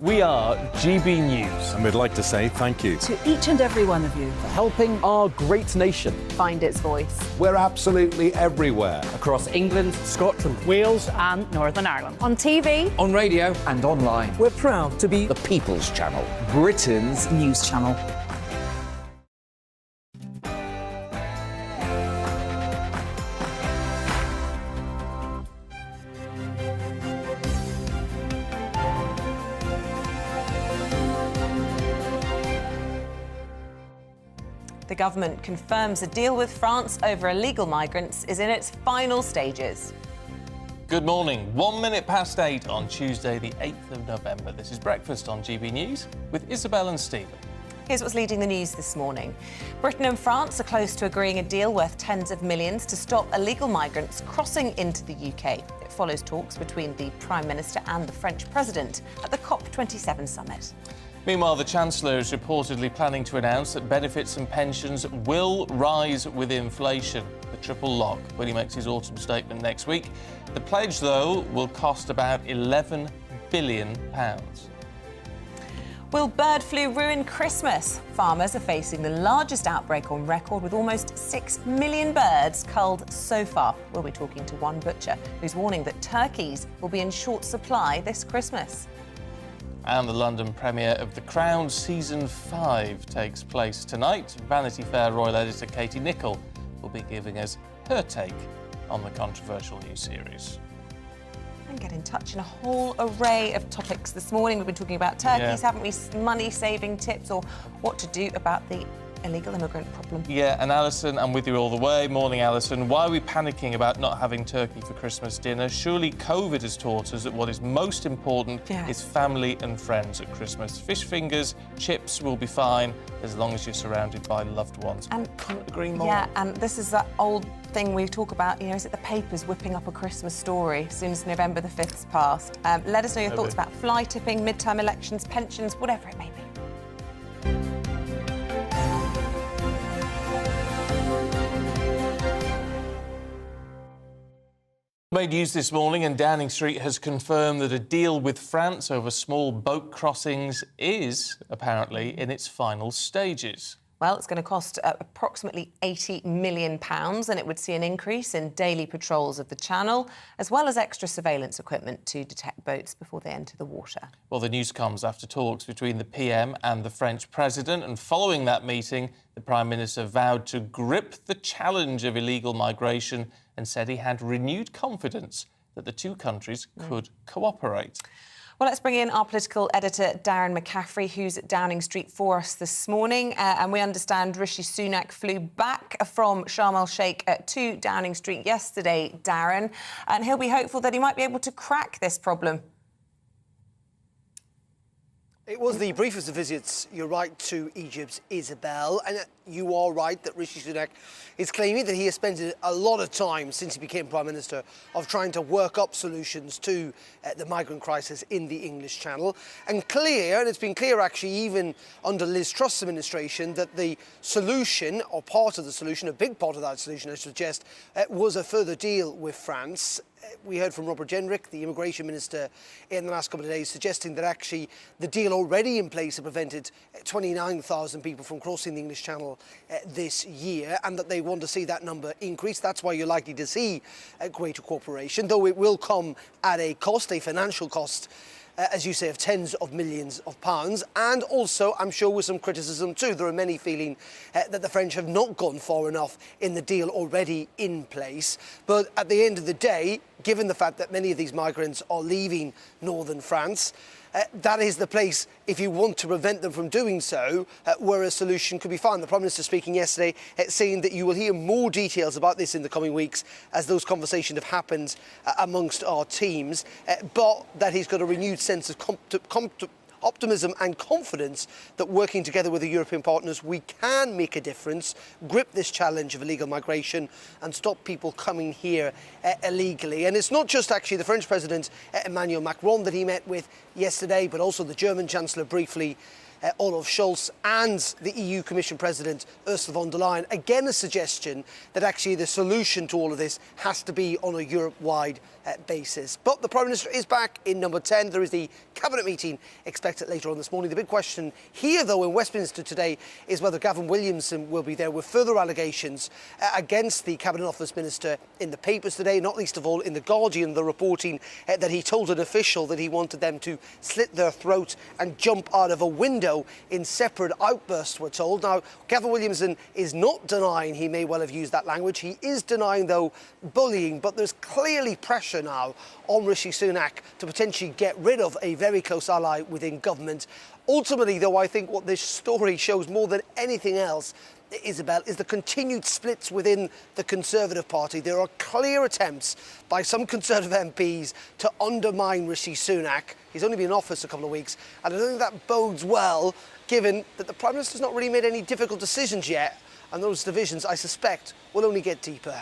We are GB News. And we'd like to say thank you To each and every one of you. For helping our great nation. Find its voice. We're absolutely everywhere. Across England, Scotland, Wales and Northern Ireland. On TV. On radio. And online. We're proud to be The People's Channel. Britain's news channel. The government confirms a deal with France over illegal migrants is in its final stages. Good morning. 1 minute past 8 on Tuesday, the 8th of November. This is Breakfast on GB News with Isabel and Stephen. Here's what's leading the news this morning. Britain and France are close to agreeing a deal worth tens of millions to stop illegal migrants crossing into the UK. It follows talks between the Prime Minister and the French President at the COP27 summit. Meanwhile, the Chancellor is reportedly planning to announce that benefits and pensions will rise with inflation, the triple lock, when he makes his autumn statement next week. The pledge, though, will cost about £11 billion. Will bird flu ruin Christmas? Farmers are facing the largest outbreak on record, with almost 6 million birds culled so far. We'll be talking to one butcher who's warning that turkeys will be in short supply this Christmas. And the London premiere of The Crown Season 5 takes place tonight. Vanity Fair Royal Editor Katie Nicholl will be giving us her take on the controversial new series. And get in touch in a whole array of topics this morning. We've been talking about turkeys, haven't we? Money-saving tips, or what to do about the illegal immigrant problem. Yeah, and Alison, I'm with you all the way. Morning, Alison. Why are we panicking about not having turkey for Christmas dinner? Surely COVID has taught us that what is most important is family and friends at Christmas. Fish fingers, chips will be fine as long as you're surrounded by loved ones. And couldn't agree more. Yeah, and this is that old thing we talk about, you know, is it the papers whipping up a Christmas story as soon as November the 5th's passed? Let us know your thoughts about fly tipping, midterm elections, pensions, whatever it may be. Made news this morning, and Downing Street has confirmed that a deal with France over small boat crossings is apparently in its final stages. Well, it's going to cost approximately £80 million, and it would see an increase in daily patrols of the channel, as well as extra surveillance equipment to detect boats before they enter the water. Well, the news comes after talks between the PM and the French President, and following that meeting, the Prime Minister vowed to grip the challenge of illegal migration and said he had renewed confidence that the two countries could cooperate. Well, let's bring in our political editor, Darren McCaffrey, who's at Downing Street for us this morning. And we understand Rishi Sunak flew back from Sharm el-Sheikh to Downing Street yesterday, Darren, and he'll be hopeful that he might be able to crack this problem. It was the briefest of visits, you're right, to Egypt's Isabel, and you are right that Rishi Sunak is claiming that he has spent a lot of time since he became Prime Minister of trying to work up solutions to the migrant crisis in the English Channel. And it's been clear actually even under Liz Truss's administration, that the solution, or part of the solution, a big part of that solution I suggest, was a further deal with France. We heard from Robert Jenrick, the immigration minister, in the last couple of days, suggesting that actually the deal already in place had prevented 29,000 people from crossing the English Channel this year, and that they want to see that number increase. That's why you're likely to see a greater cooperation, though it will come at a cost, a financial cost, as you say, of tens of millions of pounds, and also, I'm sure, with some criticism too. There are many feeling that the French have not gone far enough in the deal already in place. But at the end of the day, given the fact that many of these migrants are leaving northern France, that is the place, if you want to prevent them from doing so, where a solution could be found. The Prime Minister speaking yesterday, saying that you will hear more details about this in the coming weeks as those conversations have happened amongst our teams, but that he's got a renewed sense of optimism and confidence that working together with the European partners, we can make a difference, grip this challenge of illegal migration and stop people coming here illegally. And it's not just actually the French President, Emmanuel Macron, that he met with yesterday, but also the German Chancellor briefly, Olaf Scholz, and the EU Commission President Ursula von der Leyen. Again, a suggestion that actually the solution to all of this has to be on a Europe-wide basis. But the Prime Minister is back in number 10. There is the Cabinet meeting expected later on this morning. The big question here, though, in Westminster today is whether Gavin Williamson will be there, with further allegations against the Cabinet Office Minister in the papers today, not least of all in The Guardian, the reporting that he told an official that he wanted them to slit their throat and jump out of a window in separate outbursts, we're told. Now, Gavin Williamson is not denying he may well have used that language. He is denying, though, bullying, but there's clearly pressure now on Rishi Sunak to potentially get rid of a very close ally within government. Ultimately, though, I think what this story shows more than anything else, Isabel, is the continued splits within the Conservative Party. There are clear attempts by some Conservative MPs to undermine Rishi Sunak. He's only been in office a couple of weeks, and I don't think that bodes well, given that the Prime Minister's not really made any difficult decisions yet, and those divisions, I suspect, will only get deeper.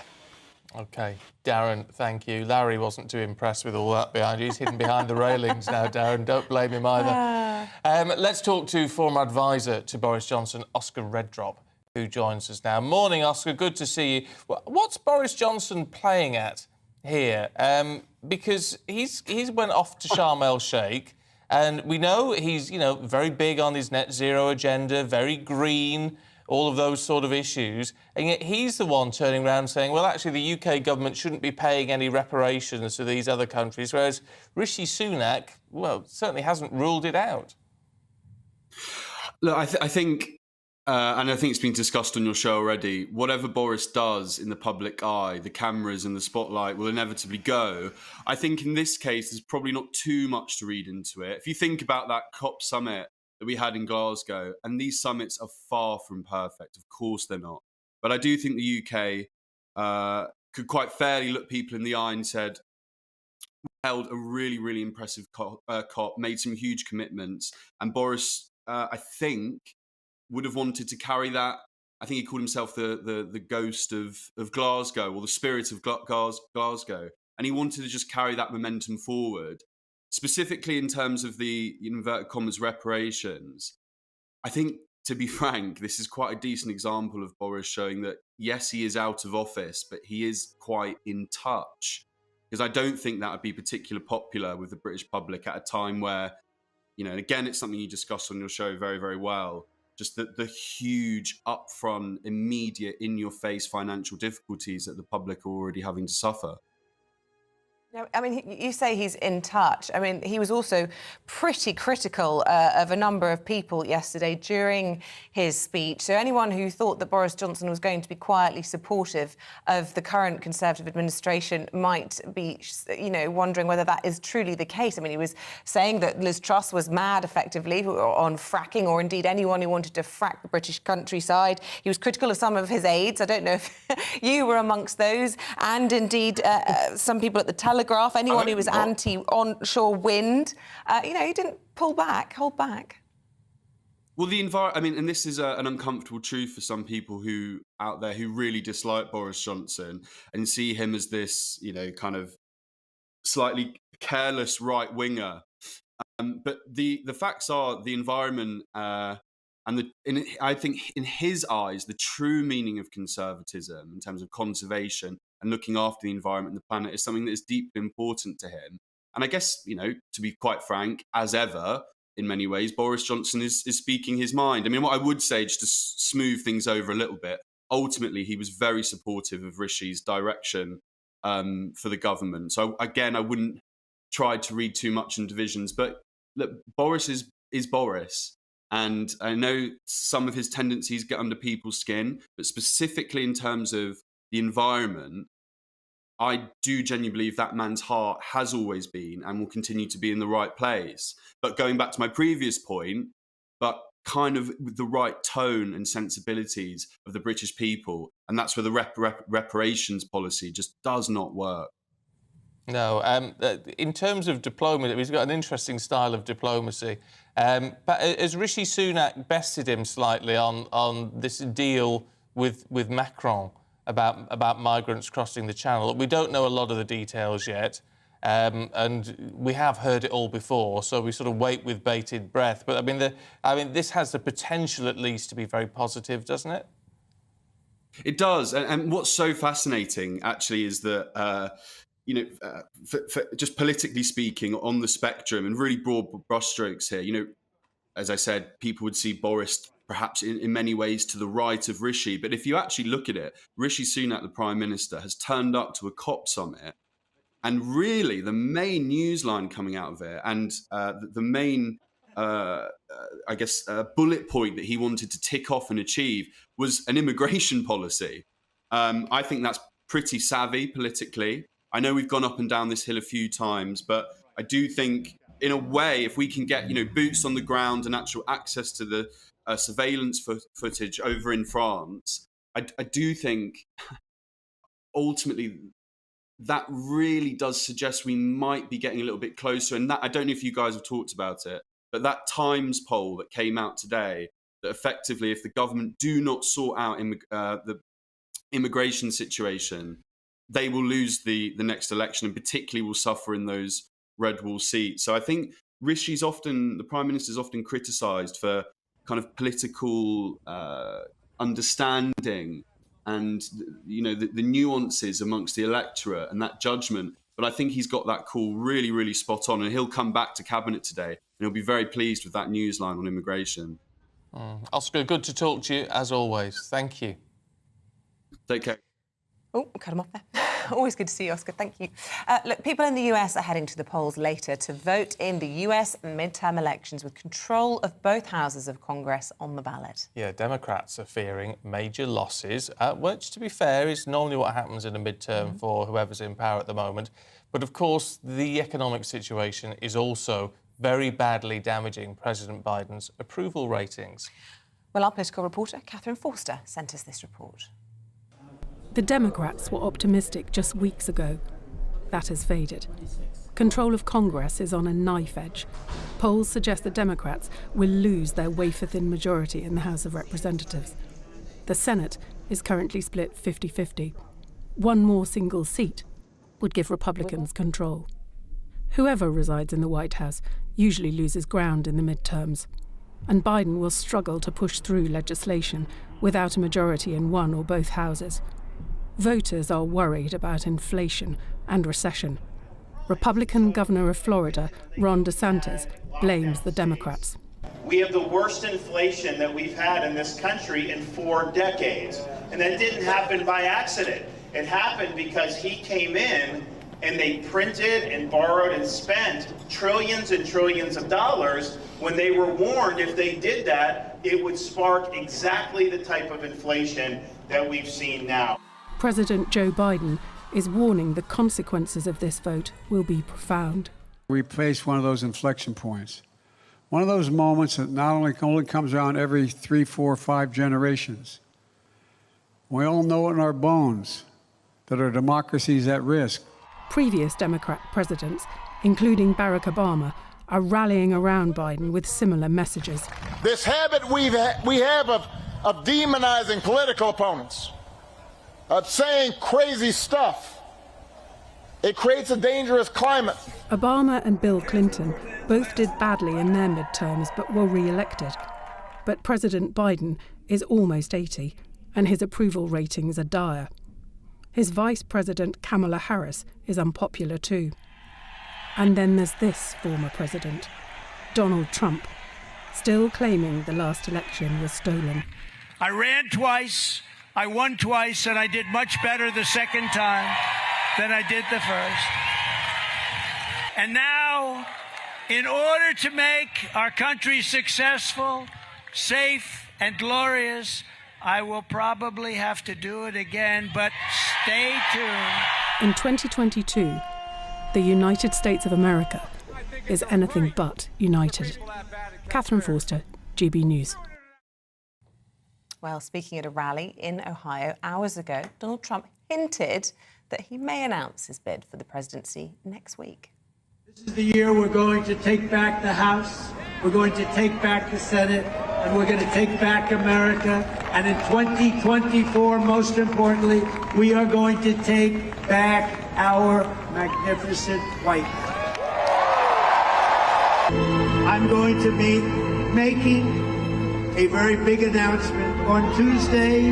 OK, Darren, thank you. Larry wasn't too impressed with all that behind you. He's hidden behind the railings now, Darren. Don't blame him either. Let's talk to former advisor to Boris Johnson, Oscar Reddrop, who joins us now. Morning, Oscar. Good to see you. What's Boris Johnson playing at here? Because he's went off to Sharm el-Sheikh, and we know he's, very big on his net zero agenda, very green, all of those sort of issues, and yet he's the one turning around saying, well, actually, the UK government shouldn't be paying any reparations to these other countries, whereas Rishi Sunak, well, certainly hasn't ruled it out. Look, I think, and I think it's been discussed on your show already, whatever Boris does in the public eye, the cameras and the spotlight will inevitably go. I think in this case, there's probably not too much to read into it. If you think about that COP summit that we had in Glasgow, and these summits are far from perfect. Of course they're not. But I do think the UK could quite fairly look people in the eye and said, held a really, really impressive COP, made some huge commitments. And Boris, I think, would have wanted to carry that. I think he called himself the ghost of Glasgow, or the spirit of Glasgow. And he wanted to just carry that momentum forward. Specifically in terms of the, in inverted commas, reparations, I think, to be frank, this is quite a decent example of Boris showing that, yes, he is out of office, but he is quite in touch. Because I don't think that would be particularly popular with the British public at a time where, and again, it's something you discuss on your show very, very well, just the huge, upfront, immediate, in-your-face financial difficulties that the public are already having to suffer. No, I mean, you say he's in touch. I mean, he was also pretty critical of a number of people yesterday during his speech. So anyone who thought that Boris Johnson was going to be quietly supportive of the current Conservative administration might be, wondering whether that is truly the case. I mean, he was saying that Liz Truss was mad, effectively, on fracking, or indeed anyone who wanted to frack the British countryside. He was critical of some of his aides. I don't know if you were amongst those. And indeed, some people at the Telegraph, anyone who was anti-onshore wind, he didn't hold back. Well, and this is an uncomfortable truth for some people who out there who really dislike Boris Johnson and see him as this, kind of slightly careless right winger. But the facts are the environment And I think in his eyes, the true meaning of conservatism in terms of conservation and looking after the environment and the planet is something that is deeply important to him. And I guess, to be quite frank, as ever, in many ways, Boris Johnson is speaking his mind. I mean, what I would say, just to smooth things over a little bit, ultimately, he was very supportive of Rishi's direction for the government. So again, I wouldn't try to read too much in divisions. But look, Boris is Boris. And I know some of his tendencies get under people's skin, but specifically in terms of the environment, I do genuinely believe that man's heart has always been and will continue to be in the right place. But going back to my previous point, but kind of with the right tone and sensibilities of the British people. And that's where the reparations policy just does not work. No, in terms of diplomacy, he's got an interesting style of diplomacy. But has Rishi Sunak bested him slightly on this deal with Macron about migrants crossing the Channel? We don't know a lot of the details yet, and we have heard it all before, so we sort of wait with bated breath. But I mean, this has the potential, at least, to be very positive, doesn't it? It does, and what's so fascinating actually is that. For just politically speaking, on the spectrum and really broad brushstrokes here, as I said, people would see Boris perhaps in many ways to the right of Rishi. But if you actually look at it, Rishi Sunak, the Prime Minister, has turned up to a COP summit. And really, the main news line coming out of it and the main, bullet point that he wanted to tick off and achieve was an immigration policy. I think that's pretty savvy politically. I know we've gone up and down this hill a few times, but I do think, in a way, if we can get boots on the ground and actual access to the surveillance footage over in France, I do think ultimately that really does suggest we might be getting a little bit closer. And that, I don't know if you guys have talked about it, but that Times poll that came out today, that effectively, if the government do not sort out the immigration situation, they will lose the next election and particularly will suffer in those red wall seats. So I think the Prime Minister is often criticised for kind of political understanding and the nuances amongst the electorate and that judgment. But I think he's got that call really, really spot on, and he'll come back to Cabinet today and he'll be very pleased with that newsline on immigration. Oscar, good to talk to you as always. Thank you. Take care. Oh, cut him off there. Always good to see you, Oscar. Thank you. Look, people in the US are heading to the polls later to vote in the US midterm elections with control of both houses of Congress on the ballot. Yeah, Democrats are fearing major losses, which, to be fair, is normally what happens in a midterm for whoever's in power at the moment. But, of course, the economic situation is also very badly damaging President Biden's approval ratings. Well, our political reporter, Catherine Forster, sent us this report. The Democrats were optimistic just weeks ago. That has faded. Control of Congress is on a knife edge. Polls suggest the Democrats will lose their wafer-thin majority in the House of Representatives. The Senate is currently split 50-50. One more single seat would give Republicans control. Whoever resides in the White House usually loses ground in the midterms, and Biden will struggle to push through legislation without a majority in one or both houses. Voters are worried about inflation and recession. Republican Governor of Florida, Ron DeSantis, blames the Democrats. We have the worst inflation that we've had in this country in 4 decades. And that didn't happen by accident. It happened because he came in and they printed and borrowed and spent trillions and trillions of dollars when they were warned if they did that, it would spark exactly the type of inflation that we've seen now. President Joe Biden is warning the consequences of this vote will be profound. We face one of those inflection points, one of those moments that not only comes around every 3, 4, 5 generations. We all know it in our bones that our democracy is at risk. Previous Democrat presidents, including Barack Obama, are rallying around Biden with similar messages. This habit we have of demonizing political opponents, of saying crazy stuff, it creates a dangerous climate. Obama and Bill Clinton both did badly in their midterms but were re-elected. But President Biden is almost 80, and his approval ratings are dire. His Vice President Kamala Harris is unpopular too. And then there's this former president, Donald Trump, still claiming the last election was stolen. I ran twice, I won twice, and I did much better the second time than I did the first. And now, in order to make our country successful, safe, and glorious, I will probably have to do it again, but stay tuned. In 2022, the United States of America is anything but united. Catherine Forster, GB News. Well, speaking at a rally in Ohio hours ago, Donald Trump hinted that he may announce his bid for the presidency next week. This is the year we're going to take back the House, we're going to take back the Senate, and we're going to take back America. And in 2024, most importantly, we are going to take back our magnificent White House. I'm going to be making a very big announcement on Tuesday,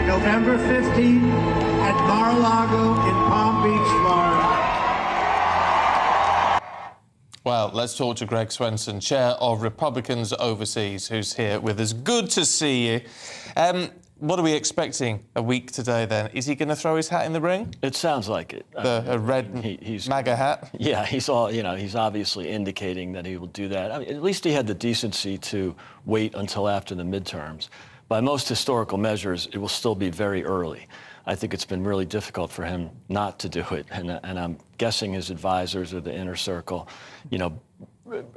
November 15th at Mar-a-Lago in Palm Beach, Florida. Well, let's talk to Greg Swenson, Chair of Republicans Overseas, who's here with us. Good to see you. What are we expecting a week today, then? Is he going to throw his hat in the ring? It sounds like it. A red MAGA hat? Yeah, he's obviously indicating that he will do that. I mean, at least he had the decency to wait until after the midterms. By most historical measures, it will still be very early. I think it's been really difficult for him not to do it, and I'm guessing his advisors or the inner circle,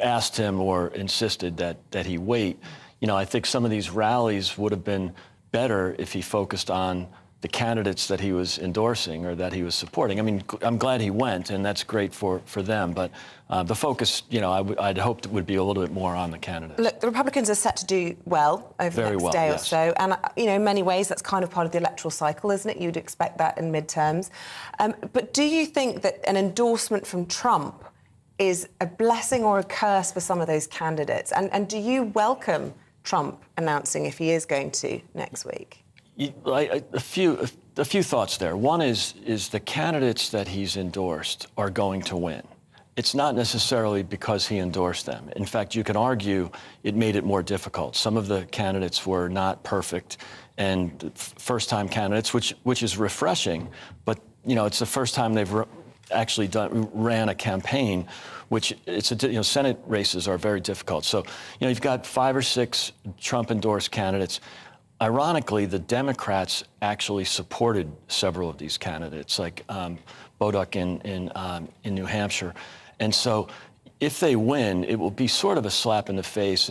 asked him or insisted that he wait. I think some of these rallies would have been better if he focused on the candidates that he was endorsing or that he was supporting. I mean, I'm glad he went, and that's great for them. But the focus, I'd hoped it would be a little bit more on the candidates. Look, the Republicans are set to do well over the next day or so. And, in many ways, that's kind of part of the electoral cycle, isn't it? You'd expect that in midterms. But do you think that an endorsement from Trump is a blessing or a curse for some of those candidates? And do you welcome Trump announcing if he is going to next week? A few thoughts there. One is the candidates that he's endorsed are going to win. It's not necessarily because he endorsed them. In fact, you can argue it made it more difficult. Some of the candidates were not perfect and first-time candidates, which is refreshing, but it's the first time they've actually ran a campaign, which Senate races are very difficult. So you've got 5 or 6 Trump-endorsed candidates. Ironically, the Democrats actually supported several of these candidates, like Boduk in New Hampshire. And so if they win, it will be sort of a slap in the face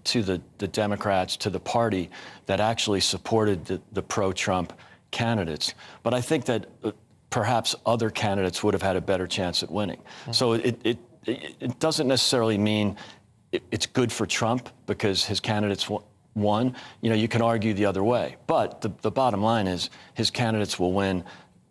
to the Democrats, to the party that actually supported the pro-Trump candidates. But I think that perhaps other candidates would have had a better chance at winning. Mm-hmm. So it doesn't necessarily mean it's good for Trump because his candidates won. You can argue the other way. But the bottom line is his candidates will win.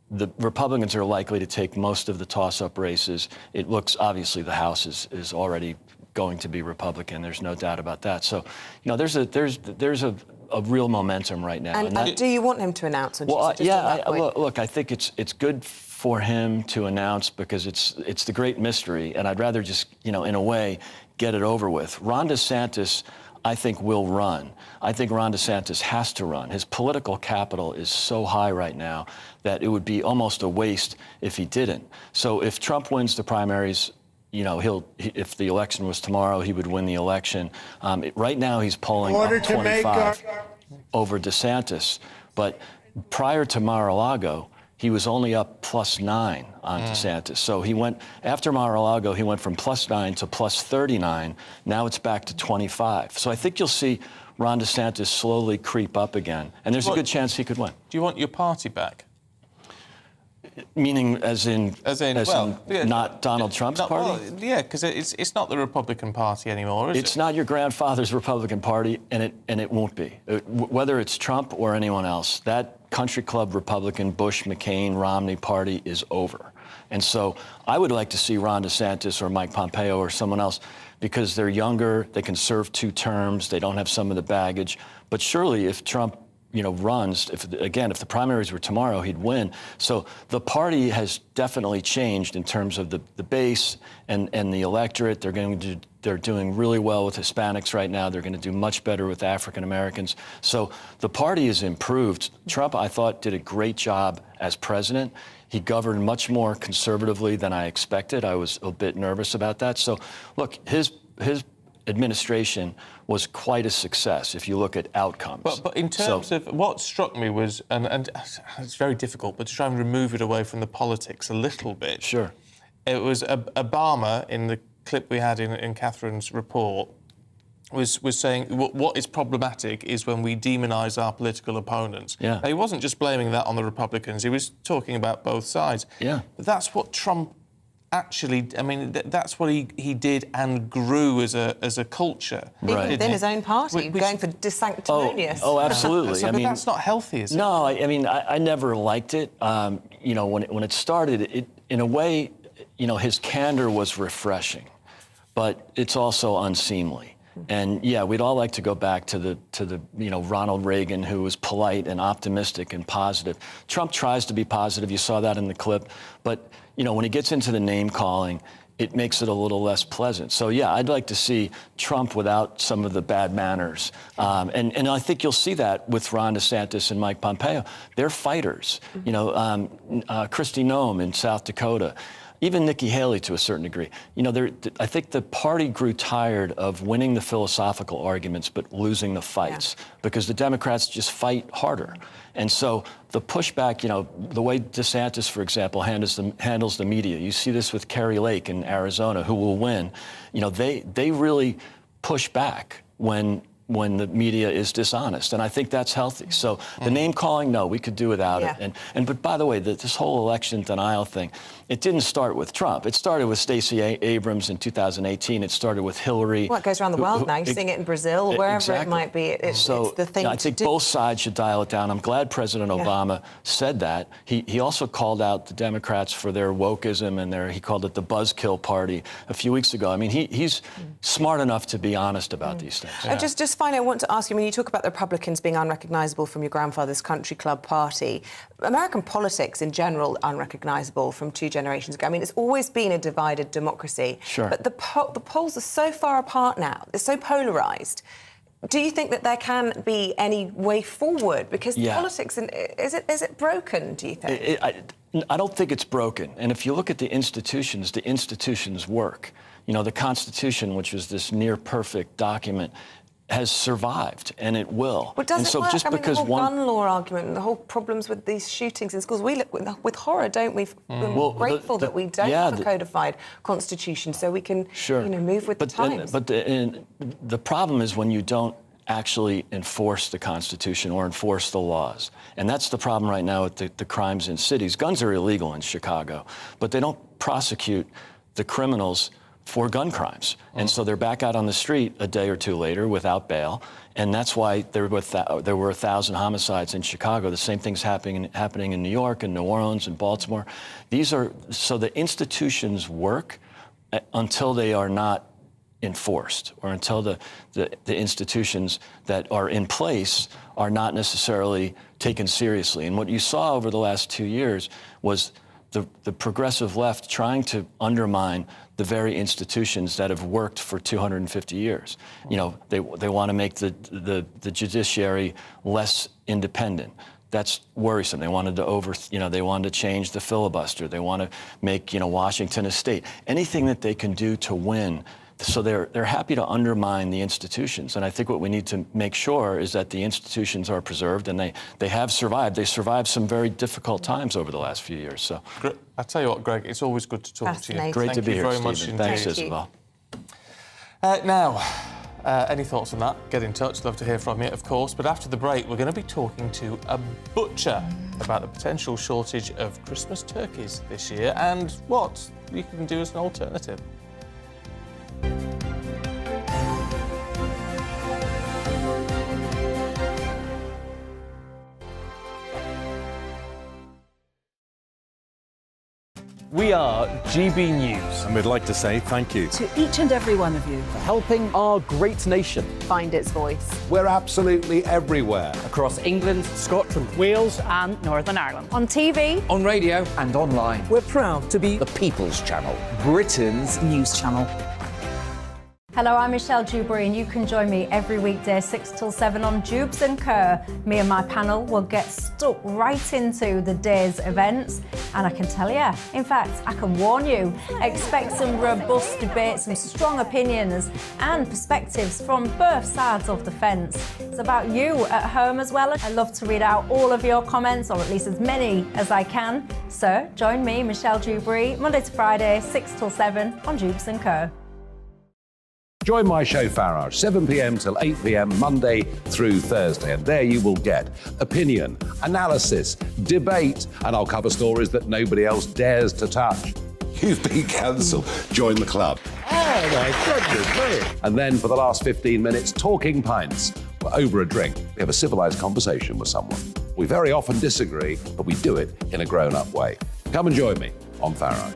The Republicans are likely to take most of the toss-up races. It looks, obviously, the House is already going to be Republican. There's no doubt about that. So, there's a real momentum right now. And do you want him to announce? Look, I think it's good for him to announce because it's the great mystery, and I'd rather just, in a way, get it over with. Ron DeSantis, I think, will run. I think Ron DeSantis has to run. His political capital is so high right now that it would be almost a waste if he didn't. So if Trump wins the primaries, if the election was tomorrow, he would win the election. Right now, he's polling up 25 over DeSantis. But prior to Mar-a-Lago, he was only up +9 on DeSantis. So after Mar-a-Lago, he went from +9 to +39. Now it's back to 25. So I think you'll see Ron DeSantis slowly creep up again. And there's a good chance he could win. Do you want your party back? Meaning as in not Donald Trump's party? Well, yeah, because it's not the Republican Party anymore, is it? It's not your grandfather's Republican Party, and it won't be. Whether it's Trump or anyone else, that country club Republican, Bush, McCain, Romney party is over. And so I would like to see Ron DeSantis or Mike Pompeo or someone else, because they're younger, they can serve 2 terms, they don't have some of the baggage. But surely if Trump runs, if the primaries were tomorrow, he'd win. So the party has definitely changed in terms of the base and the electorate. They're doing really well with Hispanics right now. They're going to do much better with African Americans. So the party has improved. Trump, I thought, did a great job as president. He governed much more conservatively than I expected. I was a bit nervous about that. So look, his administration was quite a success if you look at outcomes. But in terms of what struck me was, and it's very difficult, but to try and remove it away from the politics a little bit. Sure. It was Obama, in the clip we had in Catherine's report, was saying what is problematic is when we demonise our political opponents. Yeah. Now, he wasn't just blaming that on the Republicans, he was talking about both sides. Yeah. But that's what Trump actually, I mean, that's what he did and grew as a culture. Even within his own party, going for sanctimonious. Oh, absolutely. But that's not healthy, is it? No, I never liked it. When it started, in a way, his candor was refreshing, but it's also unseemly. And yeah, we'd all like to go back to the Ronald Reagan, who was polite and optimistic and positive. Trump tries to be positive. You saw that in the clip. But when he gets into the name calling, it makes it a little less pleasant. So yeah, I'd like to see Trump without some of the bad manners. And I think you'll see that with Ron DeSantis and Mike Pompeo. They're fighters. Kristi Noem in South Dakota. Even Nikki Haley to a certain degree. I think the party grew tired of winning the philosophical arguments but losing the fights because the Democrats just fight harder. And so the pushback, the way DeSantis, for example, handles the media. You see this with Kari Lake in Arizona, who will win. They really push back when the media is dishonest, and I think that's healthy. So the name calling, no, we could do without it. But by the way, this whole election denial thing, it didn't start with Trump. It started with Stacey Abrams in 2018. It started with Hillary. Well, it goes around the world now. You're seeing it in Brazil, wherever exactly. it might be. It's the thing I think both sides should dial it down. I'm glad President Obama said that. He also called out the Democrats for their wokeism and he called it the buzzkill party a few weeks ago. I mean, he's smart enough to be honest about these things. Just finally, I want to ask you, when you talk about the Republicans being unrecognisable from your grandfather's country club party, American politics in general unrecognisable from 2 generations ago. I mean, it's always been a divided democracy. Sure. But the polls are so far apart now. They're so polarised. Do you think that there can be any way forward? Because politics, is it broken, do you think? I don't think it's broken. And if you look at the institutions work. The Constitution, which was this near-perfect document, has survived, and it will. But does it work? Just because the whole gun law argument, the whole problems with these shootings in schools, we look with horror, don't we? We're grateful that we don't have a codified constitution, so we can move with the times. But the problem is when you don't actually enforce the Constitution or enforce the laws. And that's the problem right now with the crimes in cities. Guns are illegal in Chicago, but they don't prosecute the criminals for gun crimes. And so they're back out on the street a day or 2 later without bail. And that's why there were 1,000 homicides in Chicago. The same thing's happening in New York and New Orleans and Baltimore. So the institutions work until they are not enforced, or until the institutions that are in place are not necessarily taken seriously. And what you saw over the last 2 years was the progressive left trying to undermine the very institutions that have worked for 250 years. They want to make the judiciary less independent. That's worrisome. They wanted to they wanted to change the filibuster. They want to make Washington a state. Anything that they can do to win. So they're happy to undermine the institutions. And I think what we need to make sure is that the institutions are preserved, and they have survived. They survived some very difficult times over the last few years. So I tell you what, Greg, it's always good to talk to you. Great to be here, Thank you very much Stephen. indeed. Thanks, Isabel. Now, any thoughts on that? Get in touch. Love to hear from you, of course. But after the break, we're going to be talking to a butcher about the potential shortage of Christmas turkeys this year and what you can do as an alternative. We are GB News. And we'd like to say thank you to each and every one of you for helping our great nation find its voice. We're absolutely everywhere. Across England, Scotland, Wales and Northern Ireland. On TV, on radio, and online. We're proud to be the People's Channel, Britain's news channel. Hello, I'm Michelle Dewberry and you can join me every weekday 6 till 7 on Jubes and Kerr. Me and my panel will get stuck right into the day's events and I can tell you, in fact, I can warn you, expect some robust debates, some strong opinions and perspectives from both sides of the fence. It's about you at home as well. I love to read out all of your comments, or at least as many as I can. So join me, Michelle Dewberry, Monday to Friday, 6 till 7 on Jubes and Kerr. Join my show Farage, 7 p.m. till 8 p.m. Monday through Thursday, and there you will get opinion, analysis, debate, and I'll cover stories that nobody else dares to touch. You've been cancelled. Join the club. Oh my goodness me. And then for the last 15 minutes, talking pints. We're over a drink. We have a civilised conversation with someone. We very often disagree, but we do it in a grown-up way. Come and join me on Farage.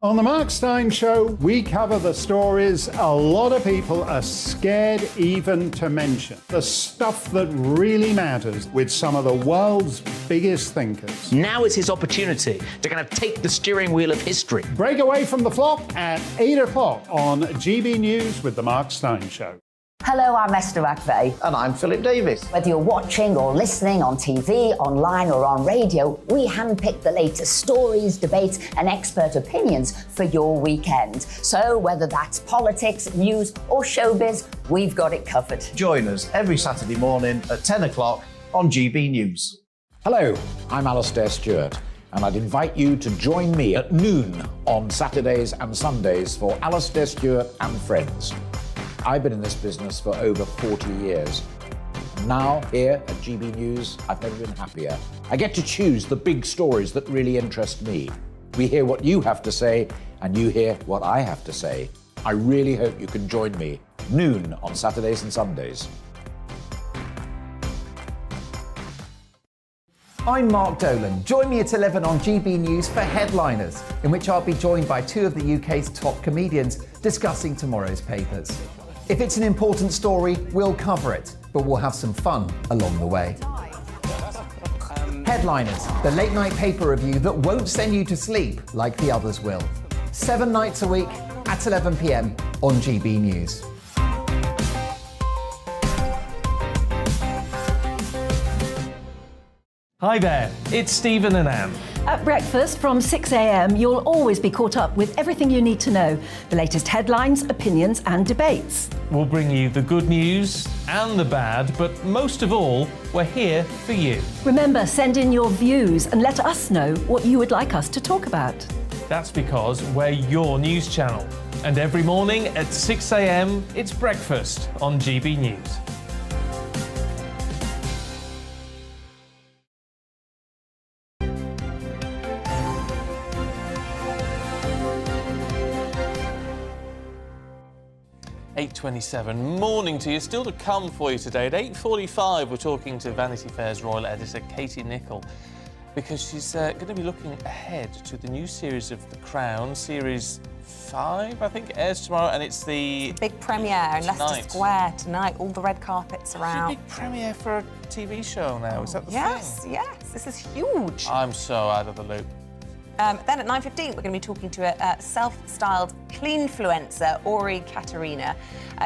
On the Mark Steyn Show, we cover the stories a lot of people are scared even to mention. The stuff that really matters with some of the world's biggest thinkers. Now is his opportunity to kind of take the steering wheel of history. Break away from the flock at 8 o'clock on GB News with the Mark Steyn Show. Hello, I'm Esther McVeigh. And I'm Philip Davis. Whether you're watching or listening on TV, online or on radio, we handpick the latest stories, debates and expert opinions for your weekend. So whether that's politics, news or showbiz, we've got it covered. Join us every Saturday morning at 10 o'clock on GB News. Hello, I'm Alastair Stewart, and I'd invite you to join me at noon on Saturdays and Sundays for Alastair Stewart and Friends. I've been in this business for over 40 years. Now, here at GB News, I've never been happier. I get to choose the big stories that really interest me. We hear what you have to say, and you hear what I have to say. I really hope you can join me, noon on Saturdays and Sundays. I'm Mark Dolan. Join me at 11 on GB News for Headliners, in which I'll be joined by two of the UK's top comedians discussing tomorrow's papers. If it's an important story, we'll cover it, but we'll have some fun along the way. Headliners, the late night paper review that won't send you to sleep like the others will. 7 nights a week at 11 p.m. on GB News. Hi there, it's Stephen and Anne. At breakfast from 6 a.m, you'll always be caught up with everything you need to know, the latest headlines, opinions and debates. We'll bring you the good news and the bad, but most of all, we're here for you. Remember, send in your views and let us know what you would like us to talk about. That's because we're your news channel. And every morning at 6 a.m, it's breakfast on GB News. .27. Morning to you. Still to come for you today. At 8:45, we're talking to Vanity Fair's royal editor, Katie Nicholl, because she's going to be looking ahead to the new series of The Crown, Series 5, I think, airs tomorrow, and it's the big premiere in Leicester Square tonight. All the red carpets are out. It's a big premiere for a TV show now. Is that the thing? Yes, this is huge. I'm so out of the loop. Then at 9:15, we're going to be talking to a self-styled cleanfluencer, Ori Katerina.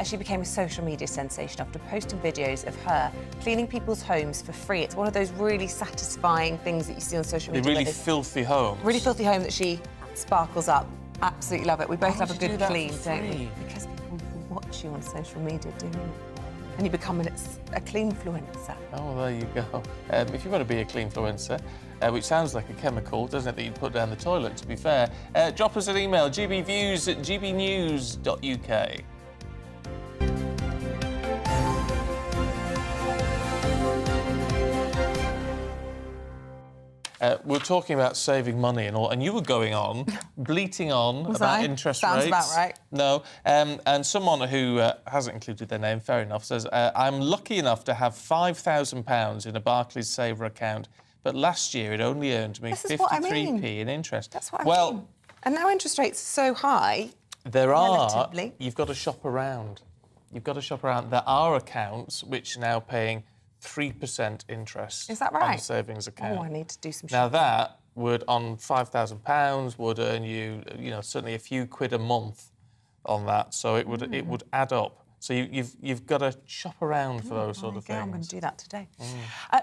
She became a social media sensation after posting videos of her cleaning people's homes for free. It's one of those really satisfying things that you see on social media. The really filthy home. Really filthy home that she sparkles up. Absolutely love it. We both love a good clean, don't we? Because people watch you on social media, do you? And you become a cleanfluencer. Oh, there you go. If you want to be a cleanfluencer, which sounds like a chemical, doesn't it, that you'd put down the toilet, to be fair, drop us an email, gbviews@gbnews.uk. We're talking about saving money and all, and you were going on, bleating on about interest rates. Sounds about right. No, and someone who hasn't included their name, fair enough, says, I'm lucky enough to have £5,000 in a Barclays Saver account, But last year it only earned me 53p in interest. That's what I mean. And now interest rates are so high. Relatively. You've got to shop around. You've got to shop around. There are accounts which are now paying 3% interest. Is that right? On a savings account. Oh, I need to do some Now shopping. that would, on £5,000, would earn you, certainly a few quid a month on that. So it would add up. So you've got to shop around for those sort of things. I'm going to do that today.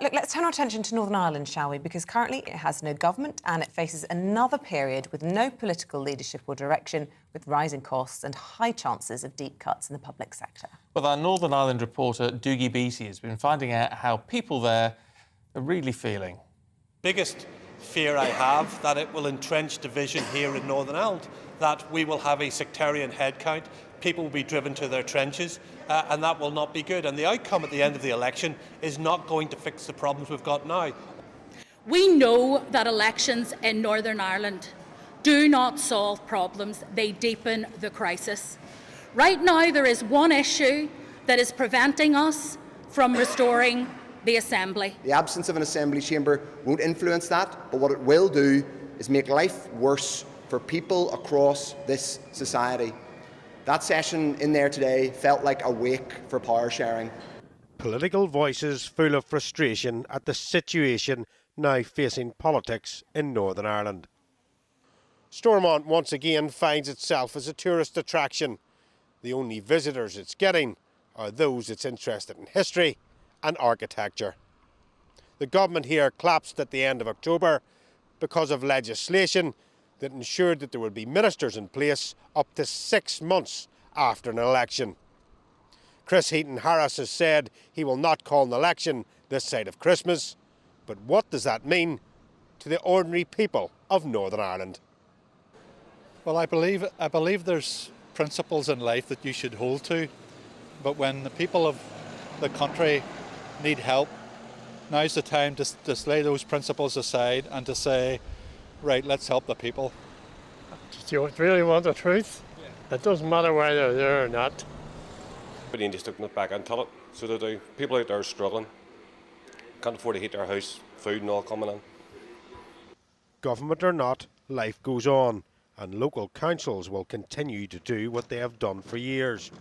Look, let's turn our attention to Northern Ireland, shall we? Because currently it has no government and it faces another period with no political leadership or direction, with rising costs and high chances of deep cuts in the public sector. Well, our Northern Ireland reporter, Dougie Beattie, has been finding out how people there are really feeling. Biggest fear I have that it will entrench division here in Northern Ireland, that we will have a sectarian headcount, people will be driven to their trenches, and that will not be good. And the outcome at the end of the election is not going to fix the problems we've got now. We know that elections in Northern Ireland do not solve problems, they deepen the crisis. Right now there is one issue that is preventing us from restoring the Assembly. The absence of an Assembly chamber won't influence that, but what it will do is make life worse for people across this society. That session in there today felt like a wake for power sharing. Political voices full of frustration at the situation now facing politics in Northern Ireland. Stormont once again finds itself as a tourist attraction. The only visitors it's getting are those that's interested in history and architecture. The government here collapsed at the end of October because of legislation that ensured that there would be ministers in place up to 6 months after an election. Chris Heaton-Harris has said he will not call an election this side of Christmas, but what does that mean to the ordinary people of Northern Ireland? Well, I believe there's principles in life that you should hold to, but when the people of the country need help, now's the time to lay those principles aside and to say, right, let's help the people. Do you really want the truth? Yeah. It doesn't matter whether they're there or not. We need to stick it back and tell it. So they do. People out there are struggling. Can't afford to heat their house, food and all coming in. Government or not, life goes on, and local councils will continue to do what they have done for years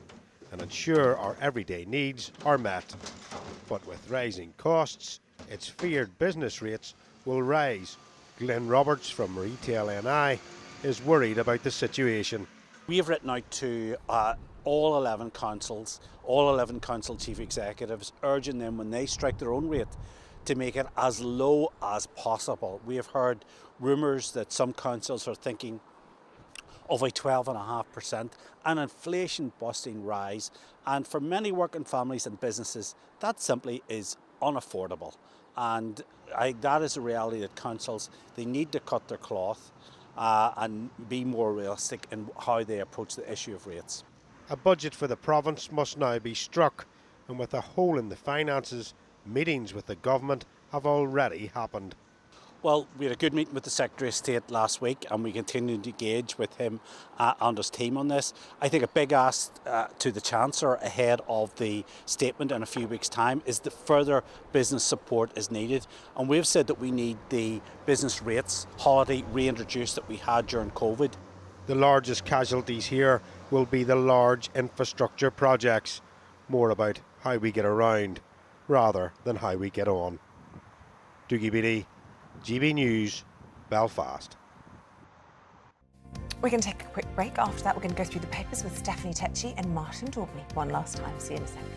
and ensure our everyday needs are met. But with rising costs, it's feared business rates will rise. Glenn Roberts from Retail NI is worried about the situation. We have written out to all 11 councils, all 11 council chief executives, urging them when they strike their own rate to make it as low as possible. We have heard rumours that some councils are thinking of a 12.5%, an inflation-busting rise, and for many working families and businesses, that simply is unaffordable. And that is a reality that councils, they need to cut their cloth and be more realistic in how they approach the issue of rates. A budget for the province must now be struck, and with a hole in the finances, meetings with the government have already happened. Well, we had a good meeting with the Secretary of State last week, and we continue to engage with him and his team on this. I think a big ask to the Chancellor ahead of the statement in a few weeks' time is that further business support is needed. And we've said that we need the business rates holiday reintroduced that we had during COVID. The largest casualties here will be the large infrastructure projects. More about how we get around rather than how we get on. Dougie Beattie, GB News, Belfast. We're going to take a quick break. After that, we're going to go through the papers with Stephanie Tetchy and Martin Daubney one last time. See you in a second.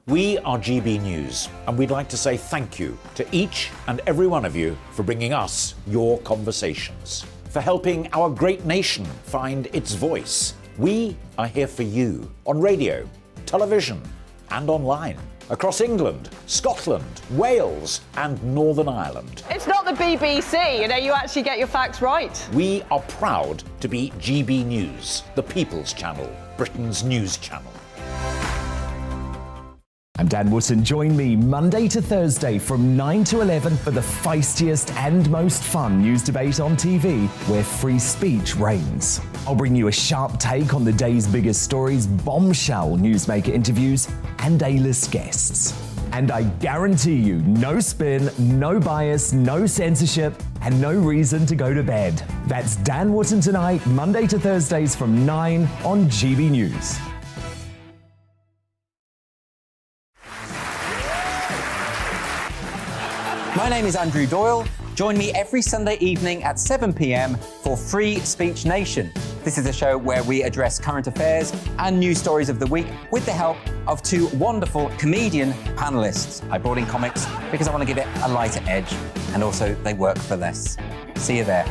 We are GB News, and we'd like to say thank you to each and every one of you for bringing us your conversations, for helping our great nation find its voice. We are here for you on radio, television, and online, across England, Scotland, Wales, and Northern Ireland. It's not the BBC, you actually get your facts right. We are proud to be GB News, the People's Channel, Britain's news channel. I'm Dan Wootton. Join me Monday to Thursday from 9 to 11 for the feistiest and most fun news debate on TV, where free speech reigns. I'll bring you a sharp take on the day's biggest stories, bombshell newsmaker interviews, and A-list guests. And I guarantee you, no spin, no bias, no censorship, and no reason to go to bed. That's Dan Wootton Tonight, Monday to Thursdays from 9 on GB News. My name is Andrew Doyle. Join me every Sunday evening at 7 p.m. for Free Speech Nation. This is a show where we address current affairs and news stories of the week with the help of two wonderful comedian panellists. I brought in comics because I want to give it a lighter edge, and also they work for less. See you there.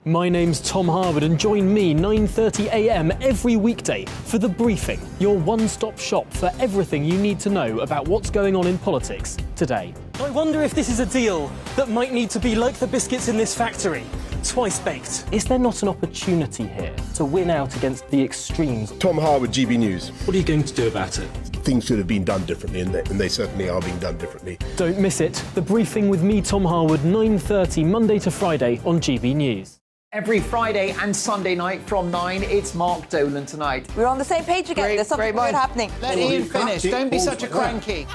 My name's Tom Harwood, and join me 9:30 a.m. every weekday for The Briefing, your one-stop shop for everything you need to know about what's going on in politics today. I wonder if this is a deal that might need to be like the biscuits in this factory, twice baked. Is there not an opportunity here to win out against the extremes? Tom Harwood, GB News. What are you going to do about it? Things should have been done differently, and they certainly are being done differently. Don't miss it. The Briefing with me, Tom Harwood, 9:30 Monday to Friday on GB News. Every Friday and Sunday night from 9, it's Mark Dolan Tonight. We're on the same page again. There's something good happening. Let Ian finish. Don't be such a cranky.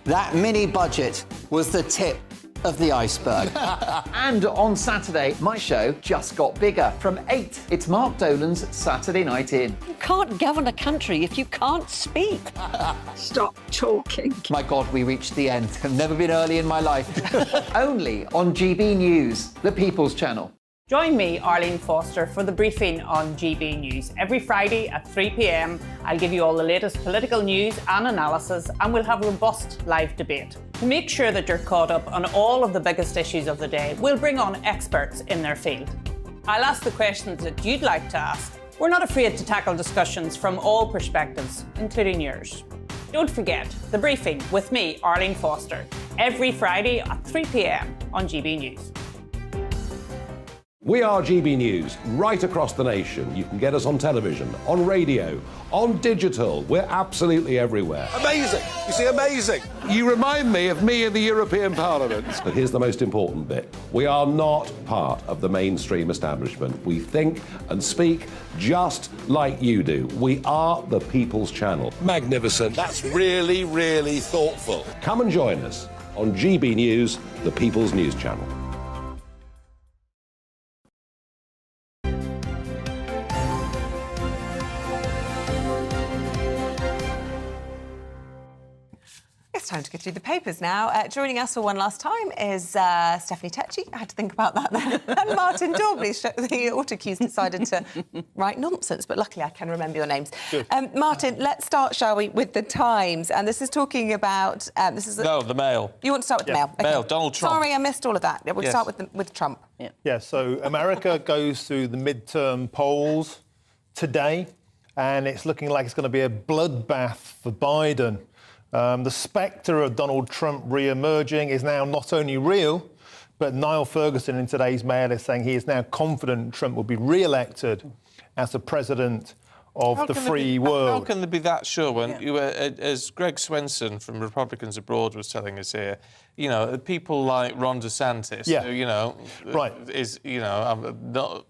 That mini budget was the tip of the iceberg. And on Saturday, my show just got bigger. From 8, it's Mark Dolan's Saturday Night In. You can't govern a country if you can't speak. Stop talking. My God, we reached the end. I've never been early in my life. Only on GB News, the People's Channel. Join me, Arlene Foster, for The Briefing on GB News. Every Friday at 3 p.m, I'll give you all the latest political news and analysis, and we'll have robust live debate. To make sure that you're caught up on all of the biggest issues of the day, we'll bring on experts in their field. I'll ask the questions that you'd like to ask. We're not afraid to tackle discussions from all perspectives, including yours. Don't forget, The Briefing with me, Arlene Foster, every Friday at 3 p.m. on GB News. We are GB News, right across the nation. You can get us on television, on radio, on digital. We're absolutely everywhere. Amazing! You see, amazing! You remind me of me in the European Parliament. But here's the most important bit. We are not part of the mainstream establishment. We think and speak just like you do. We are the People's Channel. Magnificent. That's really, really thoughtful. Come and join us on GB News, the People's News Channel. It's time to go through the papers now. Joining us for one last time is Stephanie Tetchy. I had to think about that then. And Martin Daubney. The autocues decided to write nonsense, but luckily I can remember your names. Martin, let's start, shall we, with the Times. And this is talking about... the Mail. You want to start with the Mail? Okay. Mail, Donald Trump. Sorry, I missed all of that. We'll start with Trump. Yeah, so America goes through the midterm polls today, and it's looking like it's going to be a bloodbath for Biden. The spectre of Donald Trump re-emerging is now not only real, but Niall Ferguson in today's Mail is saying he is now confident Trump will be re-elected as the president of the free world. How can they be that sure when, as Greg Swenson from Republicans Abroad was telling us here, you know, people like Ron DeSantis, who, you know, is, you know, not...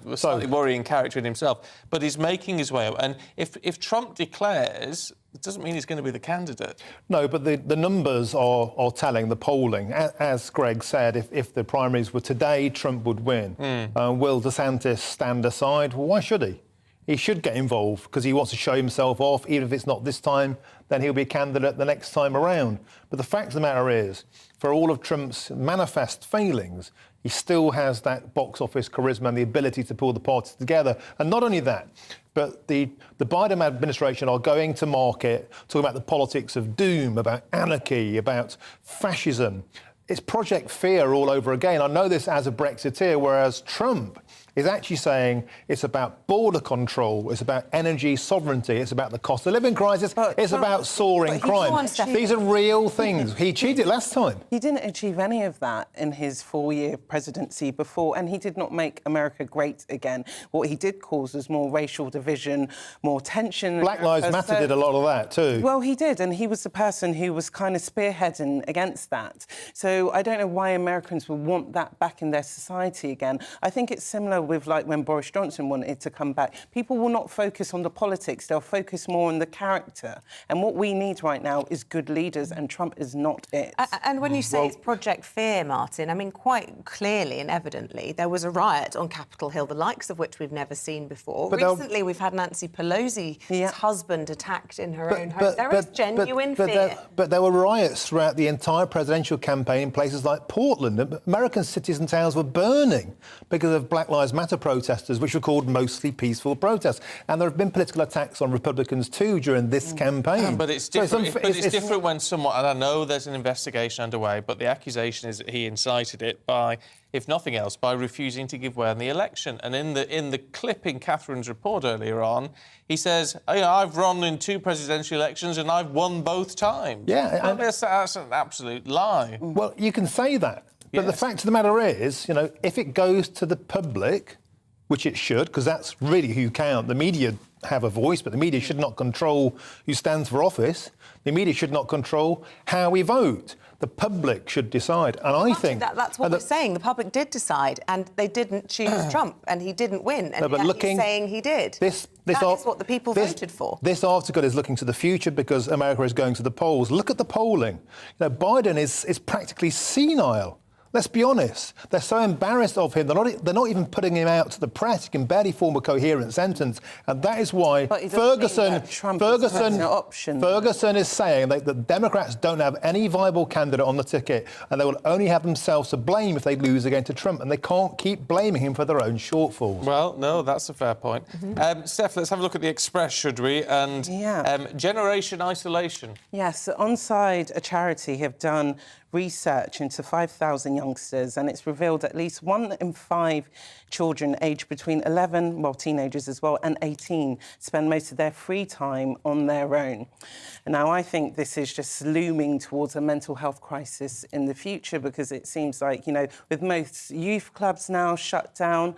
a slightly worrying character in himself, but he's making his way up. And if Trump declares, it doesn't mean he's going to be the candidate. No, but the numbers are telling, the polling. As Greg said, if the primaries were today, Trump would win. Will DeSantis stand aside? Well, why should he? He should get involved because he wants to show himself off. Even if it's not this time, then he'll be a candidate the next time around. But the fact of the matter is, for all of Trump's manifest failings, he still has that box office charisma and the ability to pull the party together. And not only that, but the Biden administration are going to market, talking about the politics of doom, about anarchy, about fascism. it's Project Fear all over again. I know this as a Brexiteer, whereas Trump is actually saying it's about border control, it's about energy sovereignty, it's about the cost of living crisis, it's about soaring crime. These are real things. He cheated last time. He didn't achieve any of that in his 4-year presidency before, and he did not make America great again. What he did cause was more racial division, more tension. Black Lives Matter did a lot of that too. Well, he did, and he was the person who was kind of spearheading against that. So I don't know why Americans would want that back in their society again. I think it's similar with like when Boris Johnson wanted to come back. People will not focus on the politics, they'll focus more on the character. And what we need right now is good leaders, and Trump is not it. And when you say it's Project Fear, Martin, I mean, quite clearly and evidently, there was a riot on Capitol Hill, the likes of which we've never seen before. Recently, we've had Nancy Pelosi's husband attacked in her own home. There is genuine fear. But there were riots throughout the entire presidential campaign in places like Portland. American cities and towns were burning because of Black Lives Matter protesters, which were called mostly peaceful protests. And there have been political attacks on Republicans too during this campaign. But it's different. It's different when someone, and I know there's an investigation underway, but the accusation is that he incited it by, if nothing else, by refusing to give way in the election. And in the clip in Catherine's report earlier on, he says, oh, yeah, I've run in 2 presidential elections and I've won both times. Yeah, well, that's an absolute lie. Well, you can say that. But the fact of the matter is, you know, if it goes to the public, which it should, because that's really who count. The media have a voice, but the media should not control who stands for office. The media should not control how we vote. The public should decide. And I think... That's what we're saying. The public did decide, and they didn't choose Trump, and he didn't win. And but he's saying he did. That is what the people voted for. This article is looking to the future because America is going to the polls. Look at the polling. You know, Biden is practically senile. Let's be honest. They're so embarrassed of him. They're not even putting him out to the press. He can barely form a coherent sentence, and that is why Ferguson is saying that the Democrats don't have any viable candidate on the ticket, and they will only have themselves to blame if they lose again to Trump, and they can't keep blaming him for their own shortfalls. Well, no, that's a fair point. Steph, let's have a look at the Express, should we? And generation isolation. Yes, Onside, a charity, have done research into 5,000 youngsters, and it's revealed at least 1 in 5 children aged between 11, well, teenagers as well, and 18 spend most of their free time on their own. And now, I think this is just looming towards a mental health crisis in the future, because it seems like, you know, with most youth clubs now shut down,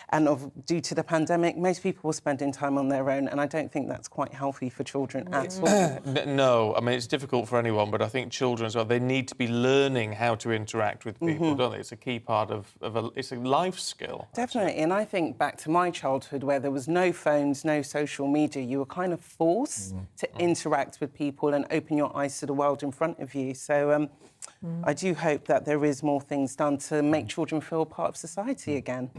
and due to the pandemic, most people are spending time on their own, and I don't think that's quite healthy for children at all. No, I mean, it's difficult for anyone, but I think children as well, they need to be learning how to interact with people, don't they? It's a key part of it's a life skill. Definitely, and I think back to my childhood where there was no phones, no social media. You were kind of forced to interact with people and open your eyes to the world in front of you. So I do hope that there is more things done to make children feel part of society again.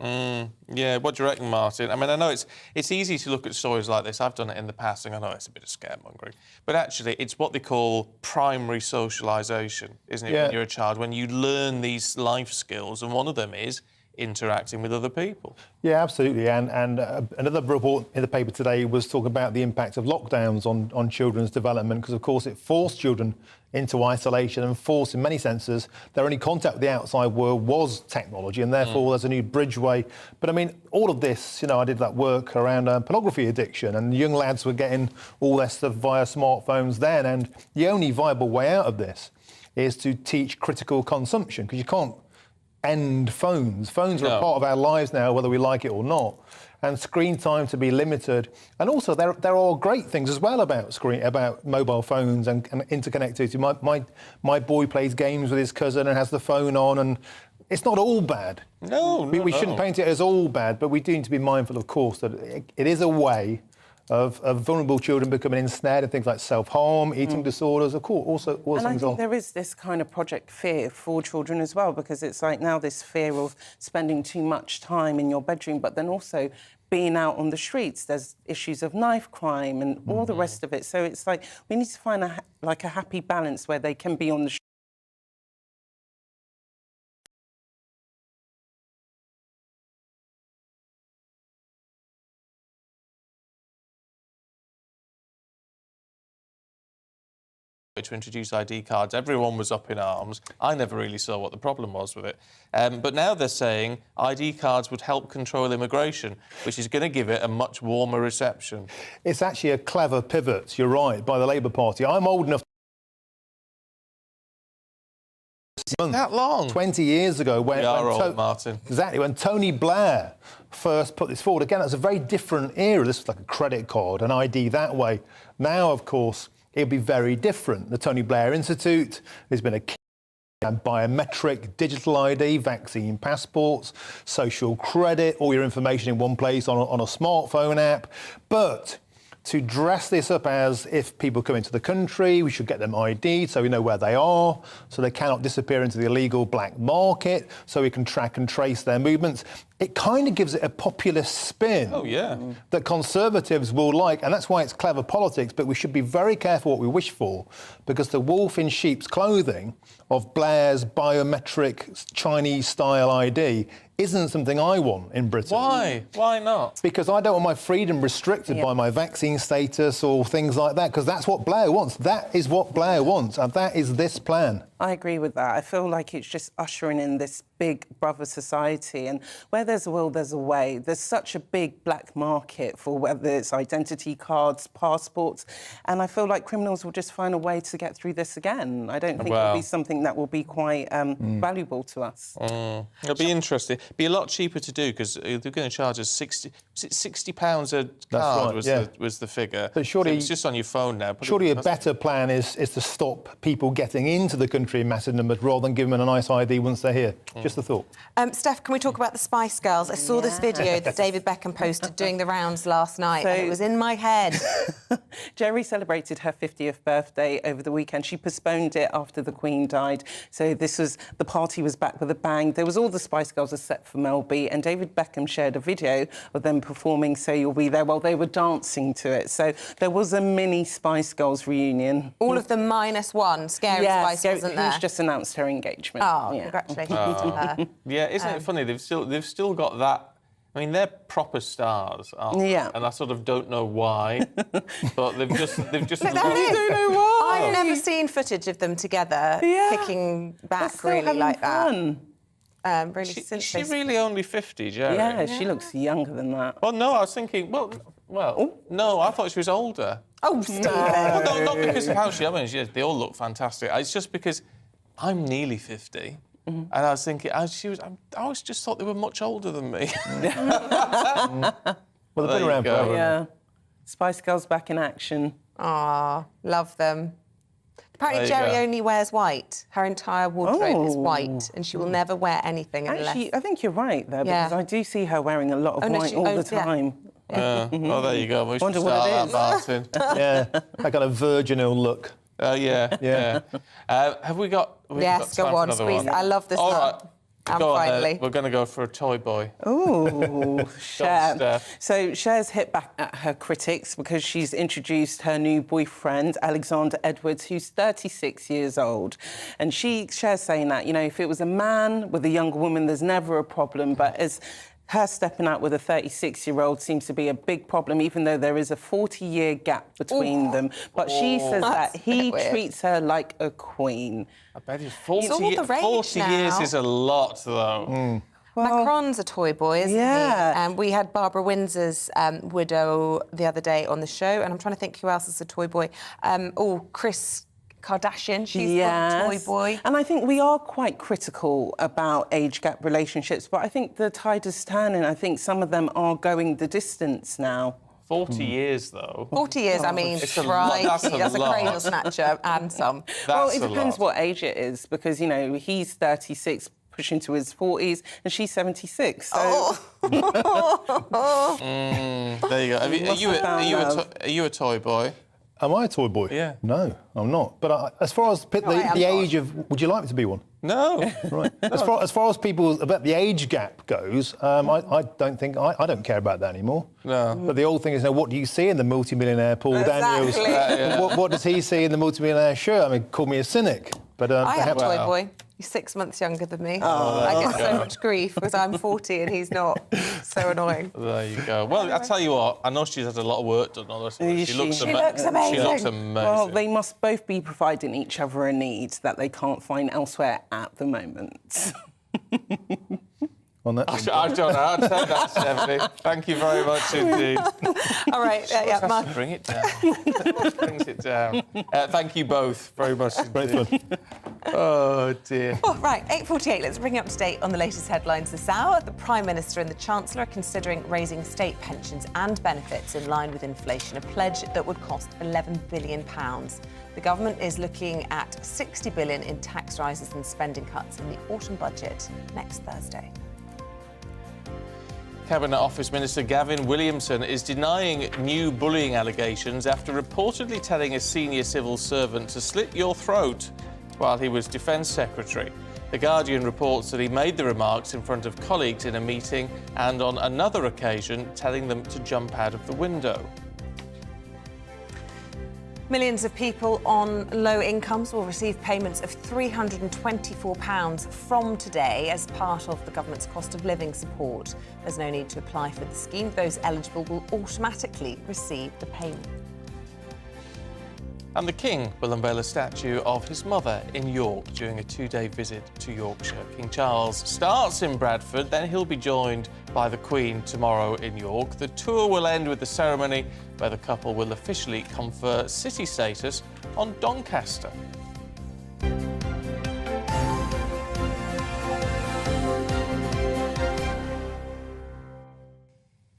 Yeah, what do you reckon, Martin? I mean, I know it's easy to look at stories like this. I've done it in the past, and I know it's a bit of scaremongering. But actually, it's what they call primary socialisation, isn't it, when you're a child, when you learn these life skills, and one of them is interacting with other people. Yeah, absolutely. And another report in the paper today was talking about the impact of lockdowns on children's development, because, of course, it forced children into isolation and forced, in many senses, their only contact with the outside world was technology, and therefore there's a new bridgeway. But, I mean, all of this, you know, I did that work around pornography addiction, and young lads were getting all their stuff via smartphones then, and the only viable way out of this is to teach critical consumption, because you can't end phones. Phones are a part of our lives now, whether we like it or not. And screen time to be limited. And also, there are great things as well about mobile phones and interconnectivity. My boy plays games with his cousin and has the phone on, and it's not all bad. We shouldn't paint it as all bad, but we do need to be mindful, of course, that it is a way of vulnerable children becoming ensnared in things like self-harm, eating disorders, of course, all and things I think there is this kind of project fear for children as well, because it's like now this fear of spending too much time in your bedroom, but then also being out on the streets. There's issues of knife crime and all the rest of it. So it's like we need to find a happy balance where they can be on the streets. to introduce ID cards, everyone was up in arms. I never really saw what the problem was with it. But now they're saying ID cards would help control immigration, which is going to give it a much warmer reception. It's actually a clever pivot, you're right, by the Labour Party. I'm old enough... That long? 20 years ago when... We are old, Martin. Exactly, when Tony Blair first put this forward. Again, it's a very different era. This was like a credit card, an ID that way. Now, of course, it'll be very different. The Tony Blair Institute, there's been a biometric, digital ID, vaccine passports, social credit, all your information in one place on a smartphone app. But to dress this up as if people come into the country, we should get them ID'd so we know where they are, so they cannot disappear into the illegal black market, so we can track and trace their movements. It kind of gives it a populist spin that Conservatives will like, and that's why it's clever politics, but we should be very careful what we wish for, because the wolf in sheep's clothing of Blair's biometric Chinese-style ID isn't something I want in Britain. Why? Why not? Because I don't want my freedom restricted by my vaccine status or things like that, because that's what Blair wants. That is what Blair wants, and that is this plan. I agree with that. I feel like it's just ushering in this big brother society, and where there's a will, there's a way. There's such a big black market for whether it's identity cards, passports, and I feel like criminals will just find a way to get through this again. I don't think it'll be something that will be quite valuable to us. It'll be interesting. It'll be a lot cheaper to do because they're going to charge us £60 a card was the figure. But surely, so it's just on your phone now. Surely a better plan is to stop people getting into the country in massive numbers rather than give them a nice ID once they're here. Just a thought. Steph, can we talk about the Spice Girls? I saw this video that David Beckham posted doing the rounds last night, and it was in my head. Jerry celebrated her 50th birthday over the weekend. She postponed it after the Queen died. So the party was back with a bang. There was all the Spice Girls except for Mel B, and David Beckham shared a video of them performing So You'll Be There while they were dancing to it. So there was a mini Spice Girls reunion. All of them minus one. Scary Spice wasn't there. Who's just announced her engagement. Oh, congratulations to her. Yeah, isn't it funny? They've still got that. I mean, they're proper stars, aren't they? Yeah. And I sort of don't know why, but they've just. Look, don't know why. I've never seen footage of them together kicking back really like that. Is she really only 50, Jerry? Yeah, she looks younger than that. Well, no, I was thinking, no, I thought she was older. Oh, Stephen. Well, no, not because of how she... I mean, they all look fantastic. It's just because I'm nearly 50, and I was thinking, I always just thought they were much older than me. Well, they've been around forever. Yeah. Spice Girls back in action. Ah, love them. Apparently, Jerry only wears white. Her entire wardrobe is white, and she will never wear anything unless... Actually, I think you're right there, because I do see her wearing a lot of white all the time. Oh, there you go. We wonder what it is. Martin. Yeah, that kind of virginal look. Yeah. Have we got... Yes, go on, squeeze. I love this one. All right. Go on, finally. We're going to go for a toy boy. Ooh, Cher. So Cher's hit back at her critics because she's introduced her new boyfriend, Alexander Edwards, who's 36 years old. And Cher's saying that, if it was a man with a younger woman, there's never a problem. But as her stepping out with a 36-year-old seems to be a big problem, even though there is a 40-year gap between them. But she says that he treats her like a queen. I bet it's 40 years is a lot, though. Macron's a toy boy, isn't he? And we had Barbara Windsor's widow the other day on the show, and I'm trying to think who else is a toy boy. Kris Kardashian, she's got a toy boy. And I think we are quite critical about age gap relationships, but I think the tide is turning. I think some of them are going the distance now. 40 years, though. 40 years, I mean, that's a cradle snatcher and some. Well, it depends what age it is, because, he's 36, pushing to his 40s, and she's 76, so... There you go. Are you a toy boy? Am I a toy boy? Yeah. No, I'm not. But as far as the age of... Would you like me to be one? No. Right. As far as about the age gap goes, I don't think... I don't care about that anymore. No. But the old thing is, what do you see in the multimillionaire Paul Daniels? What does he see in the multimillionaire shirt? I mean, call me a cynic. But I have a toy boy. He's 6 months younger than me. Oh, I there get you so go. much grief because I'm 40 and he's not. So annoying. There you go. Well, I tell you what, I know she's had a lot of work done on her. She looks amazing. She looks amazing. Well, they must both be providing each other a need that they can't find elsewhere at the moment. On that I don't know. I'd say that, Stephanie. Thank you very much indeed. All right, Mark. Bring it down. Brings it down. Thank you both very much indeed. Oh, dear. Oh, right, 8:48. Let's bring you up to date on the latest headlines this hour. The Prime Minister and the Chancellor are considering raising state pensions and benefits in line with inflation, a pledge that would cost £11 billion. The government is looking at £60 billion in tax rises and spending cuts in the autumn budget next Thursday. Cabinet Office Minister Gavin Williamson is denying new bullying allegations after reportedly telling a senior civil servant to slit your throat while he was Defence Secretary. The Guardian reports that he made the remarks in front of colleagues in a meeting and on another occasion telling them to jump out of the window. Millions of people on low incomes will receive payments of £324 from today as part of the government's cost of living support. There's no need to apply for the scheme. Those eligible will automatically receive the payment. And the King will unveil a statue of his mother in York during a 2-day visit to Yorkshire. King Charles starts in Bradford, then he'll be joined by the Queen tomorrow in York. The tour will end with the ceremony where the couple will officially confer city status on Doncaster.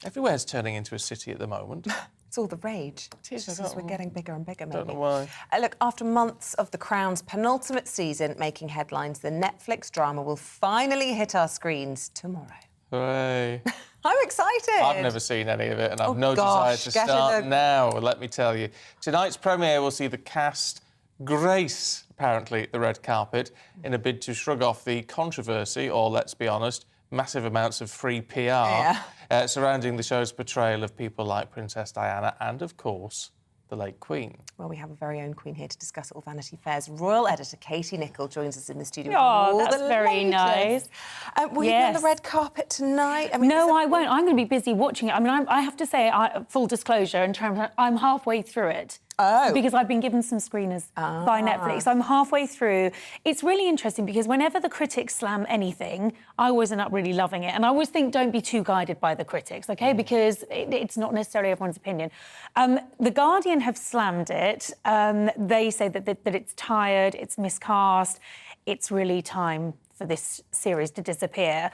Everywhere's turning into a city at the moment. It's all the rage. It is, just as we're getting bigger and bigger, maybe. Don't know why. Look, after months of The Crown's penultimate season making headlines, the Netflix drama will finally hit our screens tomorrow. Hooray. I'm excited. I've never seen any of it and I've no gosh, desire to start now, let me tell you. Tonight's premiere will see the cast grace, apparently, the red carpet in a bid to shrug off the controversy, or, let's be honest, massive amounts of free PR surrounding the show's portrayal of people like Princess Diana and, of course, the late Queen. Well, we have a very own Queen here to discuss all Vanity Fair's royal editor Katie Nicholl joins us in the studio. Oh, that's very nice. Will you be on the red carpet tonight? I mean, no, I won't. I'm going to be busy watching it. I mean, I have to say, full disclosure, in terms of, I'm halfway through it. Oh. Because I've been given some screeners by Netflix. I'm halfway through. It's really interesting because whenever the critics slam anything, I always end up really loving it. And I always think don't be too guided by the critics, OK? Because it's not necessarily everyone's opinion. The Guardian have slammed it. They say that it's tired, it's miscast, it's really time for this series to disappear.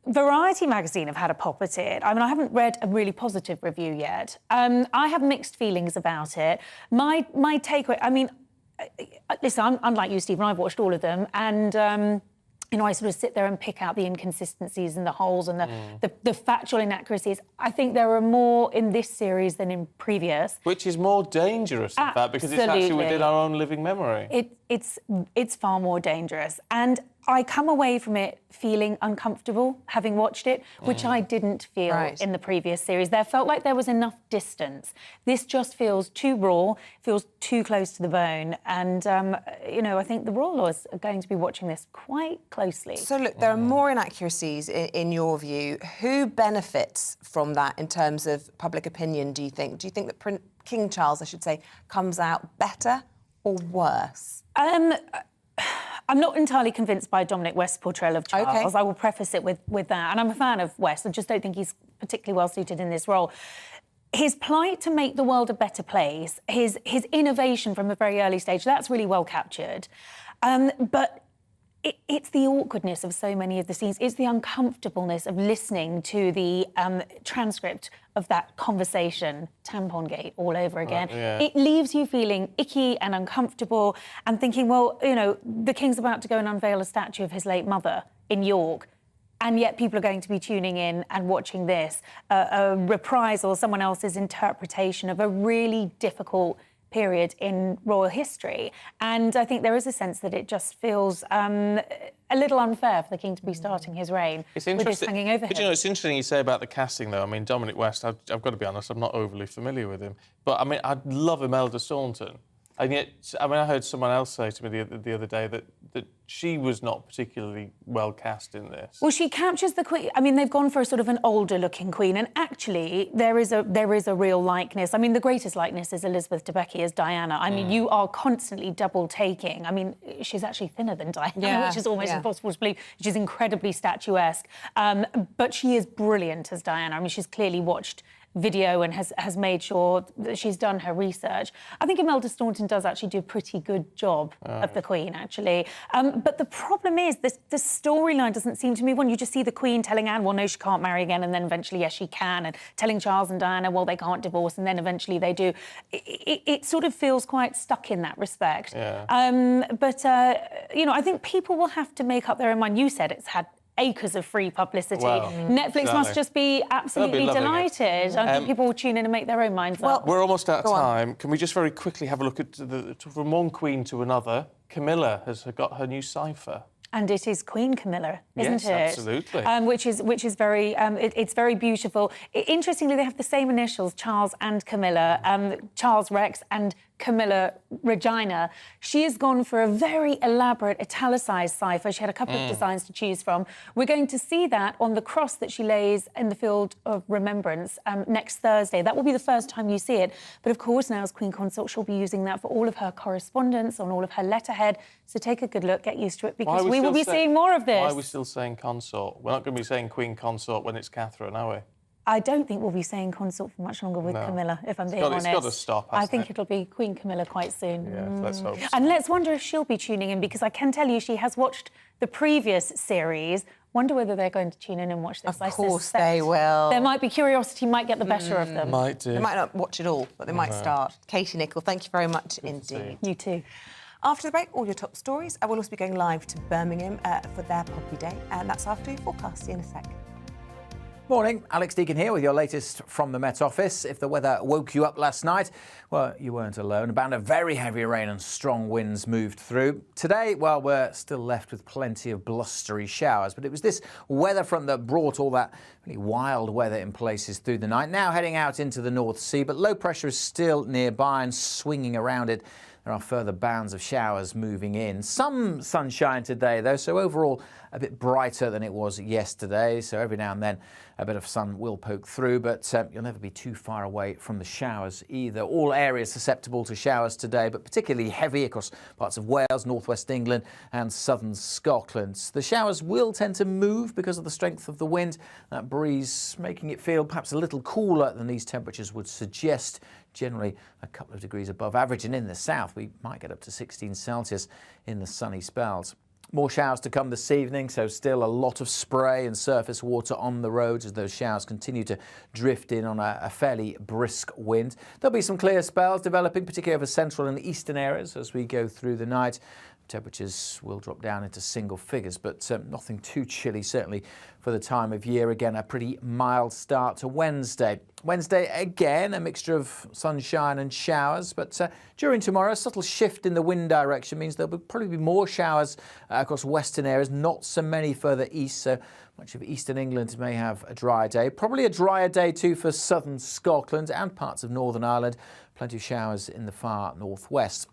Variety magazine have had a pop at it. I mean, I haven't read a really positive review yet. I have mixed feelings about it. My takeaway, I mean, listen, I'm like you, Stephen, I've watched all of them, and you know, I sort of sit there and pick out the inconsistencies and the holes and the factual inaccuracies. I think there are more in this series than in previous. Which is more dangerous, in fact, because it's actually within our own living memory. It's far more dangerous. And I come away from it feeling uncomfortable, having watched it, which I didn't feel in the previous series. There felt like there was enough distance. This just feels too raw, feels too close to the bone. And, you know, I think the royal lawyers are going to be watching this quite closely. So, look, there are more inaccuracies in your view. Who benefits from that in terms of public opinion, do you think? Do you think that King Charles, I should say, comes out better or worse? I'm not entirely convinced by Dominic West's portrayal of Charles. Okay. I will preface it with that. And I'm a fan of West. I just don't think he's particularly well suited in this role. His plight to make the world a better place, his innovation from a very early stage, that's really well captured. But it's the awkwardness of so many of the scenes. It's the uncomfortableness of listening to the transcript of that conversation, tampon gate, all over again. It leaves you feeling icky and uncomfortable and thinking, well, you know, the King's about to go and unveil a statue of his late mother in York, and yet people are going to be tuning in and watching this, a reprisal, someone else's interpretation of a really difficult period in royal history. And I think there is a sense that it just feels a little unfair for the King to be starting his reign with this hanging over him. But, you know, it's interesting you say about the casting, though. I mean, Dominic West, I've got to be honest, I'm not overly familiar with him. But, I mean, I love Imelda Staunton And yet, I mean, I heard someone else say to me the other day that she was not particularly well cast in this. Well, she captures the Queen. I mean, they've gone for a sort of an older-looking Queen, and actually, there is a real likeness. I mean, the greatest likeness is Elizabeth Debicki as Diana. I mean, you are constantly double-taking. I mean, she's actually thinner than Diana, which is almost impossible to believe. She's incredibly statuesque, but she is brilliant as Diana. I mean, she's clearly watched video and has made sure that she's done her research. I think Imelda Staunton does actually do a pretty good job of the Queen, actually. But the problem is the storyline doesn't seem to move on. You just see the Queen telling Anne, well, no, she can't marry again, and then eventually, yes, she can, and telling Charles and Diana, well, they can't divorce, and then eventually they do. It sort of feels quite stuck in that respect. But I think people will have to make up their own mind. You said it's had acres of free publicity. Well, Netflix must just be absolutely delighted. I think people will tune in and make their own minds up. We're almost out of time. Can we just very quickly have a look at from one Queen to another? Camilla has got her new cipher. And it is Queen Camilla, isn't it? Yes, absolutely. Which is very, it's very beautiful. Interestingly, they have the same initials, Charles and Camilla, Charles Rex and Camilla Regina. She has gone for a very elaborate italicised cipher. She had a couple of designs to choose from. We're going to see that on the cross that she lays in the field of Remembrance next Thursday. That will be the first time you see it. But of course, now as Queen Consort, she'll be using that for all of her correspondence, on all of her letterhead. So take a good look, get used to it, because we will be seeing more of this. Why are we still saying consort? We're not going to be saying Queen Consort when it's Catherine, are we? I don't think we'll be saying consort for much longer with Camilla, if I'm being honest. It's got to stop, I think it'll be Queen Camilla quite soon. Yeah, let's hope so. And let's wonder if she'll be tuning in, because I can tell you she has watched the previous series. Wonder whether they're going to tune in and watch this. Of course they will. There might be curiosity, might get the better of them. Might do. They might not watch it all, but they might start. Katie Nicholl, thank you very much indeed. You too. After the break, all your top stories. I will also be going live to Birmingham for their Poppy Day, and that's after your forecast. See you in a sec. Morning, Alex Deacon here with your latest from the Met Office. If the weather woke you up last night, well, you weren't alone. A band of very heavy rain and strong winds moved through. Today, well, we're still left with plenty of blustery showers, but it was this weather front that brought all that really wild weather in places through the night. Now heading out into the North Sea, but low pressure is still nearby and swinging around it. There are further bands of showers moving in. Some sunshine today, though, so overall a bit brighter than it was yesterday. So every now and then a bit of sun will poke through, but you'll never be too far away from the showers either. All areas susceptible to showers today, but particularly heavy across parts of Wales, northwest England and southern Scotland. The showers will tend to move because of the strength of the wind. That breeze making it feel perhaps a little cooler than these temperatures would suggest. Generally a couple of degrees above average, and in the south we might get up to 16 Celsius in the sunny spells. More showers to come this evening, so still a lot of spray and surface water on the roads as those showers continue to drift in on a fairly brisk wind. There'll be some clear spells developing, particularly over central and eastern areas as we go through the night. Temperatures will drop down into single figures, but nothing too chilly, certainly for the time of year. Again, a pretty mild start to Wednesday. Wednesday, again, a mixture of sunshine and showers, but during tomorrow, a subtle shift in the wind direction means there'll probably be more showers across western areas, not so many further east, so much of eastern England may have a dry day. Probably a drier day too for southern Scotland and parts of Northern Ireland. Plenty of showers in the far northwest.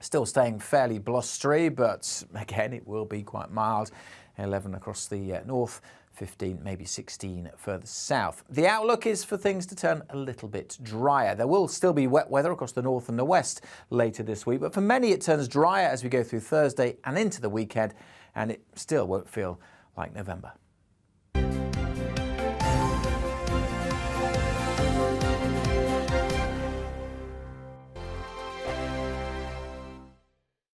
Still staying fairly blustery, but again, it will be quite mild. 11 across the north, 15, maybe 16 further south. The outlook is for things to turn a little bit drier. There will still be wet weather across the north and the west later this week, but for many it turns drier as we go through Thursday and into the weekend, and it still won't feel like November.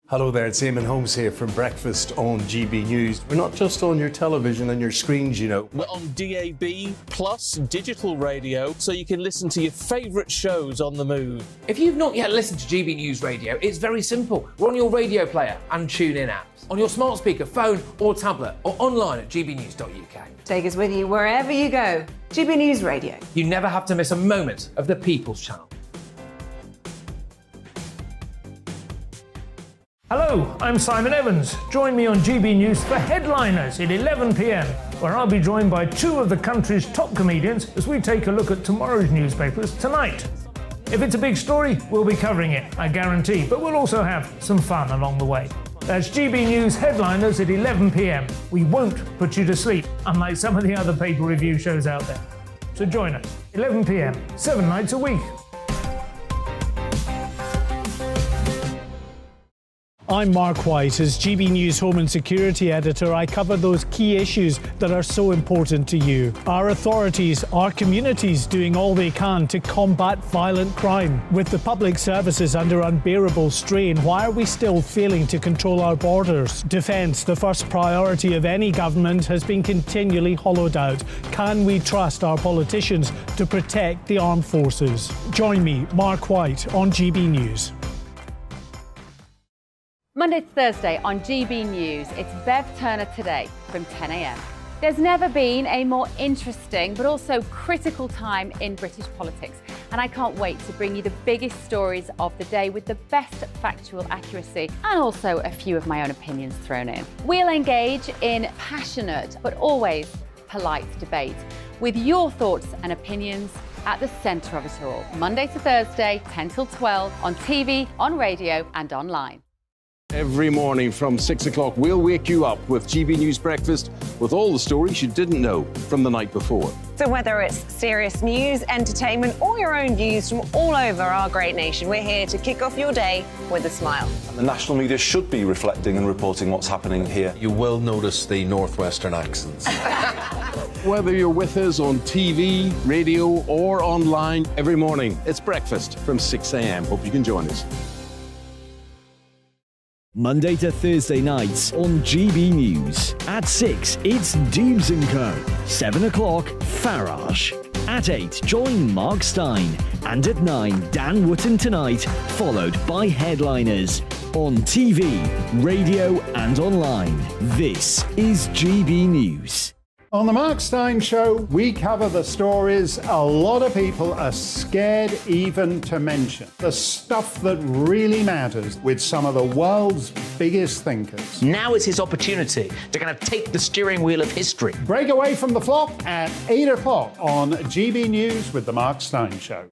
Hello there, it's Eamonn Holmes here from Breakfast on GB News. We're not just on your television and your screens, you know. We're on DAB plus digital radio, so you can listen to your favourite shows on the move. If you've not yet listened to GB News Radio, it's very simple. We're on your radio player and TuneIn apps, on your smart speaker, phone or tablet, or online at gbnews.uk. Take us with you wherever you go. GB News Radio. You never have to miss a moment of the People's Channel. Hello, I'm Simon Evans. Join me on GB News for Headliners at 11 p.m, where I'll be joined by two of the country's top comedians as we take a look at tomorrow's newspapers tonight. If it's a big story, we'll be covering it, I guarantee, but we'll also have some fun along the way. That's GB News Headliners at 11 p.m. We won't put you to sleep, unlike some of the other paper review shows out there. So join us, 11 p.m, 7 nights a week. I'm Mark White. As GB News Home and Security Editor, I cover those key issues that are so important to you. Our authorities, our communities doing all they can to combat violent crime. With the public services under unbearable strain, why are we still failing to control our borders? Defence, the first priority of any government, has been continually hollowed out. Can we trust our politicians to protect the armed forces? Join me, Mark White, on GB News. Monday to Thursday on GB News, it's Bev Turner Today from 10 a.m. There's never been a more interesting but also critical time in British politics, and I can't wait to bring you the biggest stories of the day with the best factual accuracy and also a few of my own opinions thrown in. We'll engage in passionate but always polite debate with your thoughts and opinions at the centre of it all. Monday to Thursday, 10 till 12 on TV, on radio and online. Every morning from 6 o'clock, we'll wake you up with GB News Breakfast with all the stories you didn't know from the night before. So whether it's serious news, entertainment, or your own views from all over our great nation, we're here to kick off your day with a smile. And the national media should be reflecting and reporting what's happening here. You will notice the northwestern accents. Whether you're with us on TV, radio, or online, every morning, it's breakfast from 6 a.m. Hope you can join us. Monday to Thursday nights on GB News. At 6, it's Dubes & Co. 7 o'clock, Farage. At 8, join Mark Stein. And at 9, Dan Wootton Tonight, followed by Headliners. On TV, radio and online. This is GB News. On the Mark Stein Show, we cover the stories a lot of people are scared even to mention. The stuff that really matters with some of the world's biggest thinkers. Now is his opportunity to kind of take the steering wheel of history. Break away from the flop at 8 o'clock on GB News with the Mark Stein Show.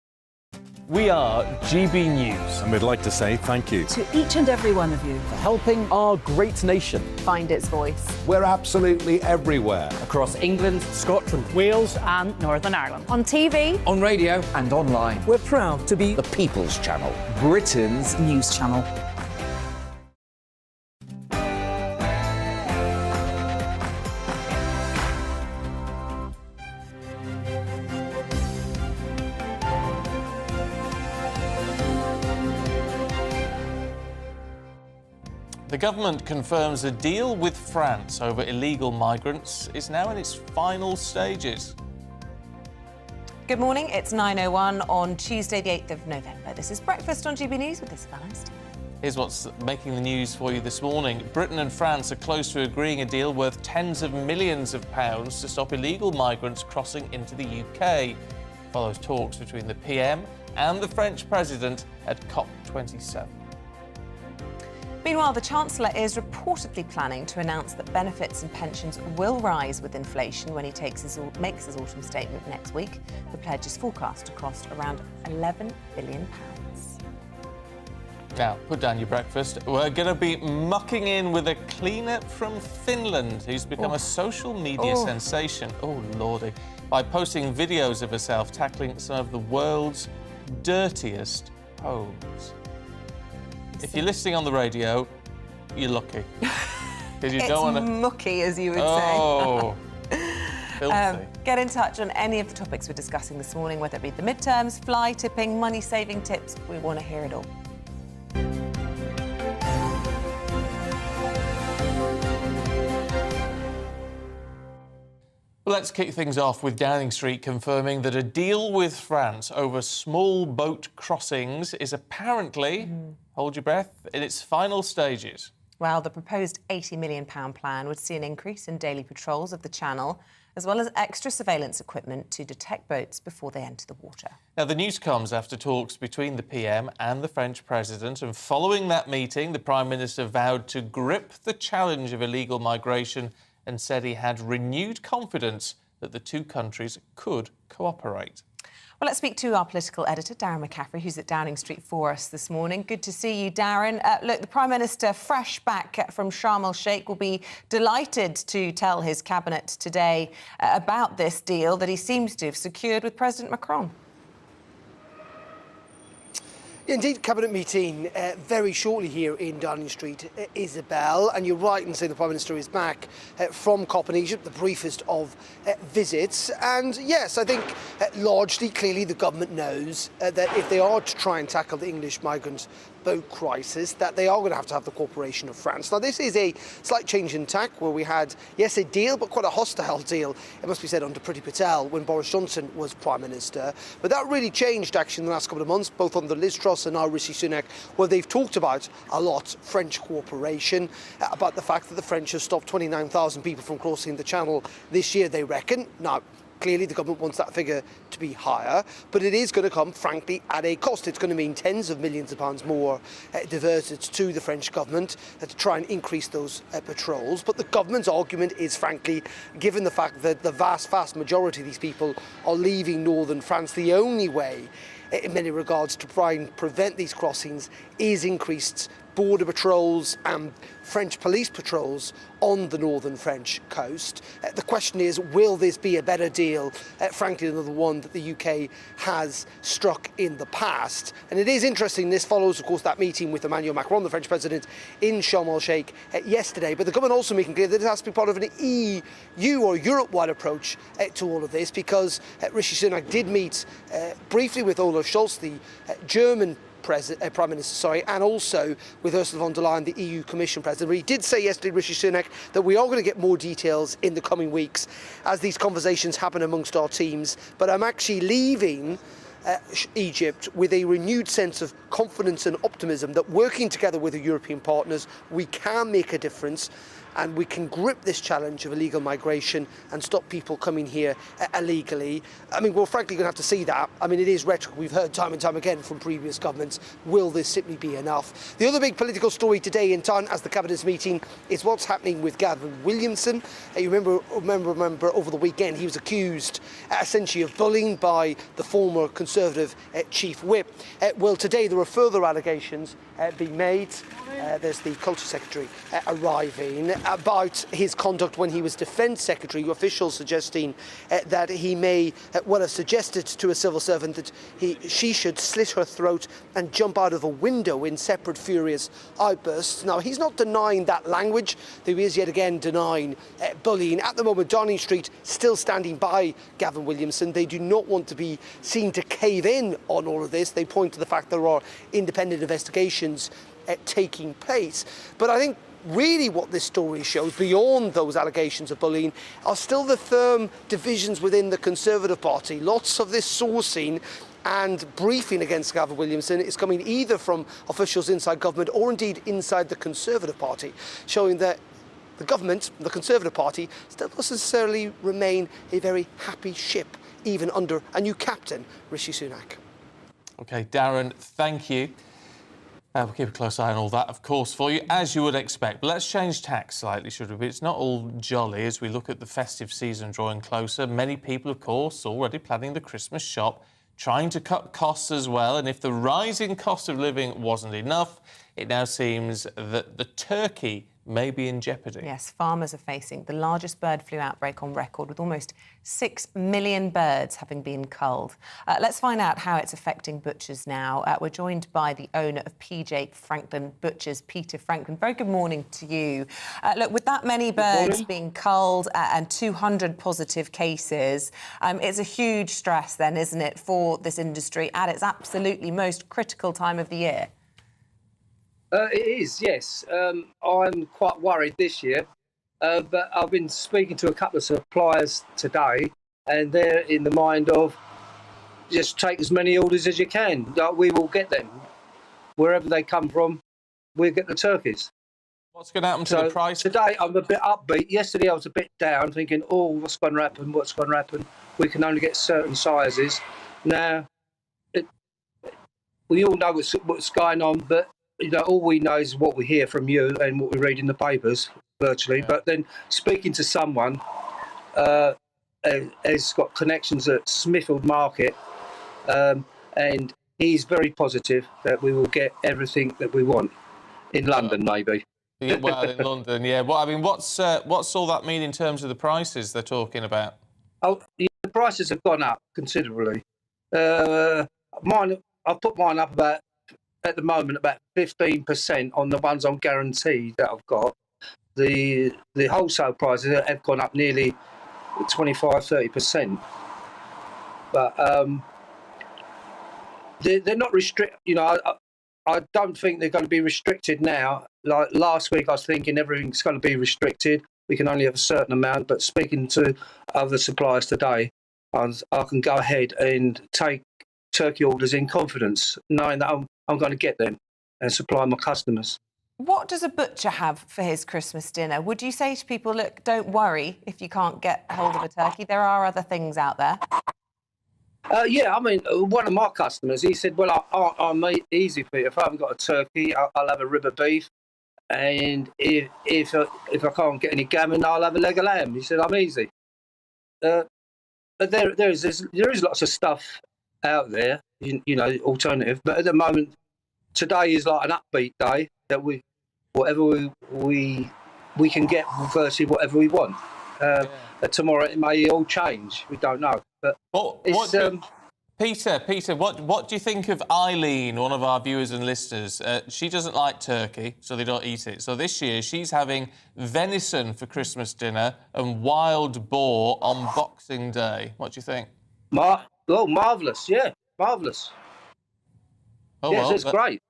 We are GB News. And we'd like to say thank you To each and every one of you for helping our great nation find its voice. We're absolutely everywhere. Across England, Scotland, Wales and Northern Ireland. On TV, on radio and online. We're proud to be the People's Channel, Britain's news channel. The government confirms a deal with France over illegal migrants is now in its final stages. Good morning, it's 9:01 on Tuesday the 8th of November. This is Breakfast on GB News with Isabel. Here's what's making the news for you this morning. Britain and France are close to agreeing a deal worth tens of millions of pounds to stop illegal migrants crossing into the UK. Follows talks between the PM and the French President at COP27. Meanwhile, the Chancellor is reportedly planning to announce that benefits and pensions will rise with inflation when he makes his autumn statement next week. The pledge is forecast to cost around £11 billion. Now, put down your breakfast. We're going to be mucking in with a cleaner from Finland who's become a social media sensation. Oh, lordy. By posting videos of herself tackling some of the world's dirtiest homes. If you're listening on the radio, you're lucky. Because you don't want to. Mucky, as you would say. Filthy. Get in touch on any of the topics we're discussing this morning, whether it be the midterms, fly tipping, money-saving tips. We want to hear it all. Well, let's kick things off with Downing Street confirming that a deal with France over small boat crossings is apparently, hold your breath, in its final stages. Well, the proposed £80 million plan would see an increase in daily patrols of the channel, as well as extra surveillance equipment to detect boats before they enter the water. Now, the news comes after talks between the PM and the French President, and following that meeting, the Prime Minister vowed to grip the challenge of illegal migration and said he had renewed confidence that the two countries could cooperate. Well, let's speak to our political editor, Darren McCaffrey, who's at Downing Street for us this morning. Good to see you, Darren. Look, the Prime Minister, fresh back from Sharm el-Sheikh, will be delighted to tell his cabinet today about this deal that he seems to have secured with President Macron. Indeed, cabinet meeting very shortly here in Downing Street, Isabel, and you're right in saying the Prime Minister is back from COP in Egypt, the briefest of visits. And yes, I think largely, clearly, the government knows that if they are to try and tackle the English migrant boat crisis, that they are going to have the cooperation of France. Now, this is a slight change in tack where we had, yes, a deal, but quite a hostile deal, it must be said, under Priti Patel when Boris Johnson was Prime Minister. But that really changed, actually, in the last couple of months, both under Liz Truss and now Rishi Sunak, where they've talked about a lot French cooperation, about the fact that the French have stopped 29,000 people from crossing the Channel this year, they reckon. Now, clearly, the government wants that figure to be higher, but it is going to come, frankly, at a cost. It's going to mean tens of millions of pounds more diverted to the French government to try and increase those patrols. But the government's argument is, frankly, given the fact that the vast majority of these people are leaving northern France, the only way, in many regards, to try and prevent these crossings is increased border patrols and French police patrols on the northern French coast. The question is, will this be a better deal, frankly, than the one that the UK has struck in the past? And it is interesting, this follows, of course, that meeting with Emmanuel Macron, the French president, in Sharm el-Sheikh yesterday. But the government also making clear that it has to be part of an EU or Europe-wide approach to all of this, because Rishi Sunak did meet briefly with Olaf Scholz, the German Prime Minister, and also with Ursula von der Leyen, the EU Commission President. But he did say yesterday, Rishi Sunak, that we are going to get more details in the coming weeks as these conversations happen amongst our teams. But I'm actually leaving Egypt with a renewed sense of confidence and optimism that working together with the European partners, we can make a difference and we can grip this challenge of illegal migration and stop people coming here illegally. I mean, we're frankly going to have to see that. I mean, it is rhetoric we've heard time and time again from previous governments. Will this simply be enough? The other big political story today in town as the Cabinet's meeting is what's happening with Gavin Williamson. You remember over the weekend he was accused essentially of bullying by the former Conservative Chief Whip. Well, today there are further allegations being made. There's the Culture Secretary arriving about his conduct when he was Defence Secretary, officials suggesting that he may have suggested to a civil servant that she should slit her throat and jump out of a window in separate furious outbursts. Now, he's not denying that language, though he is yet again denying bullying. At the moment, Downing Street still standing by Gavin Williamson. They do not want to be seen to cave in on all of this. They point to the fact there are independent investigations taking place. But I think really what this story shows, beyond those allegations of bullying, are still the firm divisions within the Conservative Party. Lots of this sourcing and briefing against Gavin Williamson is coming either from officials inside government or indeed inside the Conservative Party, showing that the government, the Conservative Party, still doesn't necessarily remain a very happy ship, even under a new captain, Rishi Sunak. OK, Darren, thank you. We'll keep a close eye on all that, of course, for you, as you would expect. But let's change tack slightly, should we? It's not all jolly as we look at the festive season drawing closer. Many people, of course, already planning the Christmas shop, trying to cut costs as well. And if the rising cost of living wasn't enough, it now seems that the turkey may be in jeopardy. Yes, farmers are facing the largest bird flu outbreak on record, with almost 6 million birds having been culled. Let's find out how it's affecting butchers now. We're joined by the owner of PJ Franklin Butchers, Peter Franklin. Very good morning to you. Look, with that many birds being culled and 200 positive cases, it's a huge stress then, isn't it, for this industry at its absolutely most critical time of the year? It is, yes. I'm quite worried this year, but I've been speaking to a couple of suppliers today, and they're in the mind of just take as many orders as you can. We will get them. Wherever they come from, we'll get the turkeys. What's going to happen to the price? Today, I'm a bit upbeat. Yesterday, I was a bit down, thinking, oh, what's going to happen, what's going to happen? We can only get certain sizes. Now, we all know what's going on, but you know, all we know is what we hear from you and what we read in the papers, virtually. Yeah. But then speaking to someone has got connections at Smithfield Market, and he's very positive that we will get everything that we want in London, maybe. Yeah, well, in London, yeah. Well, I mean, what's all that mean in terms of the prices they're talking about? Oh, yeah, the prices have gone up considerably. I've put mine up at the moment about 15% on the ones I'm guaranteed that I've got. The wholesale prices have gone up nearly 25-30%. But they're not restricted. You know, I don't think they're going to be restricted now. Like last week, I was thinking everything's going to be restricted. We can only have a certain amount. But speaking to other suppliers today, I can go ahead and take turkey orders in confidence, knowing that I'm going to get them and supply my customers. What does a butcher have for his Christmas dinner? Would you say to people, look, don't worry if you can't get hold of a turkey, there are other things out there? Yeah, I mean, one of my customers, he said, well, I'll make it easy for you. If I haven't got a turkey, I'll have a rib of beef. And if I can't get any gammon, I'll have a leg of lamb. He said, I'm easy. But there is lots of stuff out there, you know, alternative. But at the moment, today is like an upbeat day that whatever we can get virtually whatever we want. Tomorrow it may all change. We don't know. But Peter, what do you think of Eileen, one of our viewers and listeners? She doesn't like turkey, so they don't eat it. So this year she's having venison for Christmas dinner and wild boar on Boxing Day. What do you think? Marvellous, yeah, marvellous. Oh, yes, well, it's great.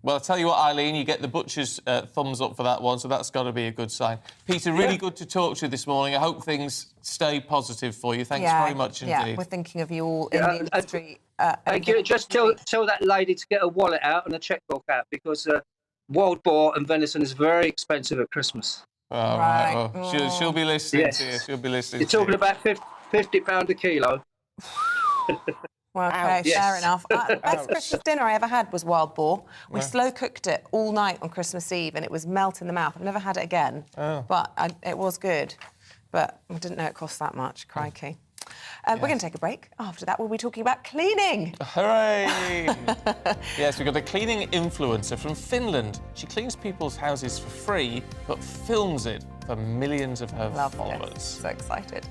Well, I'll tell you what, Eileen, you get the butcher's thumbs up for that one, so that's got to be a good sign. Peter, really good to talk to you this morning. I hope things stay positive for you. Thanks very much indeed. Yeah, we're thinking of you all in the industry. Thank you. Just tell that lady to get a wallet out and a checkbook out, because wild boar and venison is very expensive at Christmas. All right. Well, she'll be listening to you. She'll be listening. You're talking about £50 a kilo. Well, OK, fair enough. The best Christmas dinner I ever had was wild boar. We slow cooked it all night on Christmas Eve and it was melt in the mouth. I've never had it again, but it was good. But I didn't know it cost that much, crikey. We're going to take a break. After that, we'll be talking about cleaning. Hooray! Yes, we've got a cleaning influencer from Finland. She cleans people's houses for free, but films it for millions of her followers. So excited.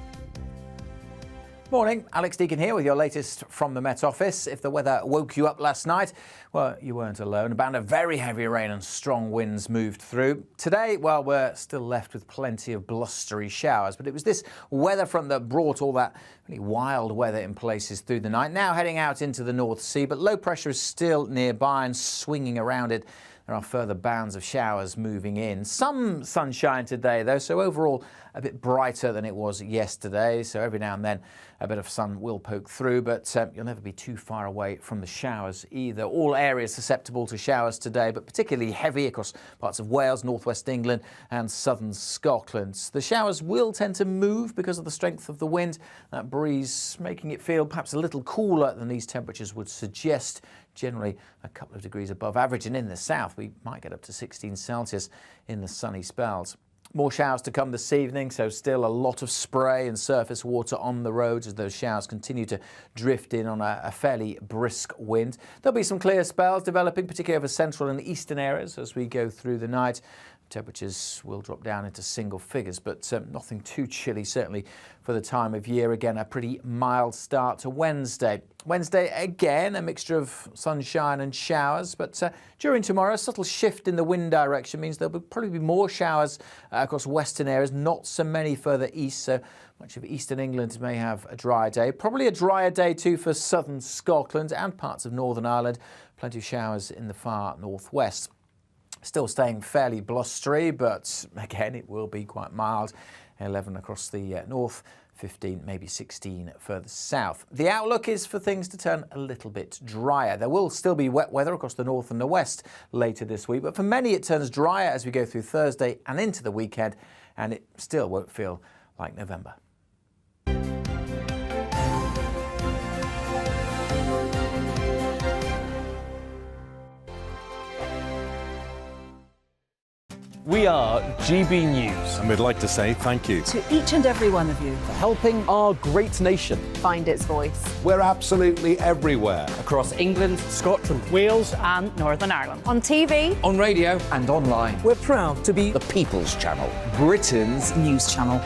Morning, Alex Deacon here with your latest from the Met Office. If the weather woke you up last night, well, you weren't alone. A band of very heavy rain and strong winds moved through. Today, well, we're still left with plenty of blustery showers, but it was this weather front that brought all that really wild weather in places through the night. Now heading out into the North Sea, but low pressure is still nearby and swinging around it. There are further bands of showers moving in. Some sunshine today, though, so overall a bit brighter than it was yesterday. So every now and then a bit of sun will poke through, but you'll never be too far away from the showers either. All areas susceptible to showers today, but particularly heavy across parts of Wales, northwest England and southern Scotland. The showers will tend to move because of the strength of the wind. That breeze making it feel perhaps a little cooler than these temperatures would suggest. Generally a couple of degrees above average, and in the south we might get up to 16 Celsius in the sunny spells. More showers to come this evening, so still a lot of spray and surface water on the roads as those showers continue to drift in on a fairly brisk wind. There'll be some clear spells developing, particularly over central and eastern areas as we go through the night. Temperatures will drop down into single figures, but nothing too chilly, certainly for the time of year. Again, a pretty mild start to Wednesday. Wednesday, again, a mixture of sunshine and showers, but during tomorrow, a subtle shift in the wind direction means there'll probably be more showers across western areas, not so many further east, so much of eastern England may have a dry day. Probably a drier day too for southern Scotland and parts of Northern Ireland. Plenty of showers in the far northwest. Still staying fairly blustery, but again, it will be quite mild. 11 across the north, 15, maybe 16 further south. The outlook is for things to turn a little bit drier. There will still be wet weather across the north and the west later this week, but for many it turns drier as we go through Thursday and into the weekend, and it still won't feel like November. We are GB News. And we'd like to say thank you to each and every one of you for helping our great nation find its voice. We're absolutely everywhere. across England, Scotland, Wales and Northern Ireland. On TV, On radio. And online. We're proud to be the People's Channel. Britain's news channel.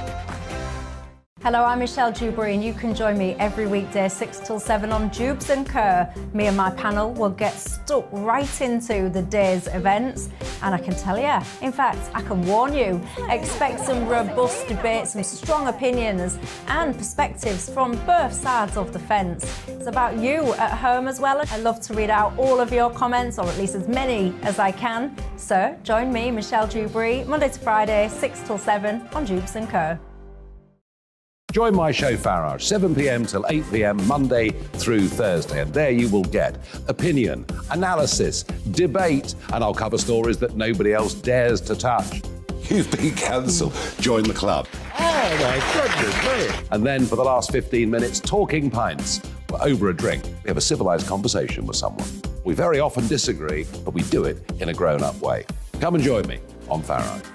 Hello, I'm Michelle Dewberry and you can join me every weekday 6 till 7 on Jubes and Kerr. Me and my panel will get stuck right into the day's events and I can tell you, in fact, I can warn you, expect some robust debate, some strong opinions and perspectives from both sides of the fence. It's about you at home as well. I love to read out all of your comments, or at least as many as I can. So join me, Michelle Dewberry, Monday to Friday, 6 till 7 on Jubes and Kerr. Join my show Farage, 7 p.m. till 8 p.m. Monday through Thursday, and there you will get opinion, analysis, debate, and I'll cover stories that nobody else dares to touch. You've been cancelled. Join the club. Oh my goodness me. And then for the last 15 minutes, talking pints. Over a drink, we have a civilised conversation with someone. We very often disagree, but we do it in a grown-up way. Come and join me on Farage.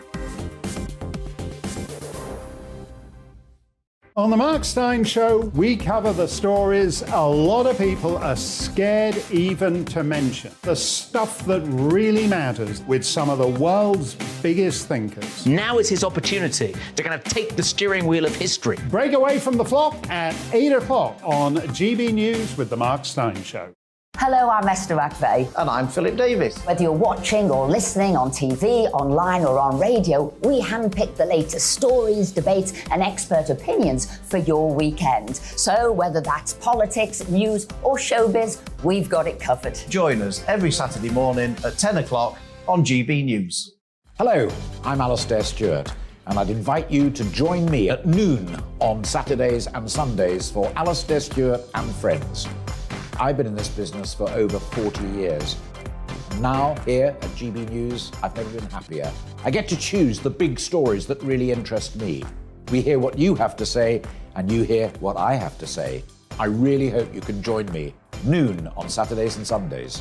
On the Mark Steyn Show, we cover the stories a lot of people are scared even to mention. The stuff that really matters with some of the world's biggest thinkers. Now is his opportunity to kind of take the steering wheel of history. Break away from the flock at 8 o'clock on GB News with the Mark Steyn Show. Hello, I'm Esther McVeigh. And I'm Philip Davis. Whether you're watching or listening on TV, online or on radio, we handpick the latest stories, debates and expert opinions for your weekend. So whether that's politics, news or showbiz, we've got it covered. Join us every Saturday morning at 10 o'clock on GB News. Hello, I'm Alastair Stewart, and I'd invite you to join me at noon on Saturdays and Sundays for Alastair Stewart and Friends. I've been in this business for over 40 years. Now, here at GB News, I've never been happier. I get to choose the big stories that really interest me. We hear what you have to say, and you hear what I have to say. I really hope you can join me, noon on Saturdays and Sundays.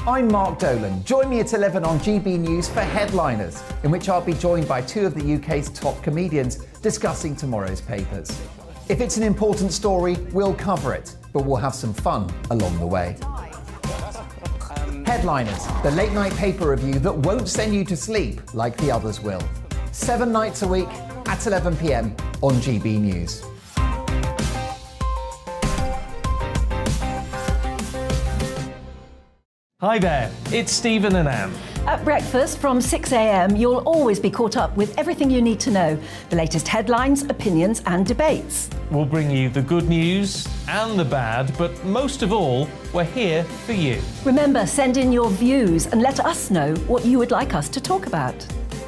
I'm Mark Dolan. Join me at 11 on GB News for Headliners, in which I'll be joined by two of the UK's top comedians discussing tomorrow's papers. If it's an important story, we'll cover it, but we'll have some fun along the way. Headliners, the late night paper review that won't send you to sleep like the others will. 7 nights a week at 11 p.m. on GB News. Hi there, it's Stephen and Anne. At breakfast from 6 a.m, you'll always be caught up with everything you need to know, the latest headlines, opinions and debates. We'll bring you the good news and the bad, but most of all, we're here for you. Remember, send in your views and let us know what you would like us to talk about.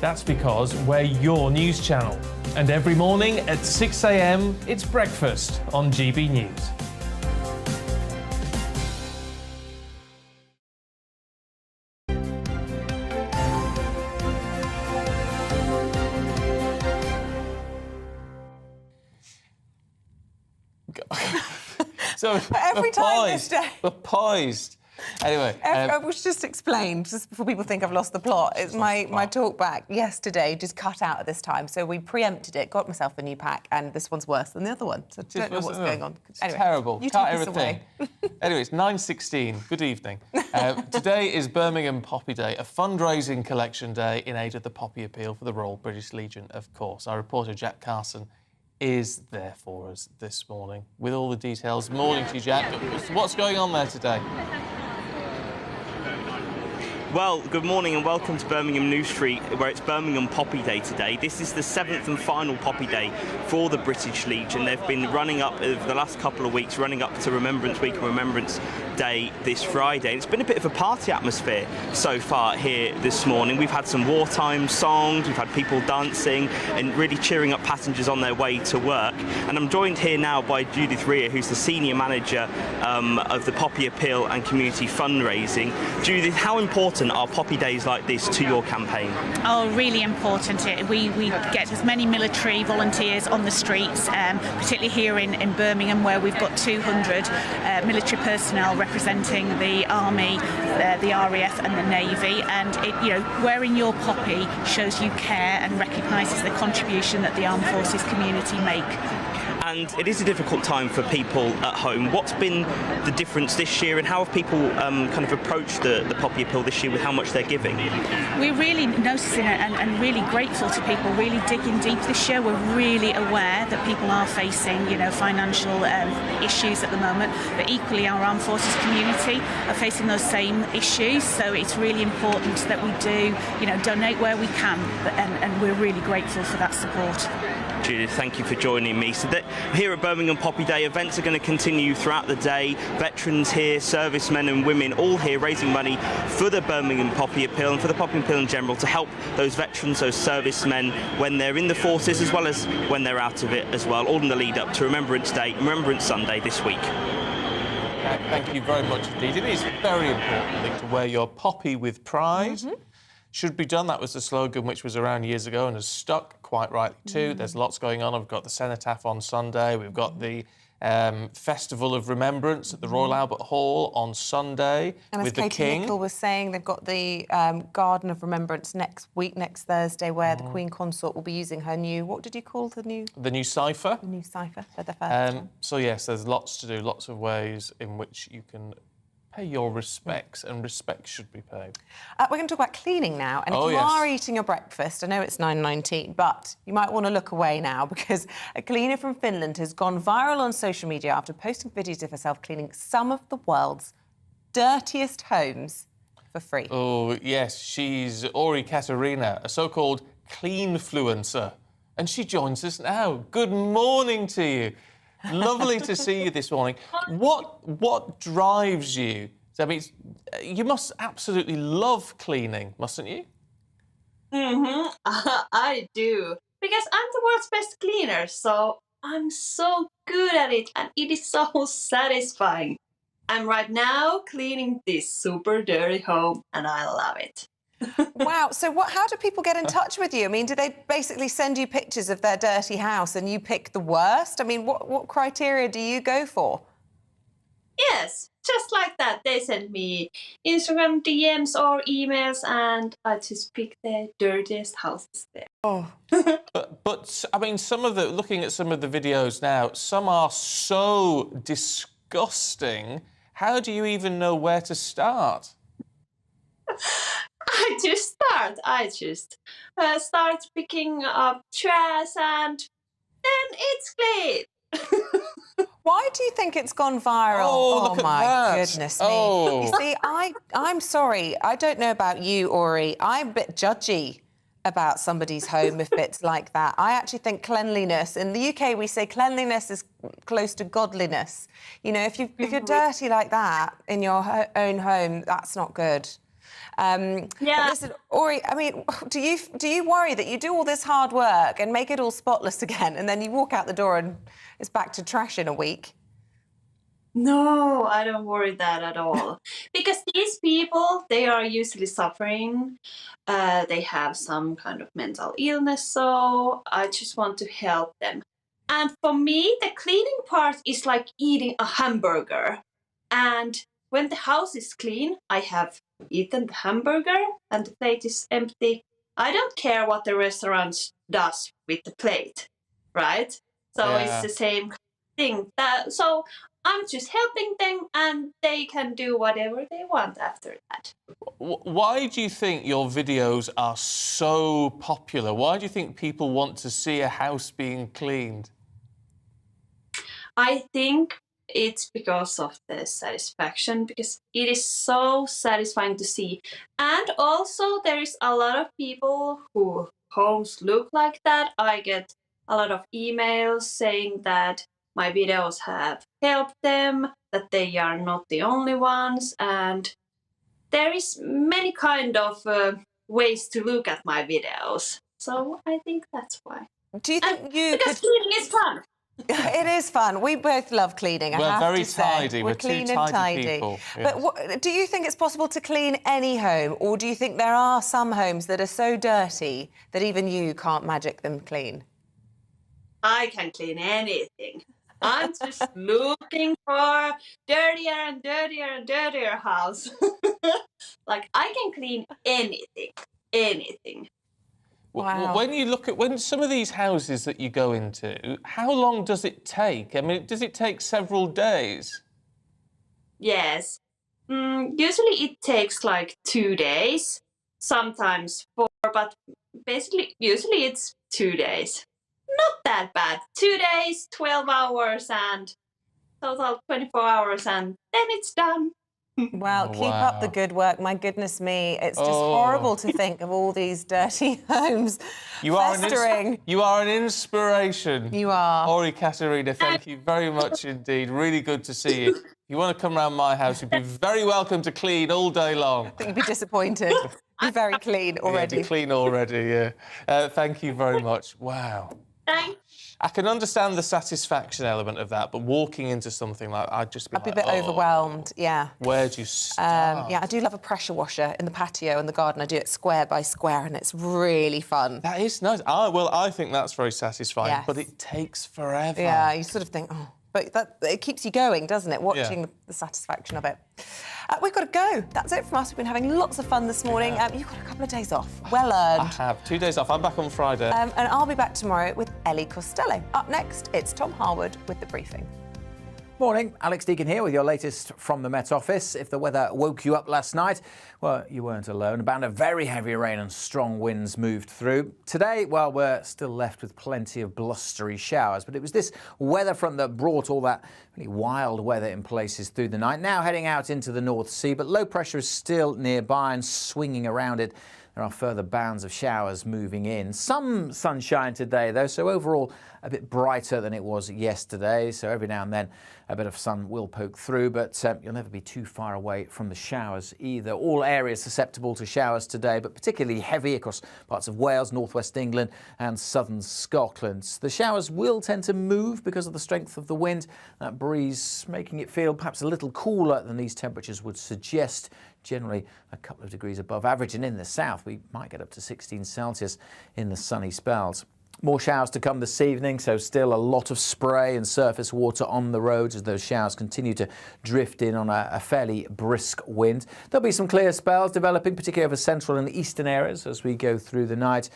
That's because we're your news channel. And every morning at 6 a.m, it's breakfast on GB News. So every time this day. We're poised. Anyway. We should just explain, just before people think I've lost the plot. It's my talk back yesterday just cut out at this time. So we preempted it, got myself a new pack, and this one's worse than the other one. So I don't know what's going on. It's terrible. You Cut take us everything. away. Anyway, it's 9:16. Good evening. Today is Birmingham Poppy Day, a fundraising collection day in aid of the Poppy Appeal for the Royal British Legion, of course. Our reporter, Jack Carson, is there for us this morning with all the details. Morning to you, Jack. What's going on there today? Well, good morning and welcome to Birmingham New Street, where it's Birmingham Poppy Day today. This is the 7th and final Poppy Day for the British Legion. They've been running up over the last couple of weeks, running up to Remembrance Week and Remembrance Day this Friday. And it's been a bit of a party atmosphere so far here this morning. We've had some wartime songs, we've had people dancing and really cheering up passengers on their way to work. And I'm joined here now by Judith Rea, who's the Senior Manager of the Poppy Appeal and Community Fundraising. Judith, how important are Poppy Days like this to your campaign? Oh, really important. We get as many military volunteers on the streets, particularly here in Birmingham, where we've got 200 military personnel representing the Army, the RAF and the Navy, and wearing your poppy shows you care and recognises the contribution that the armed forces community make. And it is a difficult time for people at home. What's been the difference this year, and how have people kind of approached the poppy appeal this year with how much they're giving? We're really noticing it and really grateful to people, really digging deep this year. We're really aware that people are facing, financial issues at the moment, but equally our armed forces community are facing those same issues. So it's really important that we do, donate where we can, and we're really grateful for that support. Judith, thank you for joining me. So here at Birmingham Poppy Day, events are going to continue throughout the day. Veterans here, servicemen and women, all here raising money for the Birmingham Poppy Appeal and for the Poppy Appeal in general to help those veterans, those servicemen when they're in the forces as well as when they're out of it as well, all in the lead up to Remembrance Day, Remembrance Sunday this week. Thank you very much indeed. It is very important to wear your poppy with pride. Should be done. That was the slogan which was around years ago and has stuck, quite rightly too. There's lots going on. We've got the Cenotaph on Sunday. We've got the Festival of Remembrance at the Royal Albert Hall on Sunday and with as the Katie King. Nicholl was saying, they've got the Garden of Remembrance next week, next Thursday, where the Queen Consort will be using her new, what did you call the new? The new cipher. The new cipher for the first time. So yes, there's lots to do, lots of ways in which you can pay your respects, and respect should be paid. We're going to talk about cleaning now, and if you are eating your breakfast, I know it's 9:19, but you might want to look away now because a cleaner from Finland has gone viral on social media after posting videos of herself cleaning some of the world's dirtiest homes for free. Oh yes, she's Ori Katarina, a so-called cleanfluencer, and she joins us now. Good morning to you. Lovely to see you this morning. What drives you? I mean, you must absolutely love cleaning, mustn't you? I do. Because I'm the world's best cleaner, so I'm so good at it and it is so satisfying. I'm right now cleaning this super dirty home and I love it. Wow, so how do people get in touch with you? I mean, do they basically send you pictures of their dirty house and you pick the worst? I mean, what criteria do you go for? Yes, just like that. They send me Instagram DMs or emails and I just pick the dirtiest houses there. Oh. but I mean, looking at some of the videos now, some are so disgusting. How do you even know where to start? I just start picking up trash and then it's clean. Why do you think it's gone viral? Oh, look at my that. goodness me. Oh. You see, I'm sorry. I don't know about you, Ori. I'm a bit judgy about somebody's home if it's like that. I actually think cleanliness, in the UK we say cleanliness is close to godliness. You know, if you're dirty like that in your own home, that's not good. Listen, Ori, I mean, do you worry that you do all this hard work and make it all spotless again, and then you walk out the door and it's back to trash in a week? No, I don't worry that at all. Because these people, they are usually suffering. They have some kind of mental illness, so I just want to help them. And for me, the cleaning part is like eating a hamburger. And when the house is clean, I have eaten the hamburger and the plate is empty. I don't care what the restaurant does with the plate, right? So it's the same thing. So I'm just helping them and they can do whatever they want after that. Why do you think your videos are so popular? Why do you think people want to see a house being cleaned? I think it's because of the satisfaction, because it is so satisfying to see. And also there is a lot of people who homes look like that. I get a lot of emails saying that my videos have helped them, that they are not the only ones, and there is many kind of ways to look at my videos. So I think that's why. Do you think because cleaning is fun. It is fun. We both love cleaning, I have very to say. tidy. We're clean two and tidy tidy. people. But do you think it's possible to clean any home, or do you think there are some homes that are so dirty that even you can't magic them clean? I can clean anything. I'm just looking for dirtier and dirtier and dirtier house. Like, I can clean anything. Wow. When you look at some of these houses that you go into, how long does it take? I mean, does it take several days? Yes. Usually it takes like 2 days, sometimes 4, but basically, usually it's 2 days. Not that bad. 2 days, 12 hours, and total 24 hours, and then it's done. Well, keep up the good work. My goodness me, it's just horrible to think of all these dirty homes festering. You are an inspiration. You are. Ori Katerina, thank you very much indeed. Really good to see you. If you want to come round my house, you'd be very welcome to clean all day long. I think you'd be disappointed. Be very clean already. Yeah, be clean already, yeah. Thank you very much. Wow. Thanks. I can understand the satisfaction element of that, but walking into something like I'd be a bit overwhelmed, yeah. Where do you start? Yeah, I do love a pressure washer in the patio in the garden. I do it square by square, and it's really fun. That is nice. I think that's very satisfying, but it takes forever. Yeah, you sort of think, oh, but it keeps you going, doesn't it? Watching the satisfaction of it. We've got to go. That's it from us. We've been having lots of fun this morning. You've got a couple of days off. Well earned. I have. 2 days off. I'm back on Friday. And I'll be back tomorrow with Ellie Costello. Up next, it's Tom Harwood with The Briefing. Morning, Alex Deacon here with your latest from the Met Office. If the weather woke you up last night, well, you weren't alone. A band of very heavy rain and strong winds moved through. Today, well, we're still left with plenty of blustery showers, but it was this weather front that brought all that really wild weather in places through the night. Now heading out into the North Sea, but low pressure is still nearby and swinging around it. There are further bands of showers moving in. Some sunshine today, though, so overall a bit brighter than it was yesterday. So every now and then a bit of sun will poke through, but you'll never be too far away from the showers either. All areas susceptible to showers today, but particularly heavy across parts of Wales, northwest England and southern Scotland. The showers will tend to move because of the strength of the wind. That breeze making it feel perhaps a little cooler than these temperatures would suggest. Generally a couple of degrees above average, and in the south we might get up to 16 Celsius in the sunny spells. More showers to come this evening, so still a lot of spray and surface water on the roads as those showers continue to drift in on a fairly brisk wind. There'll be some clear spells developing, particularly over central and eastern areas as we go through the night.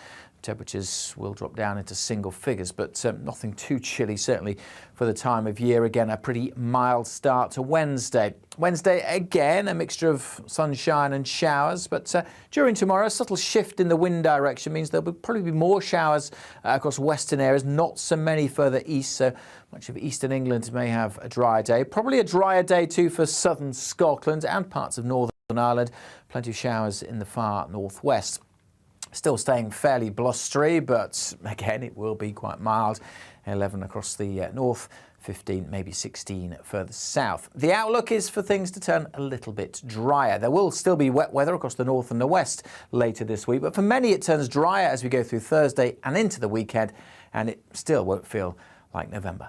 Temperatures will drop down into single figures, but nothing too chilly, certainly for the time of year. Again, a pretty mild start to Wednesday. Wednesday, again, a mixture of sunshine and showers, but during tomorrow, a subtle shift in the wind direction means there'll probably be more showers across western areas, not so many further east, so much of eastern England may have a dry day. Probably a drier day too for southern Scotland and parts of Northern Ireland. Plenty of showers in the far northwest. Still staying fairly blustery, but again, it will be quite mild. 11 across the north, 15, maybe 16 further south. The outlook is for things to turn a little bit drier. There will still be wet weather across the north and the west later this week, but for many it turns drier as we go through Thursday and into the weekend, and it still won't feel like November.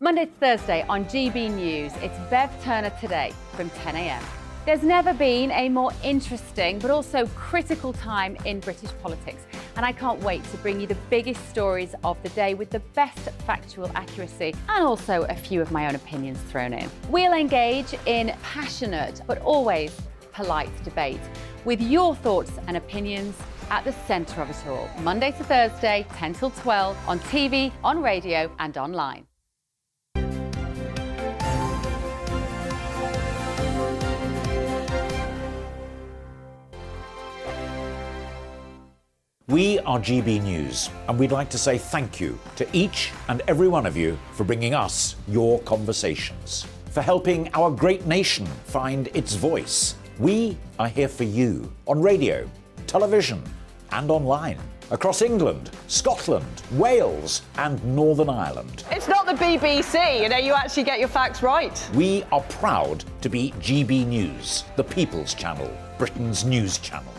Monday to Thursday on GB News, it's Bev Turner Today from 10 a.m. There's never been a more interesting but also critical time in British politics, and I can't wait to bring you the biggest stories of the day with the best factual accuracy and also a few of my own opinions thrown in. We'll engage in passionate but always polite debate with your thoughts and opinions at the centre of it all. Monday to Thursday, 10 till 12 on TV, on radio and online. We are GB News, and we'd like to say thank you to each and every one of you for bringing us your conversations, for helping our great nation find its voice. We are here for you on radio, television, and online, across England, Scotland, Wales, and Northern Ireland. It's not the BBC, you actually get your facts right. We are proud to be GB News, the People's Channel, Britain's news channel.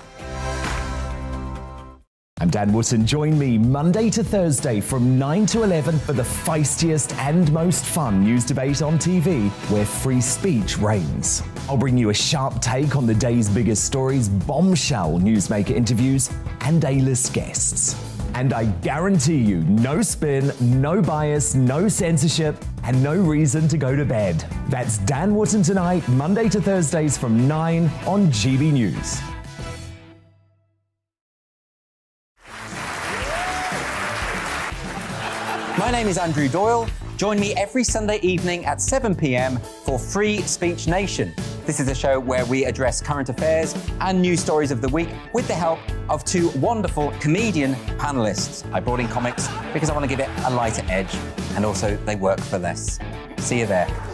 I'm Dan Wootton. Join me Monday to Thursday from 9 to 11 for the feistiest and most fun news debate on TV, where free speech reigns. I'll bring you a sharp take on the day's biggest stories, bombshell newsmaker interviews, and A-list guests. And I guarantee you, no spin, no bias, no censorship, and no reason to go to bed. That's Dan Wootton Tonight, Monday to Thursdays from 9 on GB News. My name is Andrew Doyle. Join me every Sunday evening at 7 p.m. for Free Speech Nation. This is a show where we address current affairs and news stories of the week with the help of two wonderful comedian panelists. I brought in comics because I want to give it a lighter edge, and also they work for less. See you there.